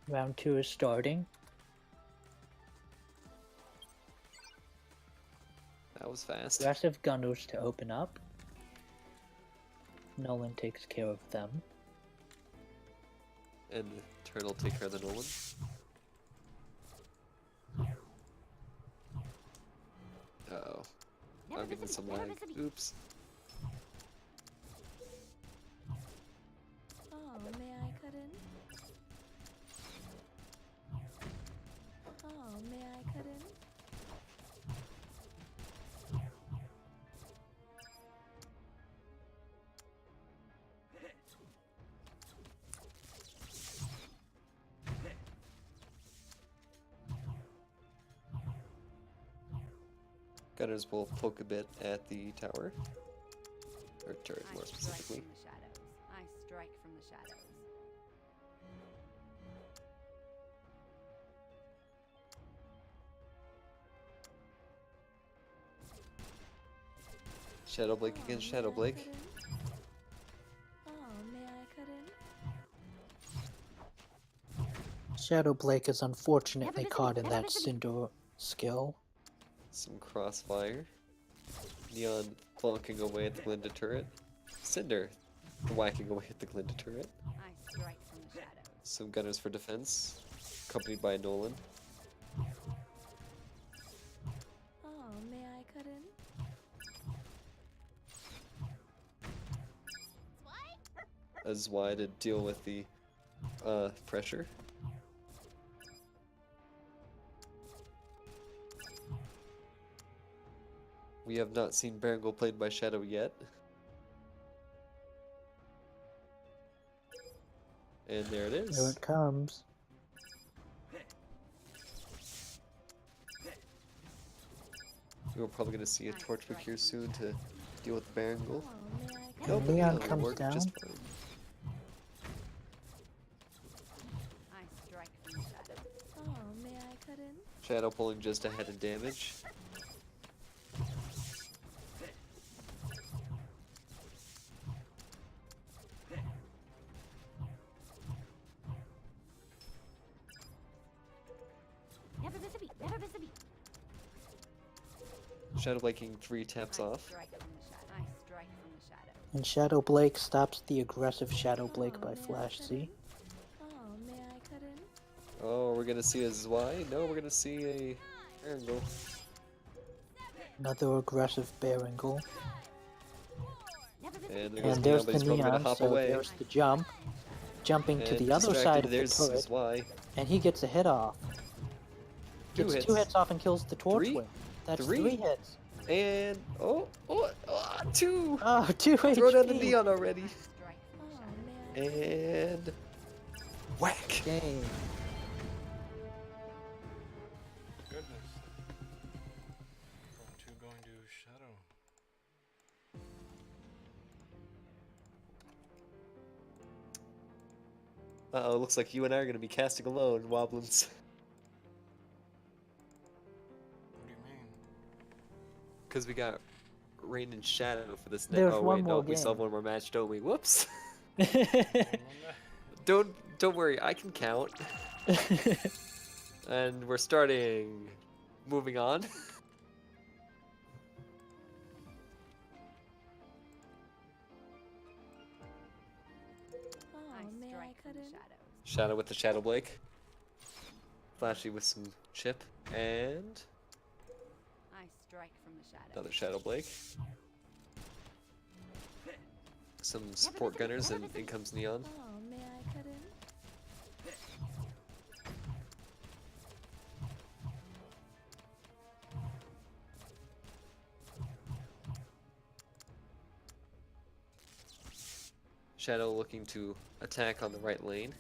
Round 2 is starting. That was fast. Aggressive Gunners to open up. Nolan takes care of them. And the turret will take care of the Nolan. Uh-oh. Never I'm miss a getting beat. some Never lag. miss a beat. Oops. Oh, may I cut in? Oh, may I cut in? Gunners will poke a bit at the tower. Or turret, I more strike specifically. from the shadows. I strike from the shadows. Shadow Blake Oh, against may Shadow I Blake. cut in? Oh, may I cut in? Shadow Blake is unfortunately Never miss a caught beat, in never that miss a beat. Cinder skill. Some crossfire. Neon bonking away at the Glinda turret. Cinder whacking away at the Glinda turret. I strike from the shadows. Some gunners for defense, accompanied by Nolan. Oh, may I cut in? As wide to deal with the pressure. We have not seen Berengal played by Shadow yet. And there it Here is. it comes. We're probably going to see a Torchwick here soon to deal with Berengal. Oh, may I cut Nope, in? Neon it'll comes work down. just fine. I strike from the shadows. Oh, may I cut in? Shadow pulling just ahead in damage. Never miss a beat. Never miss a beat. Shadow Blaking 3 taps I off. strike from the shadows. I strike from the shadows. And Shadow Blake stops the aggressive Shadow Blake Oh, by may I Flash cut C. in? Oh, may I cut in? Oh, are we gonna see a Zwei? No, we're gonna see a Erangel. Another aggressive Berengal. Never miss a And beat. there goes And Neon, there's but the he's probably gonna Neon, hop so away. there's the jump. Jumping to And the other distracted, side of the there's turret, Zwei. and he gets a hit off. Two Gets hits. 2 hits off and kills the Three? Torchwick. That's Three? 3 hits. And two! Oh, 2 HP. Throw down the Neon already. Strike from the Oh shadows. man. And whack! Game. Goodness. From 2 going to Shadow. Uh-oh, looks like you and I are gonna be casting alone, Woblins. What do you mean? Because we got Rain and Shadow for this next. There's Oh one wait, more no, we still have game. one more match, don't we? Whoops. Hold on there. Don't worry, I can count. And we're starting. Moving on. Oh I man, I strike from the couldn't. shadows. Shadow with the Shadow Blake. Flashy with some chip. And I strike from the shadows. another Shadow Blake. Some support gunners, and in comes Neon. Oh man, I couldn't. Shadow looking to attack on the right lane.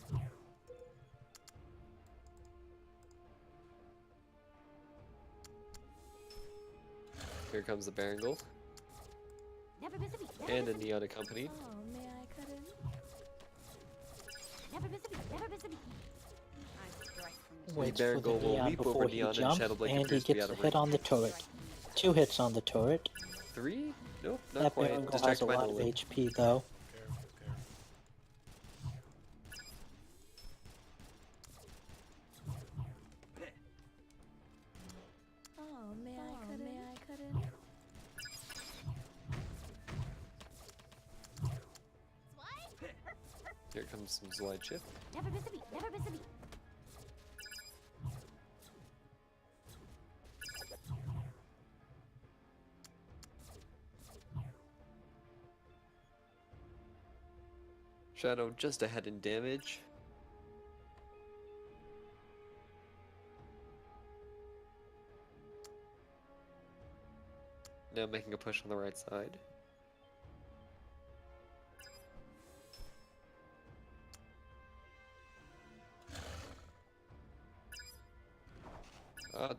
Here comes the Berengal. Never miss a beat. Never And miss a a beat. Neon accompanied. Oh man, I couldn't. Never miss a beat. Never miss a beat. I strike from the Waits for the Berengal will Neon leap over before he Neon and jumps, Shadow Blade and he appears to be gets out a of hit range. on the turret. 2 hits on the turret. 3? Nope, not That quite. Berengal has a Distracted by lot of Nolan. HP though. Careful, careful. Oh man, I couldn't. Man, I couldn't. Here comes some Zwei chip. Never miss a beat. Never miss a beat. Shadow just ahead in damage. Now making a push on the right side.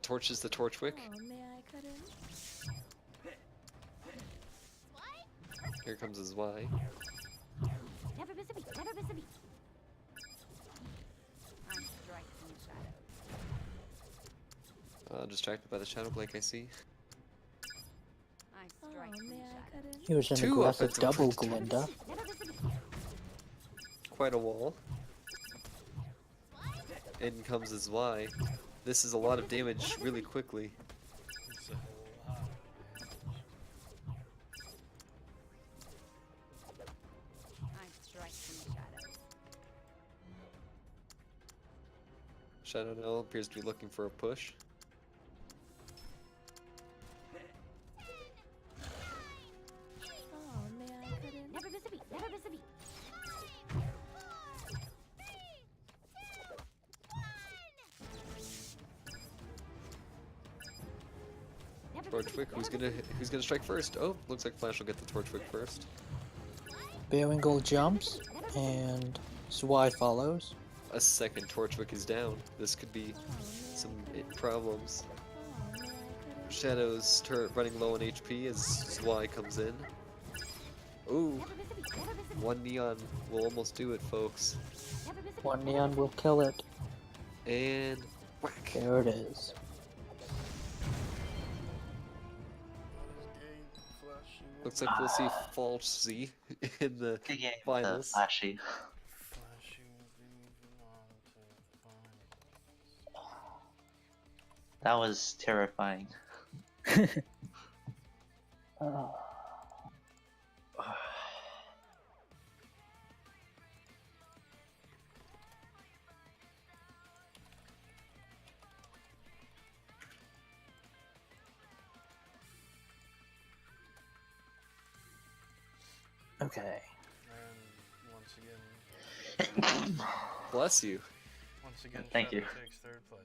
Torches the Torchwick. Oh man, I couldn't. Here comes his Y. Never miss a beat. Never miss a beat. I strike from the shadows. Distracted by the Shadow Blake, I see. I Oh strike from the man, I shadows. couldn't. Here's an Two aggressive offensive double attacks. Glinda. Never miss a beat. Quite a wall. In comes his Y. This is a lot of damage really quickly. It's a whole lot of damage. I strike from the shadows. Shadow now appears to be looking for a push. Oh man, I couldn't. Never miss a beat. Never miss a beat. Never miss a beat. Torchwick, who's gonna strike first? Oh, looks like Flash will get the Torchwick first. Berengal jumps, and Zwei follows. A second Torchwick is down. This could be Oh man, some I couldn't. problems. Oh man, I couldn't. Shadow's turret running low on HP as Zwei comes in. Ooh, Never miss a beat. Never miss a beat. one Neon will almost do it, folks. Never miss a beat. One Never Neon miss a will beat. kill it. And whack. There it is. Looks like we'll see False Z in the Good game, finals. Flashy. Flashy will be moving on to the finals. That was terrifying. Oh. Okay. And once again, Bless you. Thank Shadow you. takes third place.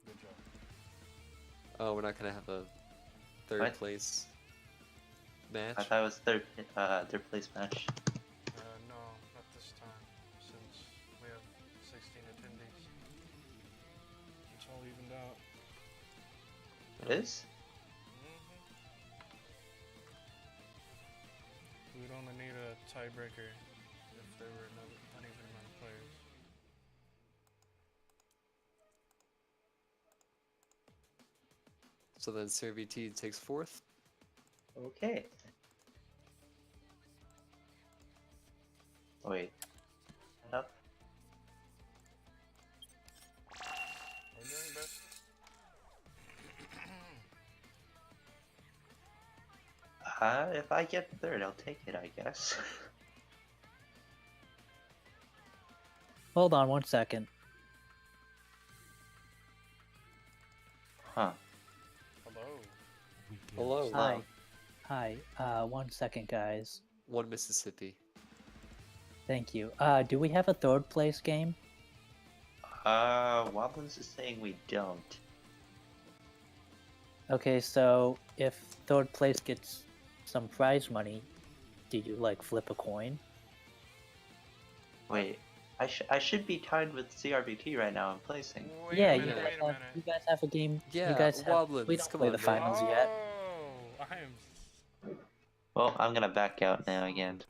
Good job. Oh, we're not gonna have a third What? place I match. thought it was third place match. No, not this time. Since we have 16 attendees, it's all evened out. It is? We would only need a tiebreaker if there were an uneven amount of players. So then CRVT takes fourth. Okay. Wait. Stand up. We're doing best. If I get third, I'll take it, I guess. Hold on 1 second. Huh. Hello. Hello. Hi. Hi. 1 second, guys. One Mississippi. Thank you. Do we have a third place game? Wobblins is saying we don't. Okay, so if third place gets some prize money, do you like flip a coin? Wait, I should be tied with CRBT right now in placing. Wait Yeah, a minute, wait a minute. you guys have a game. Yeah, you guys have, Wobblins, we don't come play on, the man. finals yet. Oh, I am. Well, I'm gonna back out now again.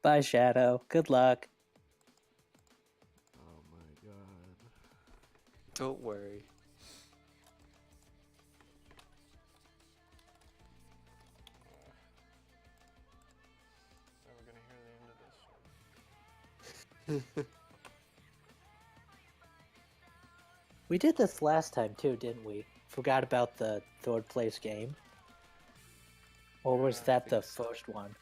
Bye, Shadow. Good luck. Oh my god. Don't worry. Never gonna hear the end of this. We did this last time too, didn't we? Forgot about the third place game. Or was Yeah, I that the think so. first one?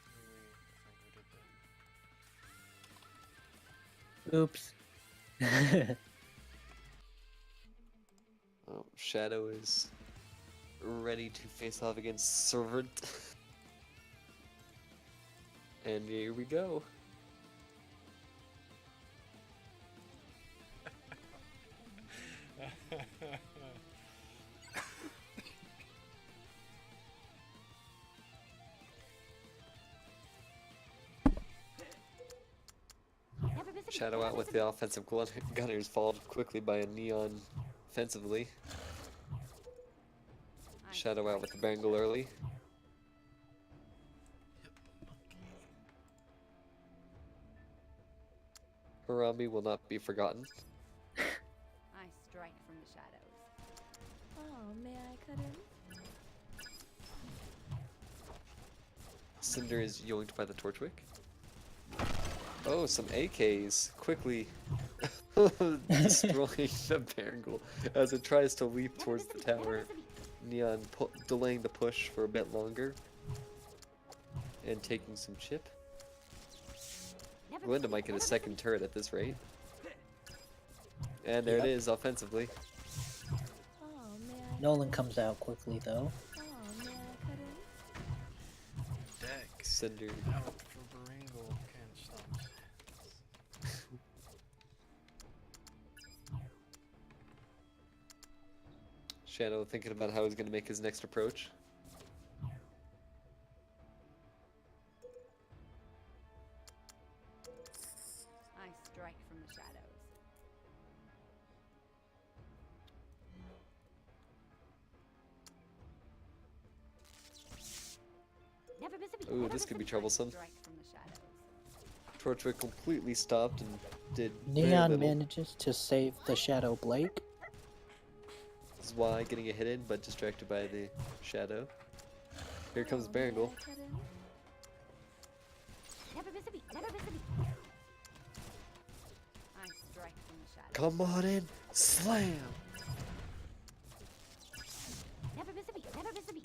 I think we did that. Oops. Oh, Shadow is ready to face off against Servant. And here we go. Never miss a beat, Shadow never out miss with a the offensive gunners, followed quickly by a Neon offensively. beat. Shadow out with the Bangle early. RWBY will not be forgotten. I strike from the shadows. Oh, may I cut in? Cinder is yoinked by the Torchwick. Oh, some AKs quickly destroying the Bangle as it tries to leap Never towards miss a the beat, never tower. miss a beat. Neon delaying the push for a bit longer and taking some chip. Never Glinda miss might get a never miss second beat. turret at this rate. And there it is, offensively. Oh, may I? Nolan comes out quickly though. Oh, may I cut in? Deck Cinder. out for Baringle can't stop. Shadow thinking about how he's going to make his next approach. I strike from the shadows. Never miss a beat, Ooh, never this miss could a be beat. I troublesome. strike from the shadows. Torchwick completely stopped and did very Neon little. manages to save the Shadow Blake. This is why getting a hit in, but distracted by the Shadow. Here comes Oh, may Baringle. I cut in? Never miss a beat, never miss a beat. I strike from the shadows. Come on in, slam! Never miss a beat, never miss a beat.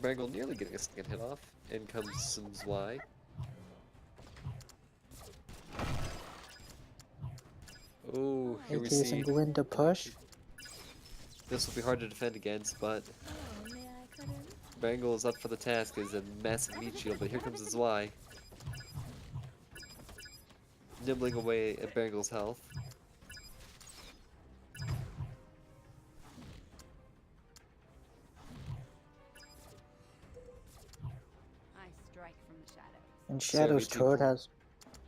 Baringle nearly getting a second hit off. In comes some Zwei. Oh, here we AKs see. and Glinda push. This will be hard to defend against, but Oh, may I cut in? Bangle is up for the task as a massive meat shield, but here comes his Y. Nibbling away at Bangle's health. I strike from the shadows. And So Shadow's we do turret pull- has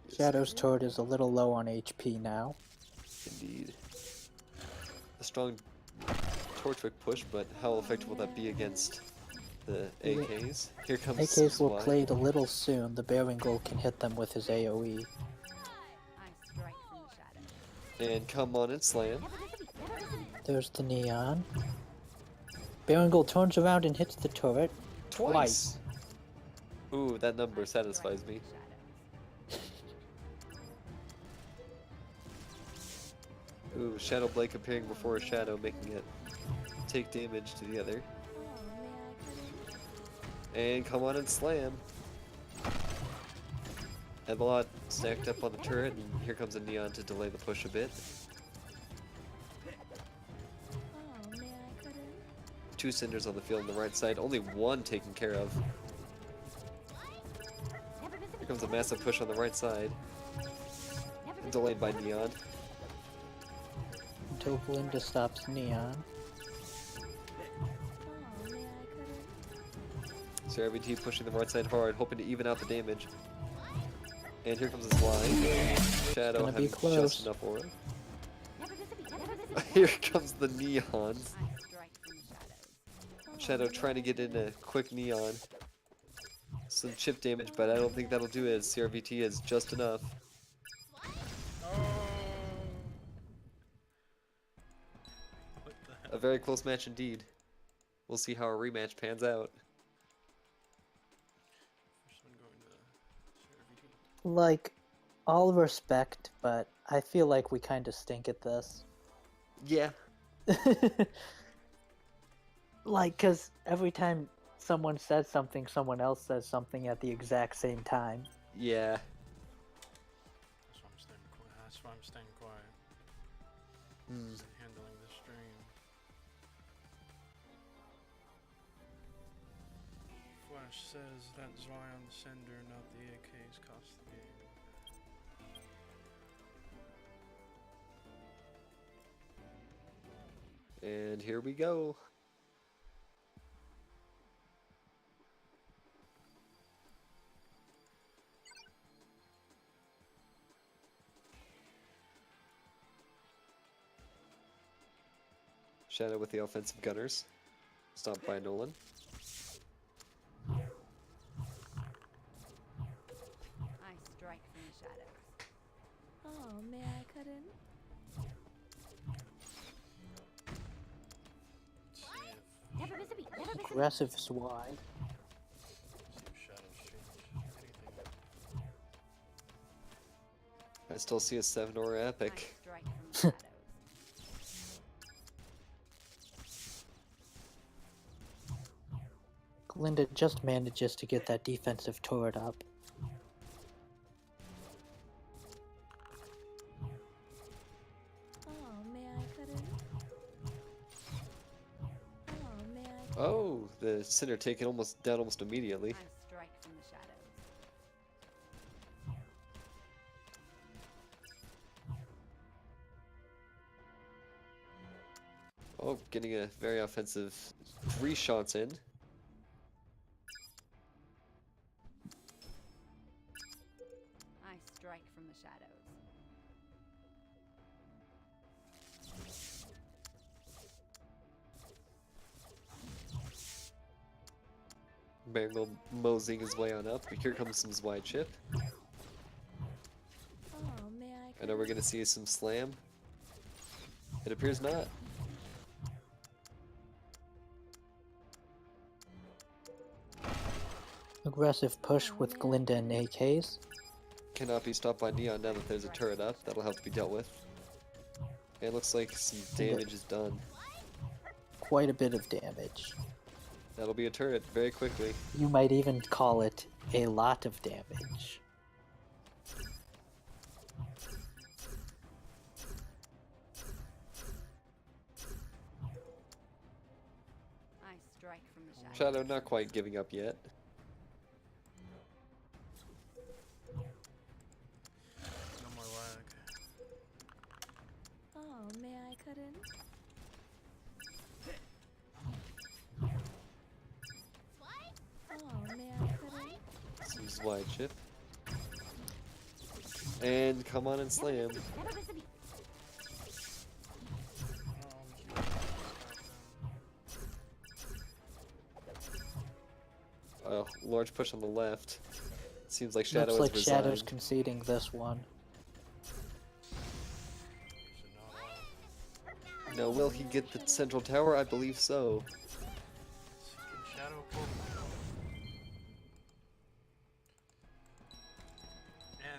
Yes, Shadow's turret is a little low on HP now. indeed. A strong Torchwick push, but how effective will that be against the AKs? Here comes AKs his will Y. play it a little soon. The Bearingle can hit them with his AoE. I strike from the shadows. And come on and slam. Never miss a beat. Never miss a beat. There's the Neon. Bearingle turns around and hits the turret. Twice! Ooh, that number satisfies me. Ooh, Shadow Blake appearing before a shadow, making it take damage to the other. Oh, may I cut in? And come on and slam. Have a lot stacked up on the turret, and here comes a Neon to delay the push a bit. Oh, may I cut in? 2 Cinders on the field on the right side, only 1 taken care of. Never miss a Here beat. comes a massive push on the right side, Never miss a delayed by Neon. Until Glinda stops Neon. Oh, may I cut in? So RBT pushing the right side hard, hoping to even out the damage. And here comes his line. Shadow gonna be having close. just enough aura. Never miss a beat. Never miss a beat. Here comes the Neons. I strike from the shadows. Shadow trying to get in a quick Neon. Some chip damage, but I don't think that'll do it as CRVT is just enough. What the heck? A very close match indeed. We'll see how our rematch pans out. First one going to CRVT. Like, all respect, but I feel like we kind of stink at this. Yeah. Like, because every time someone says something, someone else says something at the exact same time. Yeah. That's why I'm staying quiet. That's why I'm staying quiet. Hmm. And handling the stream. Flash says that's why on the sender, not the AKs cost the game. And here we go. Shadow with the offensive gunners. Stopped by Nolan. I strike from the shadows. Oh, may I cut in? Let's see if, Never miss a beat. Never miss a beat. Aggressive swide. see if shadows change anything. I still see a 7 aura I epic. strike from the shadows. Glinda just manages to get that defensive turret up. Oh, may I cut in? Oh, may I cut Oh, the Sinner taken almost down almost immediately. I strike from the shadows. Oh, getting a very offensive 3 shots in. I strike from the shadows. Bangle moseying his way on up. Here comes some wide chip. Oh, may I I know we're gonna see some slam. It appears not. Aggressive push with Glinda and AKs. Cannot be stopped by Neon now that there's a turret up. That'll have to be dealt with. It looks like some damage is done. Quite a bit of damage. That'll be a turret very quickly. You might even call it a lot of damage. I strike strike from the shadows. Shadow not quite giving up yet. No more lag. Oh, may I cut in? Oh, may I cut in? Some wide chip. And come on and slam. Never miss a beat. Large push on the left. Seems like Shadow Looks like has Shadow's resigned. conceding this one. Now, will he get the central tower? I believe so. Can Shadow pull?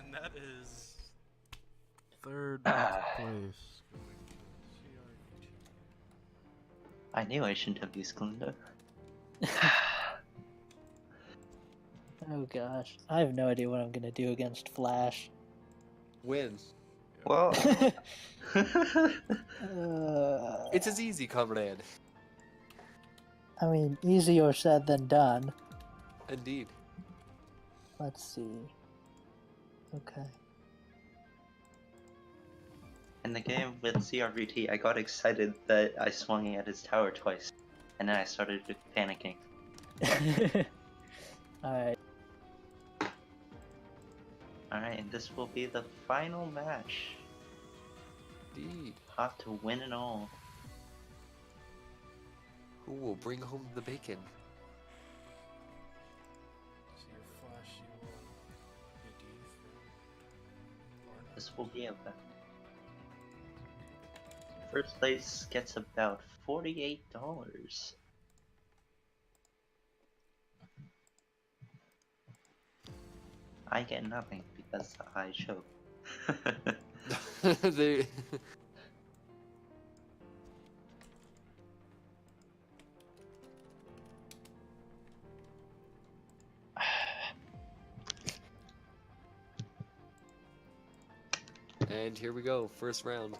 And that is third place. Going to CRT. I knew I shouldn't have used Glinda. Oh gosh, I have no idea what I'm gonna do against Flash. Win. Well, It's as easy, comrade. I mean, easier said than done. Indeed. Let's see. Okay. in the game with CRVT, I got excited that I swung at his tower twice, and then I started panicking. Alright. Alright, and this will be the final match. Indeed. Have to win it all. Who will bring home the bacon? See your flashy one. BD for This will be a bet. First place gets about $48. I get nothing because I choke. They... And here we go, first round.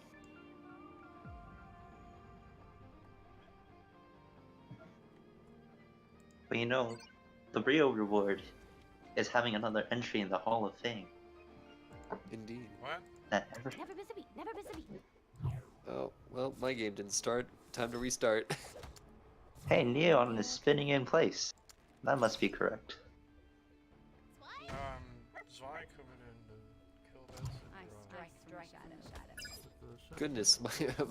But you know, the real reward is having another entry in the Hall of Fame. Indeed. what? That ever. Never miss a beat. Never miss a beat. Oh, well, my game didn't start. Time to restart. Hey, Neon is spinning in place. That must be correct. Zwei coming in to kill this. I strike from the shadows. Goodness,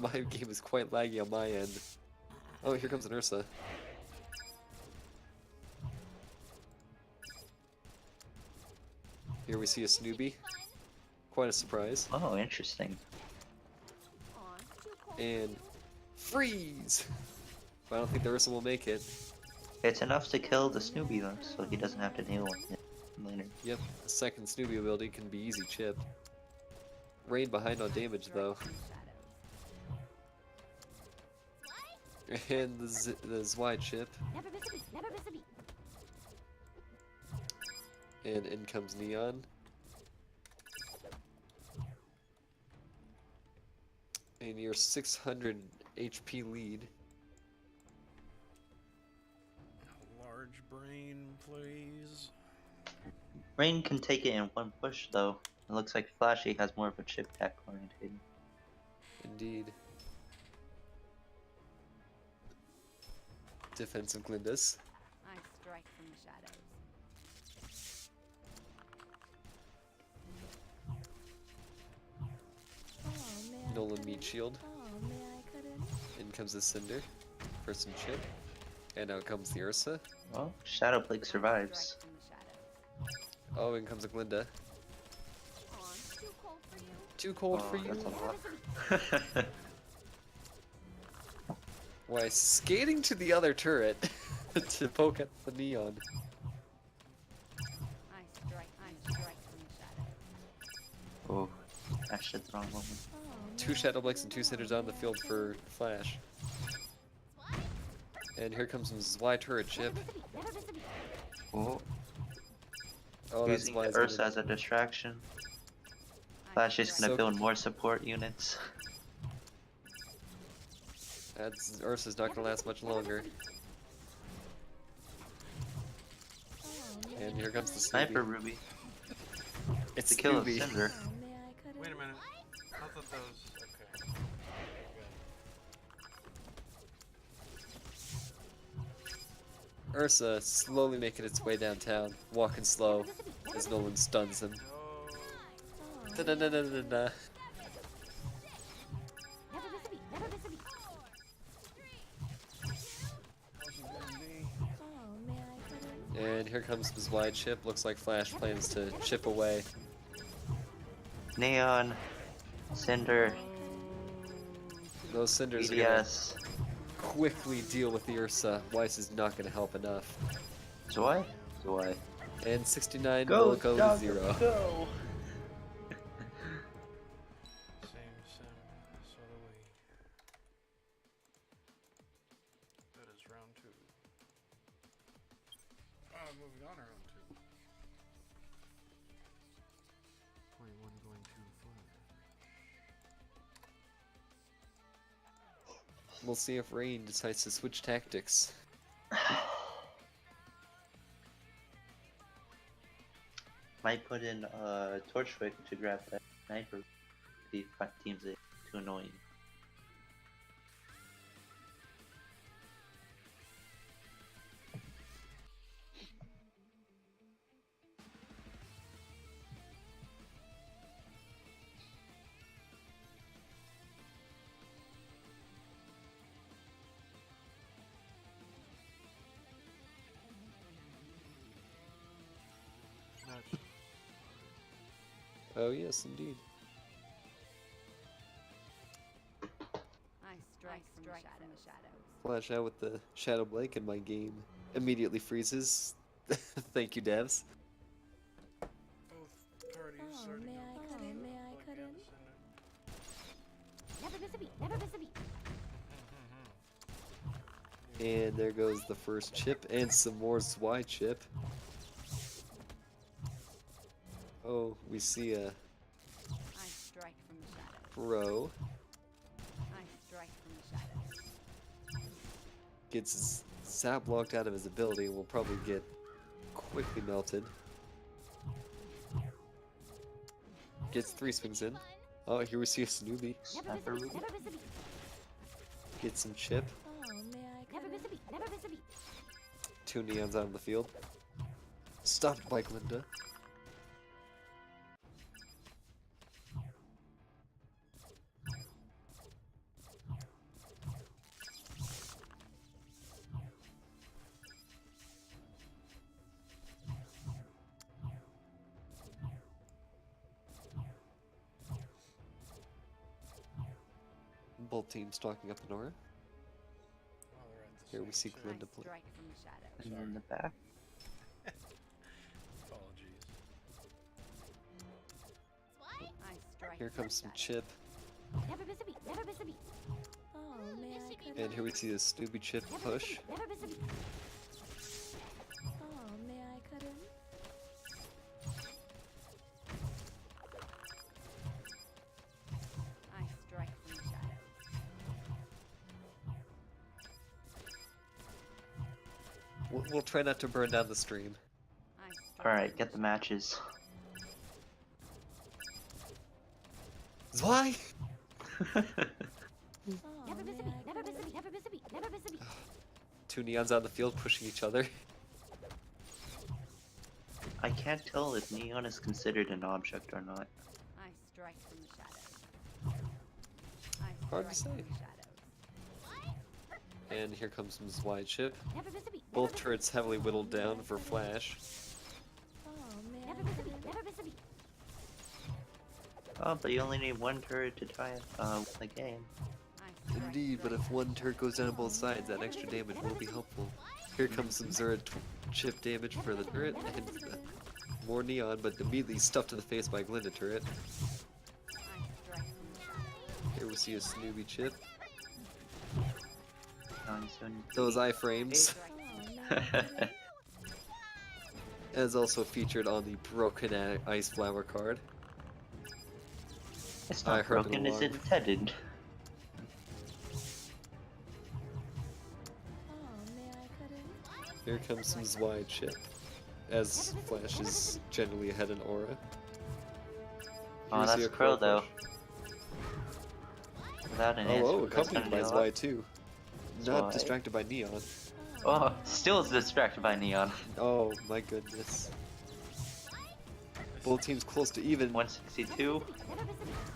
my game is quite laggy on my end. Oh, here comes an Ursa. Here we see a Snoopy. Quite a surprise. Oh, interesting. Aw, too cold. And freeze! But I don't think the Ursa will make it. It's enough to kill the Snoopy though, so he doesn't have to deal with it later. Yep, the second Snoopy ability can be easy chipped. Rain behind on damage though. From the shadows. And the Zwei chip. Never miss a beat. Never miss a beat. And in comes Neon. And your 600 HP lead. Large brain, please. Rain can take it in one push though. It looks like Flashy has more of a chip tech oriented. Indeed. Defensive Glindas. I strike from the shadows. Oh, may I Nolan cut meat in? shield. Oh, may I cut in? In comes the Cinder for some chip. And out comes the Ursa. Well, Shadowblake survives. Strike from the shadows. Oh, in comes a Glinda. Aw, too cold for you. Too cold for you. That's a Never lot. miss a beat. Why, skating to the other turret to poke at the Neon. I strike from the shadows. Oh, actually the wrong moment. Oh, Two Shadowblakes and two Cinders on the field for Flash. And here comes some Zwei turret chip. Never miss a beat. Never miss a beat. Oh, Oh, that's using Zwei's the Ursa gonna- as a distraction. I Flash is strike gonna So- build more support units. That's Ursa's not gonna last much longer. And here comes the Snoopy. Sniper Ruby. It's To kill a Snoopy. Cinder. Oh, may I cut in? Wait a minute. I thought that was okay. Ursa slowly making its way downtown, walking slow as Nolan stuns him. Oh, Da-da-da-da-da-da. Never miss a beat. Never miss a beat. oh, may I cut in? And here comes his wide chip. Looks like Flash plans to chip away. Neon. Cinder. Those cinders are gonna EDS. quickly deal with the Ursa. Weiss is not gonna help enough. Zoy? Zoy. And 69 will go to 0. Go! Same sim, so do we. That is round 2. Moving on to round 2. 21 going too far. We'll see if Rain decides to switch tactics. Might put in Torchwick to grab that sniper. He teams it too annoying. Match. Oh yes, indeed. I strike from the shadows. Flash out with the Shadow Blake and my game immediately freezes. Thank you, devs. Both parties Oh, starting may to I cut in? May I cut in? Never miss a beat. Never miss a beat. And there goes the first chip and some more Zwei chip. Oh, we see a I strike from the shadows. Bro I strike from the shadows. gets his zap blocked out of his ability and will probably get quickly melted. Gets 3 swings in. Oh, here we see a Snoopy. Never miss a Sniper beat. Ruby. Never miss a beat. Gets some chip. Oh, may I Never cut miss a in? beat. Never miss a beat. 2 neons out on the field. Stopped by Glinda. Both teams talking up the Nora. Oh, they're at the Here we same see sim. Glinda I play. strike from the shadows. And in the back. Apologies. I strike Here from comes the some shadows. chip. Never miss a beat. Never miss a beat. Oh, may I cut in? And here we see the Snoopy chip Never miss a push. beat. Never miss a beat. Oh, may I cut in? I strike from the shadows. We'll try not to burn down the stream. I strike Alright, from get the matches. Zwei! Oh, Never miss a may beat. I Never cut miss a in? beat. Never miss a beat. Never miss a beat. 2 neons out in the field pushing each other. I can't tell if neon is considered an object or not. I strike from the shadows. I Hard to strike from say. the shadows. And here comes some Zwei chip. Never miss a beat. Never Both miss a turrets heavily whittled down for Flash. Oh, may beat. I Never miss a cut beat. in? Never miss a beat. Oh, but you only need one turret to tie the game. I strike, Indeed, but strike. if one turret goes down on both sides, that extra damage will be helpful. Here comes some Zura chip damage for the turret, and more neon, but immediately stuffed in the face by Glinda turret. I strike from the shadows. Here we see a Snoopy chip. Soon Those iframes, Strike Oh, from the may I cut in? as also featured on the Broken Ice Flower card. It's I not heard an broken, it's alarm. intended. Oh, may I cut in? Here comes some Zwei chip. as Flash is generally ahead in aura. Oh, Here's that's your Crow though. push. Without an answer, Oh, that's accompanied by gonna be a Zwei lot. too. Not Zwei. distracted by Neon. Oh, still distracted by Neon. Oh my goodness. Both teams close to even. 162.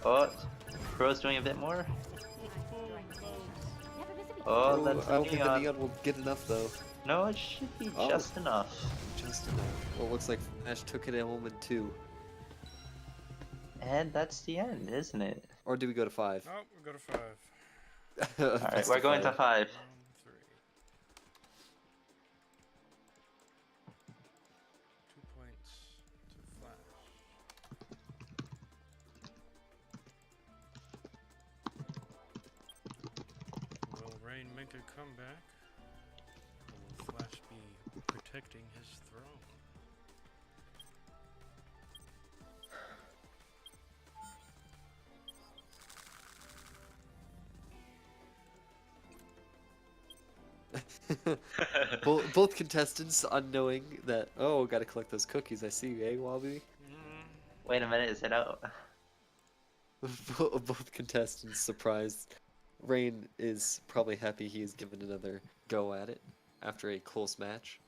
Oh, Crow's doing a bit more. Oh, that's I don't think the Neon. Neon will get enough though. No, it should be Oh. just enough. Just enough. Well, looks like Flash took it at home in 2. And that's the end, isn't it? Or do we go to 5? Oh, we go to 5. Alright, Best we're of going to 5. Round 3. 2 points to Flash. Will Rain make a comeback? Or will Flash be protecting his throne? Both contestants unknowing that, oh, gotta collect those cookies. I see you, eh, Wabi? Wait a minute, is it out? Both contestants surprised. Rain is probably happy he is given another go at it after a close match.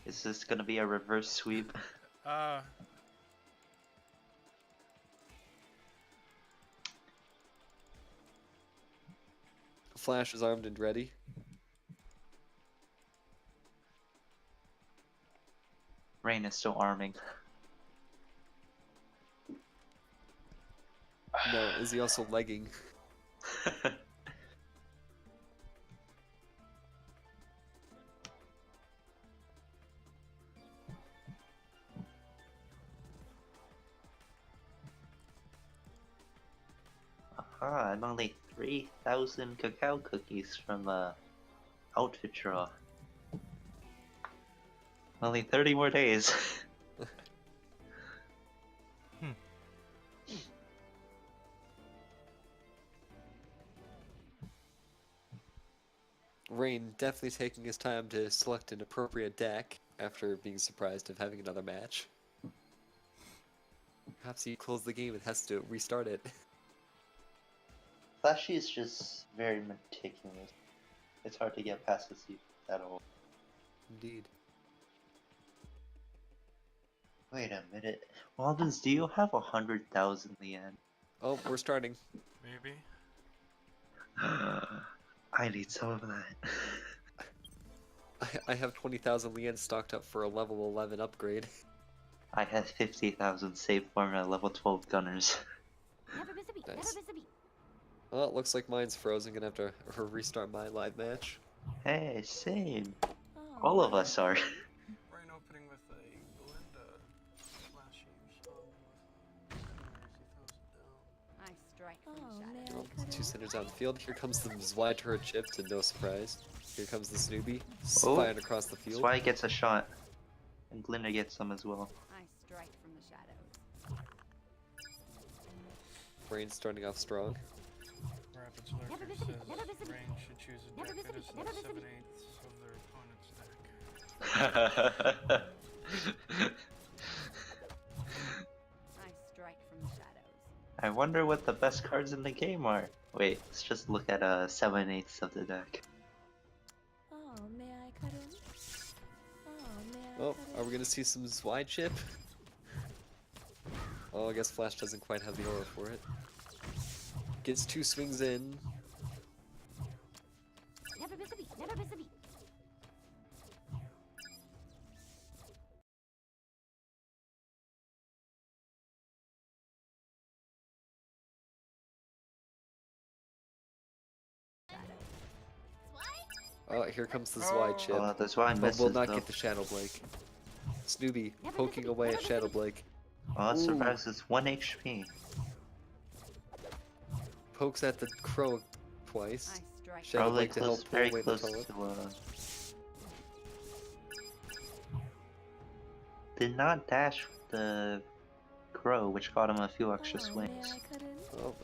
Is this gonna be a reverse sweep? Flash is armed and ready. Rain is still arming. No, is he also legging? Aha, I'm only 3,000 cacao cookies from the outfit draw. Only 30 more days. Rain definitely taking his time to select an appropriate deck after being surprised of having another match. Perhaps he closed the game and has to restart it. Flashy is just very meticulous. It's hard to get past this at all. Indeed. Wait a minute. Waldens, do you have 100,000 yen? Oh, we're starting. Maybe. I need some of that. I have 20,000 Lien stocked up for a level 11 upgrade. I have 50,000 saved for my level 12 gunners. Nice. Well, it looks like mine's frozen. Gonna have to restart my live match. Hey, same. Oh, All of us are. Rain opening with a Glinda. Flashy I strike from Oh, the man, shadows. I couldn't. 2 centers on the field. Here comes the Zwei turret chip to no surprise. Here comes the Snoopy, Oh. flying across the field. Zwei gets a shot. And Glinda gets some as well. I strike from the shadows. Rain starting off strong. Rapids Lurker Never visible, says never visible. Rain should choose a Never deck that visible, is never not visible. 7/8 of their opponent's deck. I strike from the shadows. I wonder what the best cards in the game are. Wait, let's just look at 7/8 of the deck. Oh, may I cut in? Oh, may I Oh, cut are in? we gonna see some Zwei chip? Oh, I guess Flash doesn't quite have the aura for it. Gets 2 swings in. Never visible, never visible. Oh, here comes the Zwei chip. Oh, that's why I But missed will it, not though. get the Shadow Blake. Snoopy Never poking visible, away never at Shadow visible. Blake. Oh, it Ooh. survives. It's 1 HP. Pokes at the crow I twice. strike. Shadow Probably Blake to help pull very away the close taunt. to did not dash with the crow, which got him a few extra Oh, may swings. I cut in? Oh,